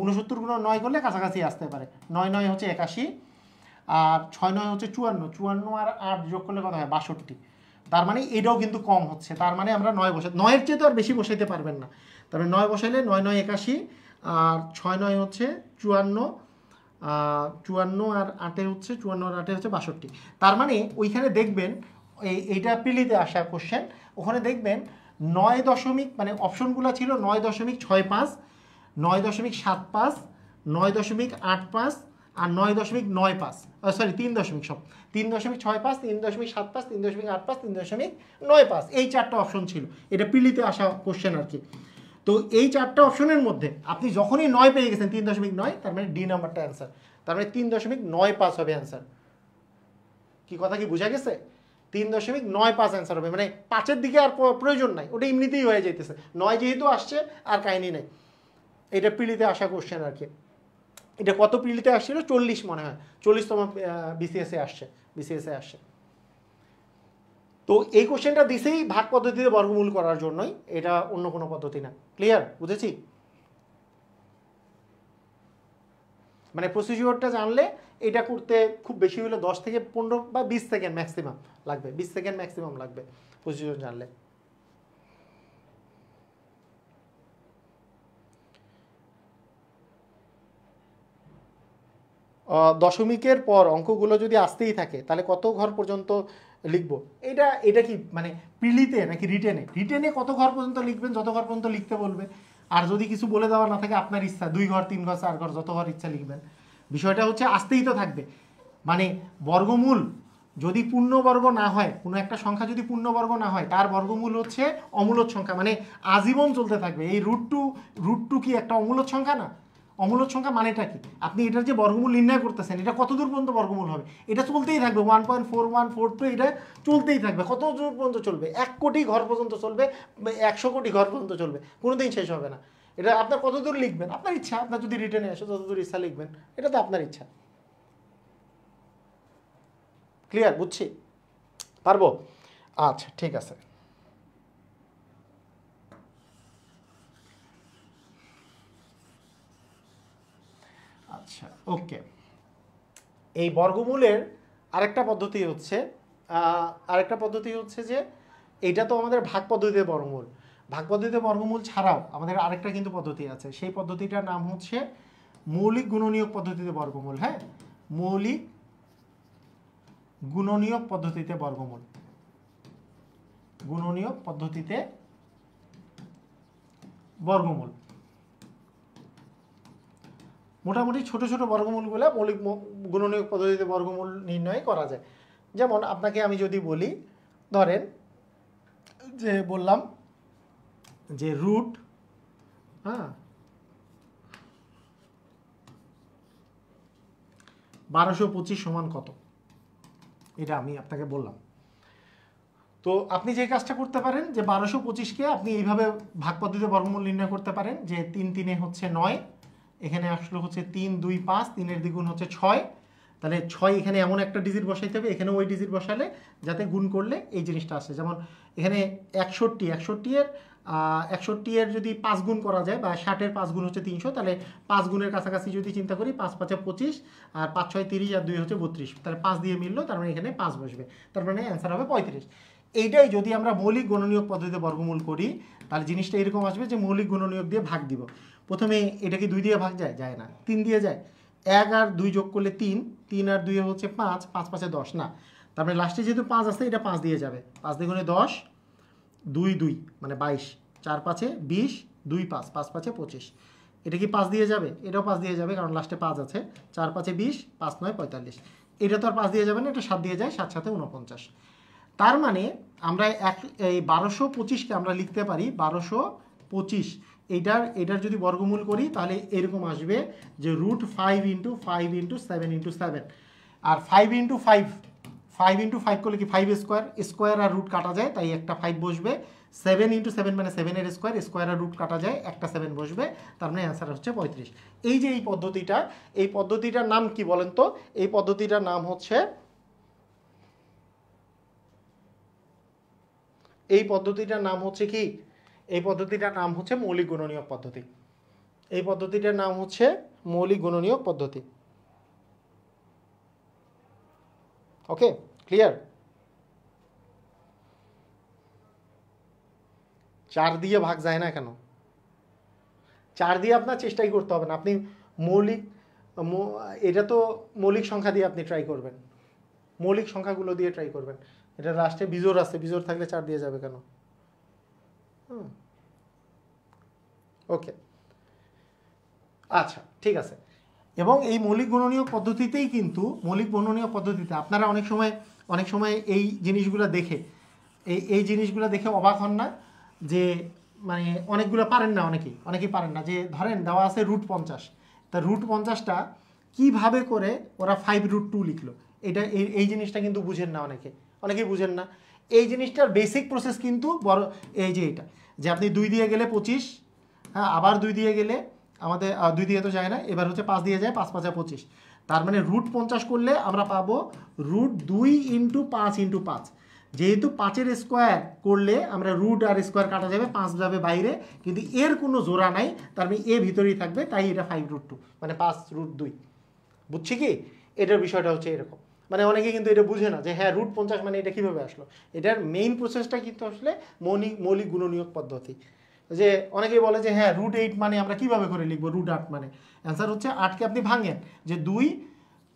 S1: 69 গুণ 9 করলে কাছাকাছি আসতে পারে, 9 হচ্ছে 81, আর 6 হচ্ছে 54 আর 8 যোগ করলে কত হয় 62, তার মানে এটাও কিন্তু কম হচ্ছে, তার মানে আমরা 9 বসাই, 9-এর চেয়ে তো আর বেশি বসাইতে পারবেন না, তারপরে 9 বসাইলে 9 81, আর 6 হচ্ছে 54, 54 আর 8 হচ্ছে 54 আর 8 হচ্ছে 62, তার মানে ওইখানে দেখবেন এইটা পিলিতে আসা কোশ্চেন, ওখানে দেখবেন 9 দশমিক, মানে অপশনগুলো ছিল 9.65, 9.75, 9.85 আর 9.95, সরি 3.65, 3.65, 3.75, 3.85, 3.95, এই 4টা অপশন ছিল, এটা পিলিতে আসা কোশ্চেন আর কি। তো এই 4টা অপশনের মধ্যে আপনি যখনই 9 পেয়ে গেছেন 3.9, তার মানে ডি নাম্বারটা অ্যান্সার, তার মানে 3.95 হবে অ্যান্সার। কি কথা কি বোঝা গেছে? 3.95 অ্যান্সার হবে, মানে 5-এর দিকে আর প্রয়োজন নাই, ওটা এমনিতেই হয়ে যাইতেছে, 9 যেহেতু আসছে আর কাহিনী নাই। এটা পিলিতে আসা কোশ্চেন আর কি। এটা কত পিলিতে আসছিল? 40 মনে হয়, 40তম বিসিএসে আসছে। তো এই কোশ্চেনটা দিছেই ভাগ পদ্ধতিতে বর্গমূল করার জন্যই, এটা অন্য কোনো পদ্ধতি না। ক্লিয়ার? বুঝেছি? মানে প্রসিডিওরটা জানলে এটা করতে খুব বেশি হলে 10 থেকে 15 বা 20 সেকেন্ড ম্যাক্সিমাম লাগবে, 20 সেকেন্ড ম্যাক্সিমাম লাগবে প্রসিডিওর জানলে। দশমিকের পর অঙ্কগুলো যদি আসতেই থাকে তাহলে কত ঘর পর্যন্ত লিখবো? এটা কি মানে প্রিলিতে নাকি রিটেনে কত ঘর পর্যন্ত লিখবেন? যত ঘর পর্যন্ত লিখতে বলবে। আর যদি কিছু বলে দেওয়া না থাকে আপনার ইচ্ছা, 2 ঘর 3 ঘর 4 ঘর যত ঘর ইচ্ছা লিখবেন। বিষয়টা হচ্ছে আসতেই তো থাকবে, মানে বর্গমূল যদি পূর্ণবর্গ না হয়, কোনো একটা সংখ্যা যদি পূর্ণবর্গ না হয় তার বর্গমূল হচ্ছে অমূলদ সংখ্যা, মানে আজীবন চলতে থাকবে। এই রুট টু কি একটা অমূলদ সংখ্যা না? অমূলদ সংখ্যা মানেটা কি? আপনি এটার যে বর্গমূল নির্ণয় করতেছেন এটা কত দূর পর্যন্ত বর্গমূল হবে? এটা চলতেই থাকবে, 1.4142, এটা চলতেই থাকবে। কত দূর পর্যন্ত চলবে? 1 কোটি ঘর পর্যন্ত চলবে, 100 কোটি ঘর পর্যন্ত চলবে, কোনোদিন শেষ হবে না। এটা আপনার কত দূর লিখবেন আপনার ইচ্ছা, আপনার যদি রিটেনে আসে তত দূর ইচ্ছা লিখবেন, এটা তো আপনার ইচ্ছা। ক্লিয়ার? বুঝছি? পারবো? আচ্ছা, ঠিক আছে। আচ্ছা, ওকে। এই বর্গমূলের আরেকটা পদ্ধতি হচ্ছে যে এইটা তো আমাদের ভাগ পদ্ধতিতে বর্গমূল। ভাগ পদ্ধতিতে বর্গমূল ছাড়াও আমাদের আরেকটা কিন্তু পদ্ধতি আছে, সেই পদ্ধতিটার নাম হচ্ছে মৌলিক গুণনীয়ক পদ্ধতিতে বর্গমূল। হ্যাঁ, মৌলিক গুণনীয়ক পদ্ধতিতে বর্গমূল, গুণনীয়ক পদ্ধতিতে বর্গমূল। মোটামুটি ছোট ছোট বর্গমূলগুলো মৌলিক গুণনীয়ক পদ্ধতিতে বর্গমূল নির্ণয় করা যায়। যেমন আপনাকে আমি যদি বলি, ধরেন যে বললাম যে রুট, হ্যাঁ, 1225 সমান কত, এটা আমি আপনাকে বললাম। তো আপনি যে কাজটা করতে পারেন যে 1225কে আপনি এইভাবে ভাগ পদ্ধতিতে বর্গমূল নির্ণয় করতে পারেন যে 3 3 হচ্ছে 9, এখানে আসলে হচ্ছে 3 2 5, 3 দ্বিগুণ হচ্ছে 6, তাহলে 6 এখানে এমন একটা ডিজিট বসাইতে হবে, এখানে ওই ডিজিট বসালে যাতে গুণ করলে এই জিনিসটা আসে। যেমন এখানে 61 এর যদি 5 গুণ করা যায়, বা 60 এর 5 গুণ হচ্ছে 300, তাহলে 5 গুণের কাছাকাছি যদি চিন্তা করি, 5 5 25, আর 5 6 30, আর 2 হচ্ছে 32, তাহলে 5 দিয়ে মিললো, তার মানে এখানে 5 বসবে, তার মানে অ্যান্সার হবে 35। এইটাই যদি আমরা মৌলিক গুণনীয়ক পদ্ধতিতে বর্গমূল করি, তাহলে জিনিসটা এরকম আসবে যে মৌলিক গুণনীয়ক দিয়ে ভাগ দিব। প্রথমে এটা কি 2 দিয়ে ভাগ যায়? যায় না। 3 দিয়ে যায়? 1 আর 2 যোগ করলে 3, 3 আর 2 হচ্ছে 5, 5 5 10 না, তারপরে লাস্টে যেহেতু 5 আছে, এটা 5 দিয়ে যাবে, 5 দ্বিগুণে 10, 2 2 মানে 22, 4 5 20, 2 5, 5 5 25, এটা কি 5 দিয়ে যাবে? এটাও 5 দিয়ে যাবে, কারণ লাস্টে 5 আছে। 4 5 20, 5 9 45, এটা তো আর 5 দিয়ে যাবে না, এটা 7 দিয়ে যায়, 7 7 49। তার মানে আমরা এই 1225কে আমরা লিখতে পারি 1225, এটার যদি বর্গমূল করি তাহলে এরকম আসবে যে √5 × 5 × 7 × 7, আর 5 × 5 করলে কি 5 স্কোয়ার, স্কোয়ার আর রুট কাটা যায়, তাই একটা 5 বসবে। 7 × 7 মানে 7 এর স্কোয়ার, স্কোয়ার আর রুট কাটা যায়, একটা 7 বসবে, তার মানে অ্যান্সার হচ্ছে 35। এই যে এই পদ্ধতিটার নাম কি বলেন তো? এই পদ্ধতিটার নাম হচ্ছে, এই পদ্ধতিটার নাম হচ্ছে কি? এই পদ্ধতিটার নাম হচ্ছে মৌলিক গুণনীয়ক পদ্ধতি। এই পদ্ধতিটার নাম হচ্ছে মৌলিক গুণনীয়ক পদ্ধতি। ওকে, ক্লিয়ার? 4 দিয়ে ভাগ যায় না কেন? 4 দিয়ে আপনার চেষ্টাই করতে হবে না, আপনি মৌলিক, এটা তো মৌলিক সংখ্যা দিয়ে আপনি ট্রাই করবেন, মৌলিক সংখ্যাগুলো দিয়ে ট্রাই করবেন। এটা লাস্টে বিজোড় আছে, বিজোড় থাকলে 4 দিয়ে যাবে কেন? ওকে, আচ্ছা, ঠিক আছে। এবং এই মৌলিক গুণনীয়ক পদ্ধতিতেই কিন্তু, মৌলিক গুণনীয়ক পদ্ধতিতে আপনারা অনেক সময় এই জিনিসগুলো দেখে, এই জিনিসগুলো দেখে অবাক হন না যে মানে অনেকগুলো পারেন না, অনেকেই পারেন না। যে ধরেন দেওয়া আছে √50, তা √50টা কীভাবে করে ওরা 5√2 লিখলো, এটা এই জিনিসটা কিন্তু বুঝেন না, অনেকেই বুঝেন না। এই জিনিসটার বেসিক প্রসেস কিন্তু বড়, এই যে এটা যে আপনি 2 দিয়ে গেলে 25, হ্যাঁ, আবার 2 দিয়ে গেলে আমাদের 2 দিয়ে তো যায় না, এবার হচ্ছে 5 দিয়ে যায়, 5 5 25, তার মানে √50 করলে আমরা পাবো √2 × 5 × 5। যেহেতু 5-এর স্কোয়ার করলে আমরা রুট আর স্কোয়ার কাটা যাবে, 5 যাবে বাইরে, কিন্তু এর কোনো জোড়া নাই, তার মানে এ ভিতরেই থাকবে, তাই এটা 5√2 মানে 5√2। বুঝছি কি? এটার বিষয়টা হচ্ছে এরকম। মানে অনেকে কিন্তু এটা বুঝে না যে হ্যাঁ √50 মানে এটা কীভাবে আসলো। এটার মেইন প্রসেসটা কিন্তু আসলে মৌলিক গুণনীয়ক পদ্ধতি। যে অনেকেই বলে যে হ্যাঁ √8 মানে আমরা কিভাবে করে লিখবো, √8 মানে, অ্যান্সার হচ্ছে 8কে আপনি ভাঙেন, যে 2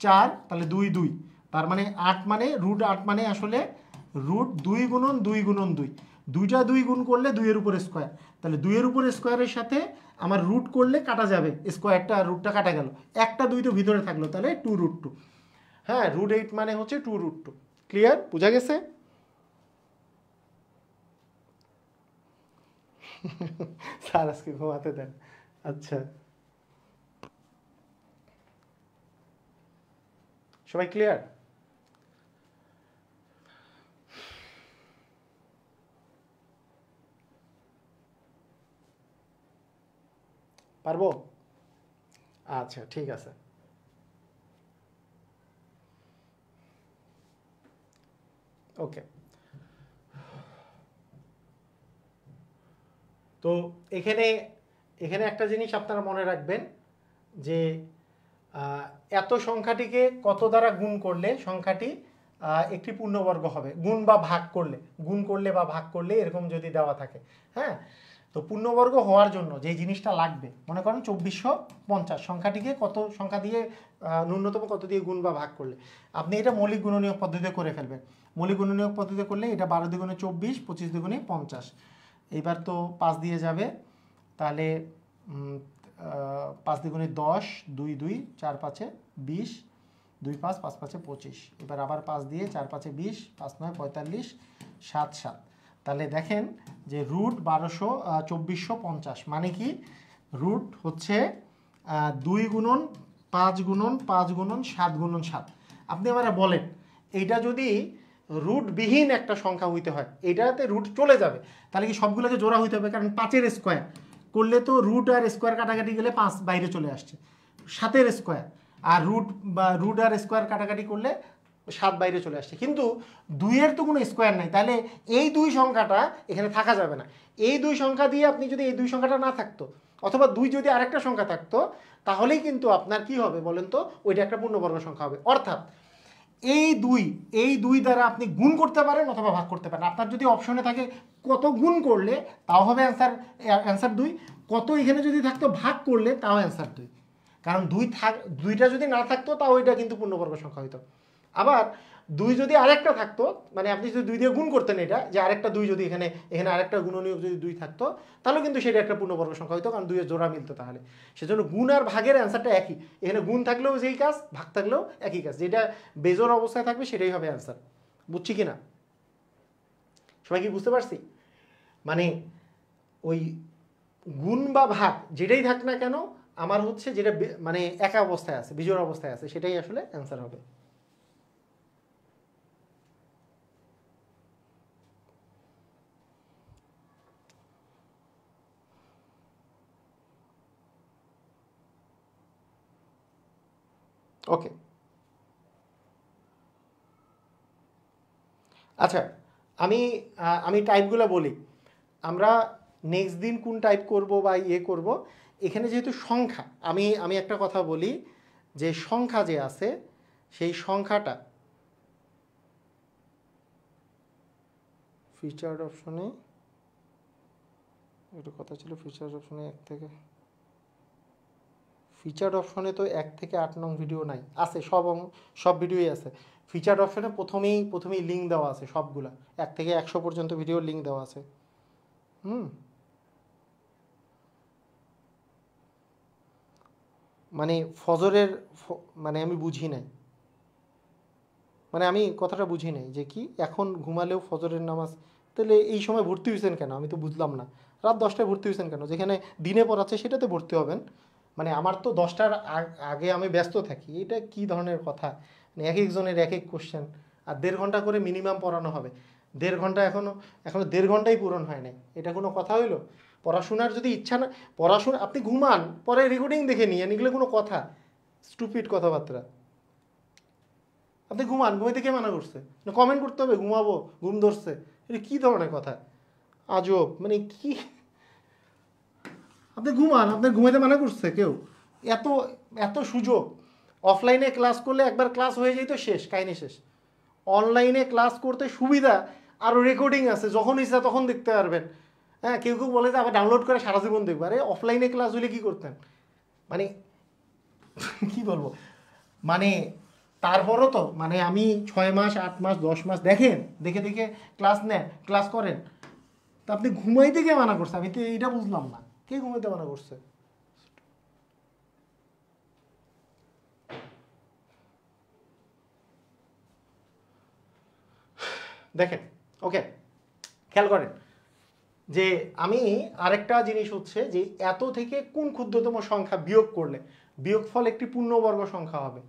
S1: 4, তাহলে 2 2, তার মানে 8 মানে √8 মানে আসলে √2 × 2 × 2, দুইটা 2 গুণ করলে 2 এর উপর স্কোয়ার, তাহলে 2 এর উপর স্কোয়ারের সাথে আমার রুট করলে কাটা যাবে, স্কোয়ারটা আর রুটটা কাটা গেল, একটা 2 তো ভিতরে থাকলো, তাহলে 2√2। হ্যাঁ, √8 মানে হচ্ছে 2√2। ক্লিয়ার? বোঝা গেছে? স্যার আজকে ঘুমাতে দেন। আচ্ছা, সবাই ক্লিয়ার? পারবো? আচ্ছা, ঠিক আছে। ওকে, তো এখানে একটা জিনিস আপনারা মনে রাখবেন যে এত সংখ্যাটিকে কত দ্বারা গুণ করলে সংখ্যাটি একটি পূর্ণবর্গ হবে, গুণ বা ভাগ করলে বা ভাগ করলে এরকম যদি দেওয়া থাকে। হ্যাঁ, তো তো পূর্ণবর্গ হওয়ার জন্য যে জিনিসটা লাগবে, মনে করেন 2450 সংখ্যাটিকে কত সংখ্যা দিয়ে ন্যূনতম কত দিয়ে গুণ বা ভাগ করলে, আপনি এটা মৌলিক গুণনীয়ক পদ্ধতিতে করে ফেলবেন। মৌলিক গুণনীয়ক পদ্ধতিতে করলে এটা 12 দ্বিগুণে 24, 25 দ্বিগুণে 50। এইবার তো 5 দিয়ে যাবে, তাহলে 5 দ্বিগুণে 10, 2 2, 4 5 20, 2 5, 5 5 25। এবার আবার 5 দিয়ে 4 5 20, 5 9 45, 7 7। তাহলে দেখেন যে রুট 2450 মানে কি, রুট হচ্ছে 2 গুণন 5 গুণন 5 গুণন 7 গুণন 7। আপনি আমারা বলেন এইটা যদি রুটবিহীন একটা সংখ্যা হইতে হয়, এইটাতে রুট চলে যাবে, তাহলে কি সবগুলোকে জোড়া হইতে হবে? কারণ 5-এর স্কোয়ার করলে তো রুট আর স্কোয়ার কাটাকাটি গেলে 5 বাইরে চলে আসছে। 7-এর স্কোয়ার আর রুট আর স্কোয়ার কাটাকাটি করলে 7 বাইরে চলে আসছে। কিন্তু 2-এর তো কোনো স্কোয়ার নাই, তাহলে এই 2 সংখ্যাটা এখানে থাকা যাবে না। এই 2 সংখ্যা দিয়ে আপনি যদি এই 2 সংখ্যাটা না থাকতো, অথবা 2 যদি আরেকটা সংখ্যা থাকতো, তাহলেই কিন্তু আপনার কি হবে বলেন তো, ওইটা একটা পূর্ণবর্গ সংখ্যা হবে। অর্থাৎ এই দুই দ্বারা আপনি গুণ করতে পারেন অথবা ভাগ করতে পারেন। আপনার যদি অপশনে থাকে কত গুণ করলে তাও হবে অ্যান্সার 2, কত এখানে যদি থাকতো ভাগ করলে তাও অ্যান্সার 2। কারণ 2টা যদি না থাকতো তাও এটা কিন্তু পূর্ণবর্গ সংখ্যা হইতো। আবার 2 যদি আরেকটা থাকতো, মানে আপনি যদি 2 দিয়ে গুণ করতেন এটা, যে আরেকটা 2 যদি এখানে আরেকটা গুণনীয়ক যদি 2 থাকতো, তাহলে কিন্তু সেটা একটা পূর্ণবর্গ সংখ্যা হইতো, কারণ 2-এর জোড়া মিলতো। তাহলে সেজন্য গুণ আর ভাগের অ্যান্সারটা একই। এখানে গুণ থাকলেও যেই কাজ, ভাগ থাকলেও একই কাজ, যেটা বেজোড় অবস্থায় থাকবে সেটাই হবে অ্যান্সার। বুঝছি কি না? সবাই কি বুঝতে পারছি? মানে ওই গুণ বা ভাগ যেটাই থাক না কেন, আমার হচ্ছে যেটা মানে একা অবস্থায় আছে, বিজোড় অবস্থায় আছে, সেটাই আসলে অ্যান্সার হবে। ওকে, আচ্ছা, আমি টাইপগুলো বলি। আমরা নেক্সট দিন কোন টাইপ করব বা করব, এখানে যেহেতু সংখ্যা, আমি একটা কথা বলি, যে সংখ্যা যে আছে সেই সংখ্যাটা ফিচার্ড অপশনে, একটু কথা ছিল, ফিচার্ড অপশনে ফিচার্ড অপশনে তো 1 থেকে 8 নং ভিডিও নাই, আছে সব ভিডিওই আছে। ফিচার্ড অপশনে প্রথমেই লিঙ্ক দেওয়া আছে সবগুলা, 1 থেকে 100 পর্যন্ত ভিডিওর লিঙ্ক দেওয়া আছে। মানে ফজরের মানে আমি বুঝি নাই, মানে আমি কথাটা বুঝি নাই যে কি এখন ঘুমালেও ফজরের নামাজ, তাহলে এই সময় ভর্তি হয়েছেন কেন? আমি তো বুঝলাম না। রাত 10টায় ভর্তি হয়েছেন কেন? যেখানে দিনে পড়াচ্ছে সেটাতে ভর্তি হবেন। মানে আমার তো 10টার আগে আমি ব্যস্ত থাকি, এটা কি ধরনের কথা? মানে এক একজনের এক এক কোশ্চেন, আর 1.5 ঘন্টা করে মিনিমাম পড়ানো হবে। 1.5 ঘন্টা এখনো 1.5 ঘন্টাই পূরণ হয় নাই, এটা কোনো কথা হইলো? পড়াশোনার যদি ইচ্ছা না, পড়াশোনা আপনি ঘুমান, পরে রেকর্ডিং দেখে নিয়ে এগুলো কোনো কথা? স্টুপিড কথাবার্তা। আপনি ঘুমান, ঘুমাইতে কে মানা করছে? না কমেন্ট করতে হবে ঘুমাবো, ঘুম ধরছে, এটা কী ধরনের কথা? আজব, মানে কি? আপনি ঘুমান, আপনার ঘুমাইতে মানা করছে কেউ? এত এত সুযোগ। অফলাইনে ক্লাস করলে একবার ক্লাস হয়ে যেত, শেষ, কাহিনী শেষ। অনলাইনে ক্লাস করতে সুবিধা, আরও রেকর্ডিং আছে, যখন ইচ্ছা তখন দেখতে পারবেন। হ্যাঁ, কেউ কেউ বলে যে আবার ডাউনলোড করে সারা জীবন দেখবো। আরে অফলাইনে ক্লাস হলে কী করতেন? মানে কি বলবো, মানে তারপরও তো মানে আমি 6 মাস 8 মাস 10 মাস দেখে ক্লাস নেন, ক্লাস করেন, তা আপনি ঘুমাইতে কে মানা করছে? আমি তো এইটা বুঝলাম না, কে ঘুমাইতে মানা করছে? দেখেন, ওকে, খেয়াল করেন যে আমি আরেকটা জিনিস হচ্ছে যে এত থেকে কোন ক্ষুদ্রতম সংখ্যা বিয়োগ করলে বিয়োগফল একটি পূর্ণবর্গ সংখ্যা হবে।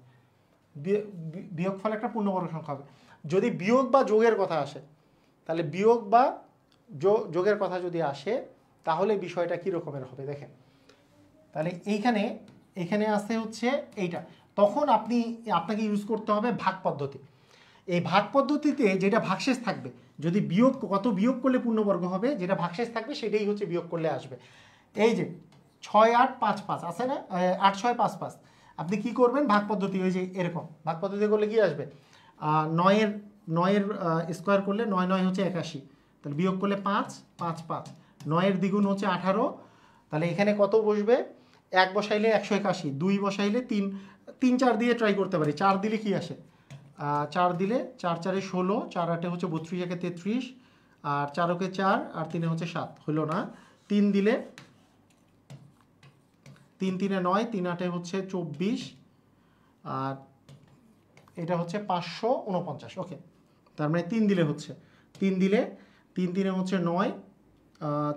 S1: বিয়োগফল একটা পূর্ণবর্গ সংখ্যা হবে। যদি বিয়োগ বা যোগের কথা আসে, তাহলে বিয়োগ বা যোগের কথা যদি আসে, তাহলে বিষয়টা কী রকমের হবে দেখেন। তাহলে এইখানে আসে হচ্ছে এইটা, তখন আপনাকে ইউজ করতে হবে ভাগ পদ্ধতি। এই ভাগ পদ্ধতিতে যেটা ভাগশেষ থাকবে, যদি কত বিয়োগ করলে পূর্ণবর্গ হবে, যেটা ভাগশেষ থাকবে সেটাই হচ্ছে বিয়োগ করলে আসবে। এই যে 6 8 5 5 আছে না, 8 6 5 5, আপনি কি করবেন ভাগ পদ্ধতি, ওই যে এরকম ভাগ পদ্ধতি করলে কি আসবে, 9 এর স্কোয়ার করলে 9 9 হচ্ছে 81, তাহলে বিয়োগ করলে 5 5 5, 9-এর দ্বিগুণ হচ্ছে 18, তাহলে এখানে কত বসবে? 1 বসাইলে 181, 2 বসাইলে 3, 3 4 দিয়ে ট্রাই করতে পারি। 4 দিলে কি আসে? 4 দিলে 4 4-এ 16, 4 8-এ হচ্ছে 32, 1-এ 33, আর 4 ওকে 4, আর 3-এ হচ্ছে 7, হলো না। 3 দিলে 3 3-এ 9, 3 8-এ হচ্ছে 24, আর এটা হচ্ছে 549। ওকে, তার মানে 3 দিলে হচ্ছে 3 দিলে 3 3-এ হচ্ছে 9,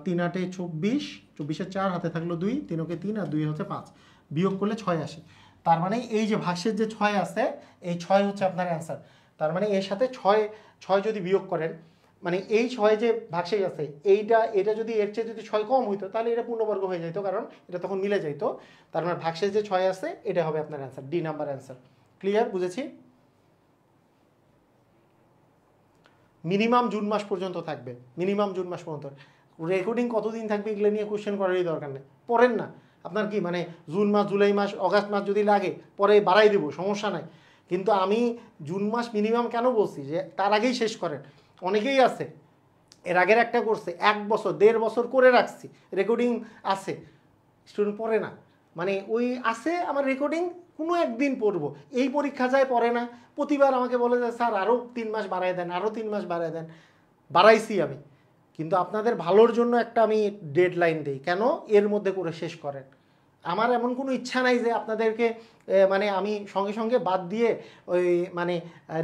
S1: 3 8-এ 24, 24-এ 4, হাতে থাকলো 2, 3 ওকে 3, আর 2 হচ্ছে 5, বিয়োগ করলে 6 আসে। তার মানে এই যে ভাগশেষ যে 6 আছে, এই 6 হচ্ছে আপনার অ্যান্সার। তার মানে এর সাথে 6 যদি বিয়োগ করেন, মানে এই 6 যে ভাগশেষ আছে এটা যদি এর চেয়ে যদি 6 কম হইতো তাহলে এটা পূর্ণবর্গ হয়ে যেত, কারণ এটা তখন মিলে যাইতো। তার মানে ভাগশেষ যে 6 আছে এটা হবে আপনার answer, D number answer. Clear? বুঝেছি? মিনিমাম জুন মাস পর্যন্ত থাকবে, মিনিমাম জুন মাস পর্যন্ত। রেকর্ডিং কতদিন থাকবে এগুলো নিয়ে কোশ্চেন করারই দরকার নেই, পড়েন না। আপনার কি মানে জুন মাস, জুলাই মাস, অগাস্ট মাস যদি লাগে পরে বাড়াই দেবো, সমস্যা নাই। কিন্তু আমি জুন মাস মিনিমাম কেন বলছি যে তার আগেই শেষ করেন। অনেকেই আছে এর আগের একটা করছে 1 বছর 1.5 বছর করে রাখছি, রেকর্ডিং আছে, স্টুডেন্ট পড়ে না। মানে ওই আছে আমার রেকর্ডিং, কোনো একদিন পড়বো, এই পরীক্ষা যায় পড়ে না। প্রতিবার আমাকে বলে যে স্যার আরও 3 মাস বাড়ায় দেন, আরও 3 মাস বাড়ায় দেন। বাড়াইছি আমি, কিন্তু আপনাদের ভালোর জন্য একটা আমি ডেডলাইন দিই, কেন এর মধ্যে করে শেষ করেন। আমার এমন কোনো ইচ্ছা নাই যে আপনাদেরকে মানে আমি সঙ্গে সঙ্গে বাদ দিয়ে ওই মানে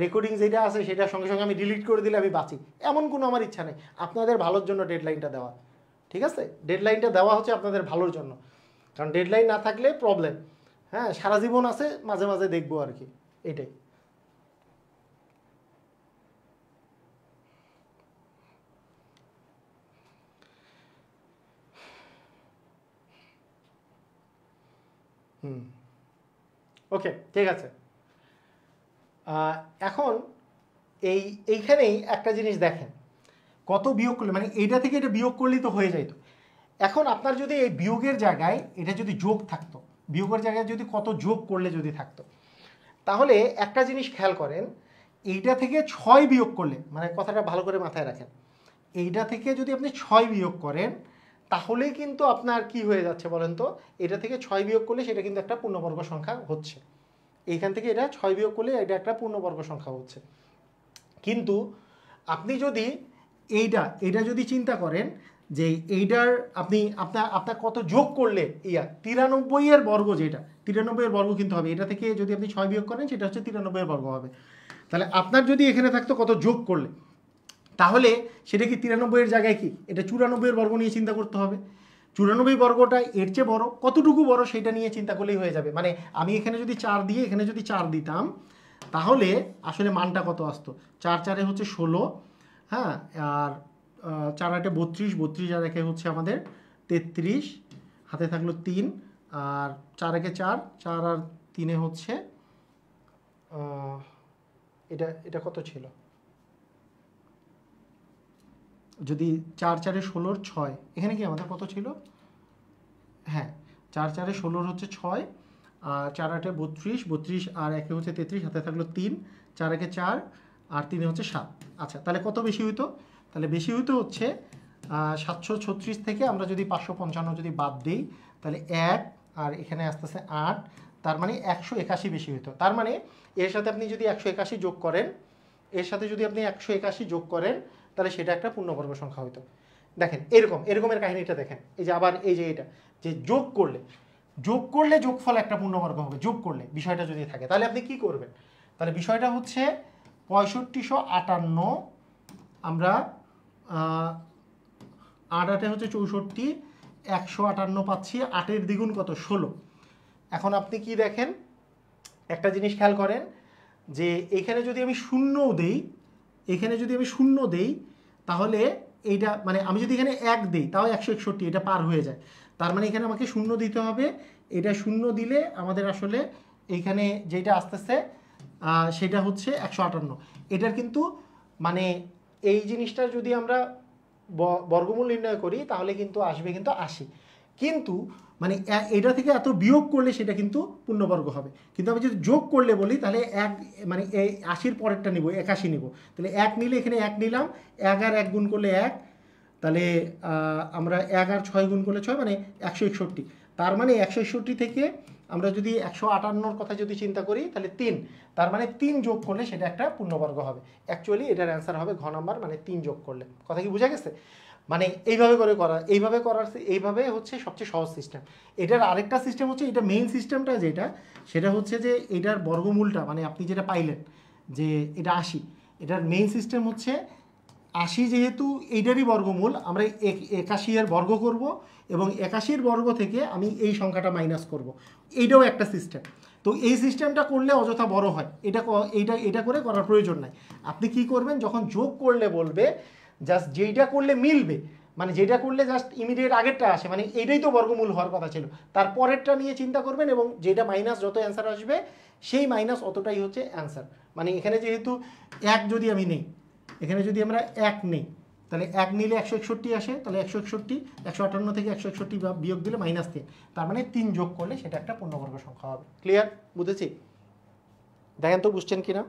S1: রেকর্ডিং যেটা আছে সেটা সঙ্গে সঙ্গে আমি ডিলিট করে দিলে আমি বাঁচি, এমন কোনো আমার ইচ্ছা নেই। আপনাদের ভালোর জন্য ডেডলাইনটা দেওয়া, ঠিক আছে? ডেডলাইনটা দেওয়া হচ্ছে আপনাদের ভালোর জন্য, কারণ ডেডলাইন না থাকলে প্রবলেম। হ্যাঁ, সারা জীবন আছে, মাঝে মাঝে দেখবো আর কি, এটাই। ওকে, ঠিক আছে। এখন এইখানেই একটা জিনিস দেখেন, কত বিয়োগ করলে, মানে এইটা থেকে এটা বিয়োগ করলেই তো হয়ে যাইতো। এখন আপনার যদি এই বিয়োগের জায়গায় এটা যদি যোগ থাকতো, বিয়োগের জায়গায় যদি কত যোগ করলে যদি থাকতো, তাহলে একটা জিনিস খেয়াল করেন, এইটা থেকে 6 বিয়োগ করলে, মানে কথাটা ভালো করে মাথায় রাখেন, এইটা থেকে যদি আপনি 6 বিয়োগ করেন তাহলেই কিন্তু আপনার কি হয়ে যাচ্ছে বলেন তো? এটা থেকে 6 বিয়োগ করলে সেটা কিন্তু একটা পূর্ণবর্গ সংখ্যা হচ্ছে। এইখান থেকে এটা 6 বিয়োগ করলে এটা একটা পূর্ণবর্গ সংখ্যা হচ্ছে। কিন্তু আপনি যদি এইটা যদি চিন্তা করেন যে এইটার আপনি আপনার কত যোগ করলে 93-এর বর্গ, যেটা 93-এর বর্গ কিন্তু হবে, এটা থেকে যদি আপনি 6 বিয়োগ করেন সেটা হচ্ছে 93-এর বর্গ হবে। তাহলে আপনার যদি এখানে থাকতো কত যোগ করলে, তাহলে সেটা কি 93-এর জায়গায় কি এটা 94-এর বর্গ নিয়ে চিন্তা করতে হবে। 94 বর্গটা এর চেয়ে বড়, কতটুকু বড় সেটা নিয়ে চিন্তা করলেই হয়ে যাবে। মানে আমি এখানে যদি 4 দিয়ে এখানে যদি 4 দিতাম তাহলে আসলে মানটা কত আসতো? 4 4-এ হচ্ছে 16, হ্যাঁ, আর 4 8-এ 32, 32 আর 1-এ হচ্ছে আমাদের 33, হাতে থাকলো 3, আর 4 1-এ 4, 4 আর 3-এ হচ্ছে এটা কত ছিল? যদি 4 4-এ 16-র 6, এখানে কি আমাদের কত ছিল? হ্যাঁ, 4 4-এ 16-র হচ্ছে 6, আর 4 8-এ 32, 32 আর 1-এ হচ্ছে 33, হাতে থাকলো 3, 4 1-এ 4, আর 3-এ হচ্ছে 7। আচ্ছা, তাহলে কত বেশি হইতো? তাহলে বেশি হইতো হচ্ছে 736 থেকে আমরা যদি 555 যদি বাদ দিই তাহলে 1, আর এখানে আসতেছে 8, তার মানে 181 বেশি হইতো। তার মানে এর সাথে আপনি যদি 181 যোগ করেন, এর সাথে যদি আপনি 181 যোগ করেন তাহলে সেটা একটা পূর্ণবর্গ সংখ্যা হইতো। দেখেন এরকমের কাহিনীটা দেখেন, এই যে আবার এই যে এটা যে যোগ করলে যোগফল একটা পূর্ণবর্গ হবে, যোগ করলে বিষয়টা যদি থাকে, তাহলে আপনি কি করবেন? তাহলে বিষয়টা হচ্ছে 6558, আমরা 8 8-এ হচ্ছে 64, 158 পাচ্ছি, 8-এর দ্বিগুণ কত? 16। এখন আপনি কি দেখেন, একটা জিনিস খেয়াল করেন যে এখানে যদি আমি শূন্য দেই, তাহলে এইটা মানে আমি যদি এখানে 1 দিই তাও 161, এটা পার হয়ে যায়। তার মানে এখানে আমাকে শূন্য দিতে হবে, এটা শূন্য দিলে আমাদের আসলে এইখানে যেটা আসতেছে সেটা হচ্ছে 158। এটার কিন্তু মানে এই জিনিসটা যদি আমরা বর্গমূল নির্ণয় করি তাহলে কিন্তু আসবে কিন্তু 80, কিন্তু মানে এটা থেকে এত বিয়োগ করলে সেটা কিন্তু পূর্ণবর্গ হবে। কিন্তু আমি যদি যোগ করলে বলি তাহলে 1 মানে এই 80-র পরেরটা নিব, 81 নিব, তাহলে 1 নিলে এখানে 1 নিলাম, 1 আর 1 গুণ করলে 1, তাহলে আমরা 1 আর 6 গুণ করলে 6 মানে 161। তার মানে 161 থেকে আমরা যদি 158-র কথা যদি চিন্তা করি তাহলে 3, তার মানে 3 যোগ করলে সেটা একটা পূর্ণবর্গ হবে। অ্যাকচুয়ালি এটার অ্যান্সার হবে ঘ নাম্বার, মানে 3 যোগ করলে। কথা কি বোঝা গেছে? মানে এইভাবে করার এইভাবে হচ্ছে সবচেয়ে সহজ সিস্টেম। এটার আরেকটা সিস্টেম হচ্ছে, এটা মেইন সিস্টেমটা যেটা, সেটা হচ্ছে যে এটার বর্গমূলটা, মানে আপনি যেটা পাইলেন যে এটা 80, এটার মেইন সিস্টেম হচ্ছে 80 যেহেতু এইটারই বর্গমূল, আমরা 81 এর বর্গ করব এবং 81-র বর্গ থেকে আমি এই সংখ্যাটা মাইনাস করব। এইটাও একটা সিস্টেম। তো এই সিস্টেমটা করলে অযথা বড় হয়, এটা করে করার প্রয়োজন নাই। আপনি কি করবেন, যখন যোগ করলে বলবে জাস্ট যেইটা করলে মিলবে, মানে যেটা করলে জাস্ট ইমিডিয়েট আগেরটা আসে, মানে এইটাই তো বর্গমূল হওয়ার কথা ছিল, তারপরেরটা নিয়ে চিন্তা করবেন এবং যেটা মাইনাস যত অ্যান্সার আসবে সেই মাইনাস অতটাই হচ্ছে অ্যান্সার। মানে এখানে যেহেতু 1 যদি আমি নেই, এখানে যদি আমরা 1 নেই, তাহলে 1 নিলে 161 আসে, তাহলে 161, 158 থেকে 161 বিয়োগ দিলে -3, তার মানে 3 যোগ করলে সেটা একটা পূর্ণবর্গ সংখ্যা হবে। ক্লিয়ার? বুঝেছি? দেখেন তো বুঝছেন কিনা।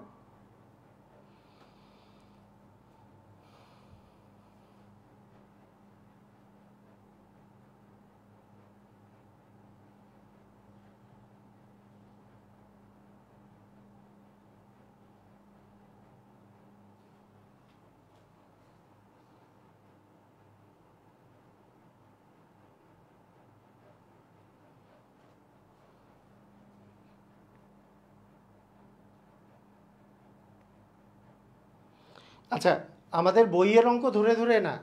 S1: আচ্ছা, আমাদের বইয়ের অঙ্ক ধরে ধরে না,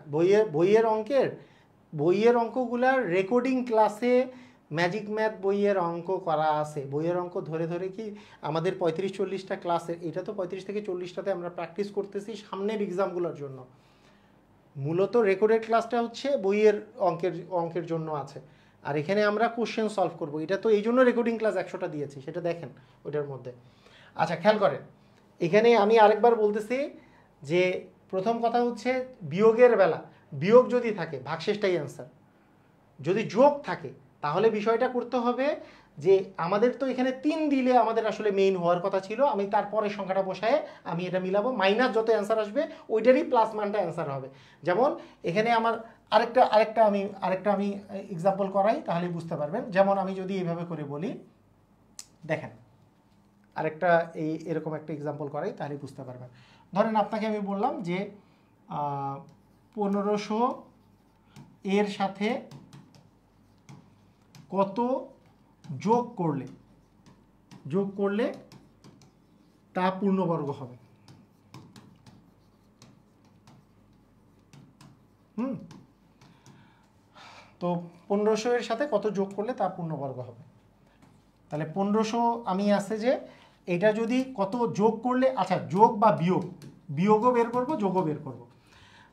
S1: বইয়ের অঙ্কগুলার রেকর্ডিং ক্লাসে ম্যাজিক ম্যাথ বইয়ের অঙ্ক করা আছে। বইয়ের অঙ্ক ধরে ধরে কি আমাদের 35-40টা ক্লাসের, এটা তো 35 থেকে 40টাতে আমরা প্র্যাকটিস করতেছি সামনের এক্সামগুলোর জন্য। মূলত রেকর্ডেড ক্লাসটা হচ্ছে বইয়ের অঙ্কের জন্য আছে, আর এখানে আমরা কোশ্চেন সলভ করব। এটা তো এই জন্য রেকর্ডিং ক্লাস 100টা দিয়েছি, সেটা দেখেন ওইটার মধ্যে। আচ্ছা, খেয়াল করেন, এখানে আমি আরেকবার বলতেছি যে প্রথম কথা হচ্ছে বিয়োগের বেলা, বিয়োগ যদি থাকে ভাগশেষটাই অ্যান্সার। যদি যোগ থাকে তাহলে বিষয়টা করতে হবে যে আমাদের তো এখানে 3 দিলে আমাদের আসলে মেইন হওয়ার কথা ছিল, আমি তারপরে সংখ্যাটা বসায় আমি এটা মিলাবো, মাইনাস যত অ্যান্সার আসবে ওইটারই প্লাস মানটা অ্যান্সার হবে। যেমন এখানে আমার আরেকটা আমি এক্সাম্পল করাই, তাহলে বুঝতে পারবেন। যেমন আমি যদি এইভাবে করে বলি, দেখেন আরেকটা এরকম একটা এক্সাম্পল করাই, তাহলে বুঝতে পারবেন। ধরেন আপনাকে আমি বললাম যে 1500 এর সাথে কত যোগ করলে তা পূর্ণবর্গ হবে। তো 1500 এর সাথে কত যোগ করলে তা পূর্ণবর্গ হবে। তাহলে 1500 আমি আছে যে এটা যদি কত যোগ করলে, আচ্ছা যোগ বা বিয়োগও বের করব, যোগও বের করব।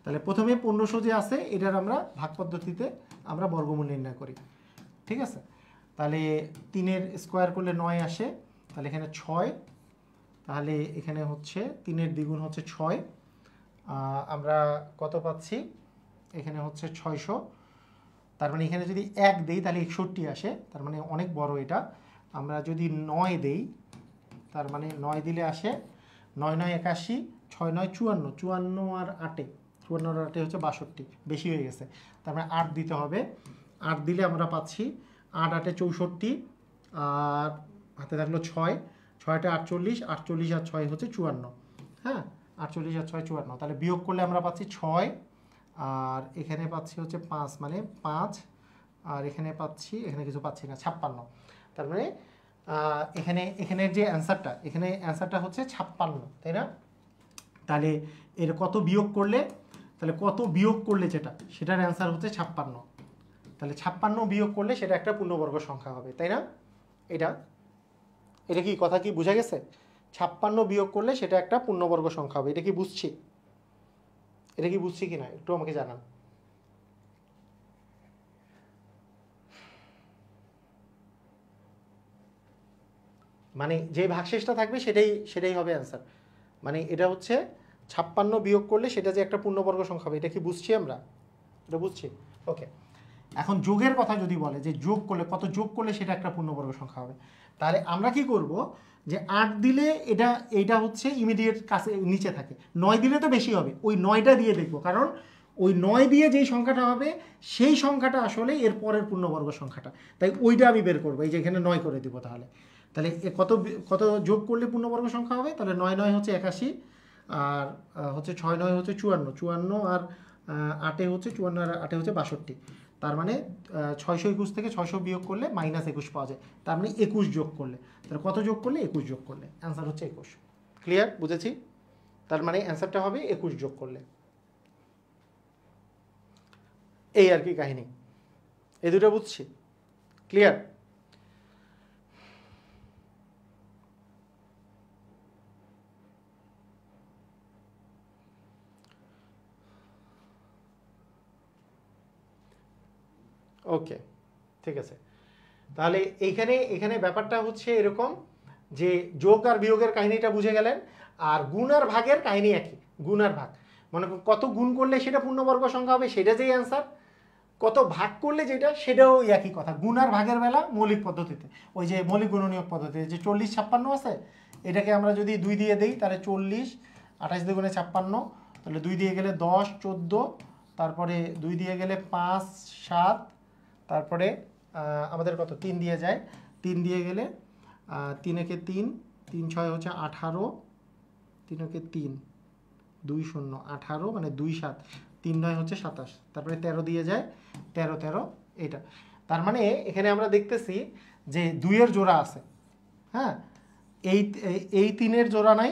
S1: তাহলে প্রথমে 1500 যে আছে এটার আমরা ভাগ পদ্ধতিতে আমরা বর্গমূল নির্ণয় করি, ঠিক আছে। তাহলে 3-এর স্কোয়ার করলে 9 আসে, তাহলে এখানে 6, তাহলে এখানে হচ্ছে 3-এর দ্বিগুণ হচ্ছে 6, আমরা কত পাচ্ছি, এখানে হচ্ছে 600। তার মানে এখানে যদি 1 দেই তাহলে 61 আসে, তার মানে অনেক বড় এটা। আমরা যদি 9 দেই, তার মানে 9 দিলে আসে 9 9 81, 6 9 54, 54 আর 8, 54 আর 8 হচ্ছে 62, বেশি হয়ে গেছে। তার মানে 8 দিতে হবে, 8 দিলে আমরা পাচ্ছি 8 8 64, আর হাতে থাকলো 6, 6টা 48, 48 আর 6 হচ্ছে 54, হ্যাঁ 48 আর 6 54। তাহলে বিয়োগ করলে আমরা পাচ্ছি 6, আর এখানে পাচ্ছি হচ্ছে 5, মানে 5, আর এখানে পাচ্ছি, এখানে কিছু পাচ্ছি না, 56। তার মানে এখানে যে অ্যান্সারটা হচ্ছে 56, তাই না? তাহলে এর কত বিয়োগ করলে, যেটা সেটার অ্যান্সার হচ্ছে 56। তাহলে 56 বিয়োগ করলে সেটা একটা পূর্ণবর্গ সংখ্যা হবে, তাই না? এটা কি কথা কি বোঝা গেছে? 56 বিয়োগ করলে সেটা একটা পূর্ণবর্গ সংখ্যা হবে। এটা কি বুঝছি কিনা একটু আমাকে জানান। মানে যে ভাগশেষটা থাকবে সেটাই হবে অ্যান্সার। মানে এটা হচ্ছে 56 বিয়োগ করলে সেটা যে একটা পূর্ণবর্গ সংখ্যা হবে, এটা কি বুঝছি আমরা? এটা বুঝছি, ওকে। এখন যোগের কথা যদি বলে যে কত যোগ করলে সেটা একটা পূর্ণবর্গ সংখ্যা হবে, তাহলে আমরা কি করব যে 8 দিলে এইটা হচ্ছে ইমিডিয়েট কাছে নিচে থাকে, 9 দিলে তো বেশি হবে, ওই 9টা দিয়ে দেখবো, কারণ
S2: ওই 9 দিয়ে যেই সংখ্যাটা হবে সেই সংখ্যাটা আসলে এর পরের পূর্ণবর্গ সংখ্যাটা, তাই ওইটা আমি বের করবো। এই যে এখানে 9 করে দিব। তাহলে তাহলে কত কত যোগ করলে পূর্ণবর্গ সংখ্যা হবে? তাহলে 9 9 হচ্ছে 81, আর হচ্ছে 6 9 হচ্ছে 54, 54 আর 8 হচ্ছে 54 আর 8 হচ্ছে 62। তার মানে 621 থেকে 600 বিয়োগ করলে -21 পাওয়া যায়। তার মানে 21 যোগ করলে, তাহলে কত যোগ করলে? 21 যোগ করলে অ্যান্সার হচ্ছে 21।
S1: ক্লিয়ার? বুঝেছি? তার মানে অ্যান্সারটা হবে 21 যোগ করলে। এই আর কি কাহিনী, এই দুটো বুঝছি। ক্লিয়ার? ওকে, ঠিক আছে। তাহলে এখানে ব্যাপারটা হচ্ছে এরকম যে যোগ আর বিয়োগের কাহিনীটা বুঝে গেলেন, আর গুণ আর ভাগের কাহিনী একই। গুণ আর ভাগ মানে কত গুণ করলে সেটা পূর্ণবর্গ সংখ্যা হবে, সেটা যেই অ্যান্সার। কত ভাগ করলে যেটা, সেটাও একই কথা। গুণ আর ভাগের বেলা মৌলিক পদ্ধতিতে, ওই যে মৌলিক গুণনীয়ক পদ্ধতিতে যে 40 56 আছে, এটাকে আমরা যদি 2 দিয়ে দিই তাহলে 40, 28 দুগুণে 56, তাহলে 2 দিয়ে গেলে 10 14, তারপরে 2 দিয়ে গেলে 5 7, তারপরে আমাদের কত 3 দিয়ে যায়, 3 দিয়ে গেলে 3 একে 3, 3 6 হচ্ছে 18, 3 একে 3 2 0 18 মানে 2 7, 3 9 হচ্ছে 27, তারপরে 13 দিয়ে যায়, 13 13 এটা। তার মানে এখানে আমরা দেখতেছি যে 2 এর জোড়া আছে। হ্যাঁ, এই 3 এর জোড়া নাই,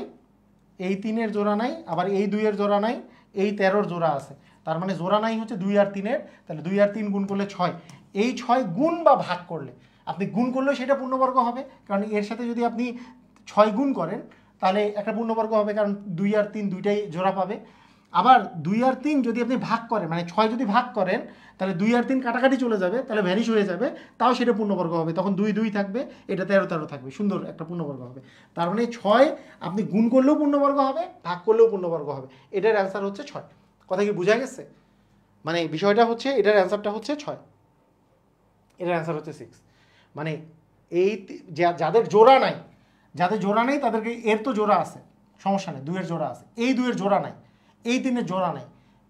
S1: এই 3 এর জোড়া নাই, আবার এই 2 এর জোড়া নাই, এই 13 জোড়া আছে। তার মানে জোড়া নাই হচ্ছে 2 আর 3 এর। তাহলে 2 আর 3 গুণ করলে 6, এই 6 গুণ বা ভাগ করলে, আপনি গুণ করলেও সেটা পূর্ণবর্গ হবে, কারণ এর সাথে যদি আপনি 6 গুণ করেন তাহলে একটা পূর্ণবর্গ হবে, কারণ 2 আর 3 দুইটাই জোড়া পাবে। আবার 2 আর 3 যদি আপনি ভাগ করেন, মানে 6 যদি ভাগ করেন, তাহলে 2 আর 3 কাটাকাটি চলে যাবে, তাহলে ভ্যানিশ হয়ে যাবে, তাও সেটা পূর্ণবর্গ হবে। তখন 2 2 থাকবে, এটা 13 13 থাকবে, সুন্দর একটা পূর্ণবর্গ হবে। তার মানে 6 আপনি গুণ করলেও পূর্ণবর্গ হবে, ভাগ করলেও পূর্ণবর্গ হবে। এটার অ্যান্সার হচ্ছে 6। কথা কি বোঝা গেছে? মানে বিষয়টা হচ্ছে, এটার অ্যান্সারটা হচ্ছে 6, এটার অ্যান্সার হচ্ছে 6। মানে এই যাদের জোড়া নাই, যাদের জোড়া নেই তাদেরকে, এর তো জোড়া আছে, সমস্যা নেই, 2 এর জোড়া আছে, এই 2 এর জোড়া নাই, এই 3 এর জোড়া নাই,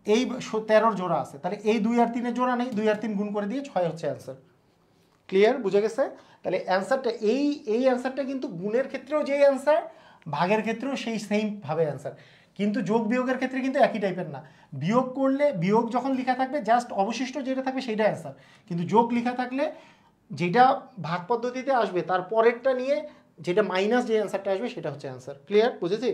S1: এই 13 জোড়া আছে, তাহলে এই 2 আর 3 এর জোড়া নেই, 2 আর 3 গুণ করে দিয়ে 6 হচ্ছে অ্যান্সার। ক্লিয়ার? বুঝে গেছে? তাহলে অ্যান্সারটা এই অ্যান্সারটা কিন্তু গুণের ক্ষেত্রেও যেই অ্যান্সার, ভাগের ক্ষেত্রেও সেই সেমভাবে অ্যান্সার, কিন্তু যোগ বিয়োগের ক্ষেত্রে কিন্তু একই টাইপের না। বিয়োগ করলে, বিয়োগ যখন লেখা থাকবে জাস্ট অবশিষ্ট যেটা থাকবে সেইটা অ্যান্সার, কিন্তু যোগ লেখা থাকলে যেটা ভাগ পদ্ধতিতে আসবে তার পরেরটা নিয়ে যেটা মাইনাস যে অ্যান্সারটা আসবে সেটা হচ্ছে অ্যান্সার। ক্লিয়ার? বুঝেছি?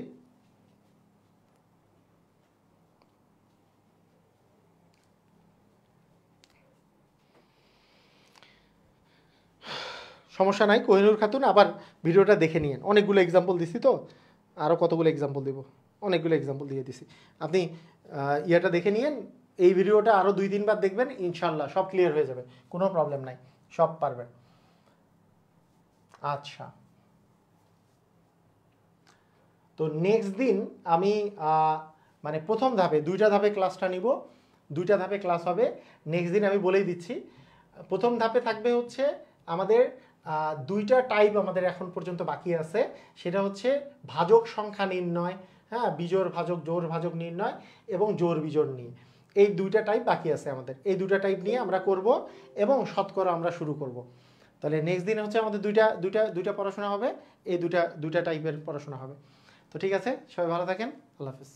S1: সমস্যা নাই কোহিনুর খাতুন, আবার ভিডিওটা দেখে নিন। অনেকগুলো এক্সাম্পল দিছি তো, আরও কতগুলো এক্সাম্পল দিব, অনেকগুলো এক্সাম্পল দিয়ে দিছি। আপনি ইয়েটা দেখে নিন, এই ভিডিওটা আরও 2-3 বার দেখবেন, ইনশাল্লাহ সব ক্লিয়ার হয়ে যাবে, কোনো প্রবলেম নাই, সব পারবেন। আচ্ছা, তো নেক্সট দিন আমি মানে প্রথম ধাপে 2টা ধাপে ক্লাসটা নিব, 2টা ধাপে ক্লাস হবে। নেক্সট দিন আমি বলেই দিচ্ছি। প্রথম ধাপে থাকবে হচ্ছে আমাদের 2টা টাইপ আমাদের এখন পর্যন্ত বাকি আছে, সেটা হচ্ছে ভাজক সংখ্যা নির্ণয়, হ্যাঁ, বিজোড় ভাজক, জোড় ভাজক নির্ণয় এবং জোড় বিজোড় নিয়ে। এই 2টা টাইপ বাকি আছে আমাদের, এই 2টা টাইপ নিয়ে আমরা করব এবং শতকরা আমরা শুরু করব। তাহলে নেক্সট দিন হচ্ছে আমাদের দুইটা পড়াশোনা হবে, এই দুইটা টাইপের পড়াশোনা হবে। তো ঠিক আছে, সবাই ভালো থাকেন, আল্লাহ হাফিজ।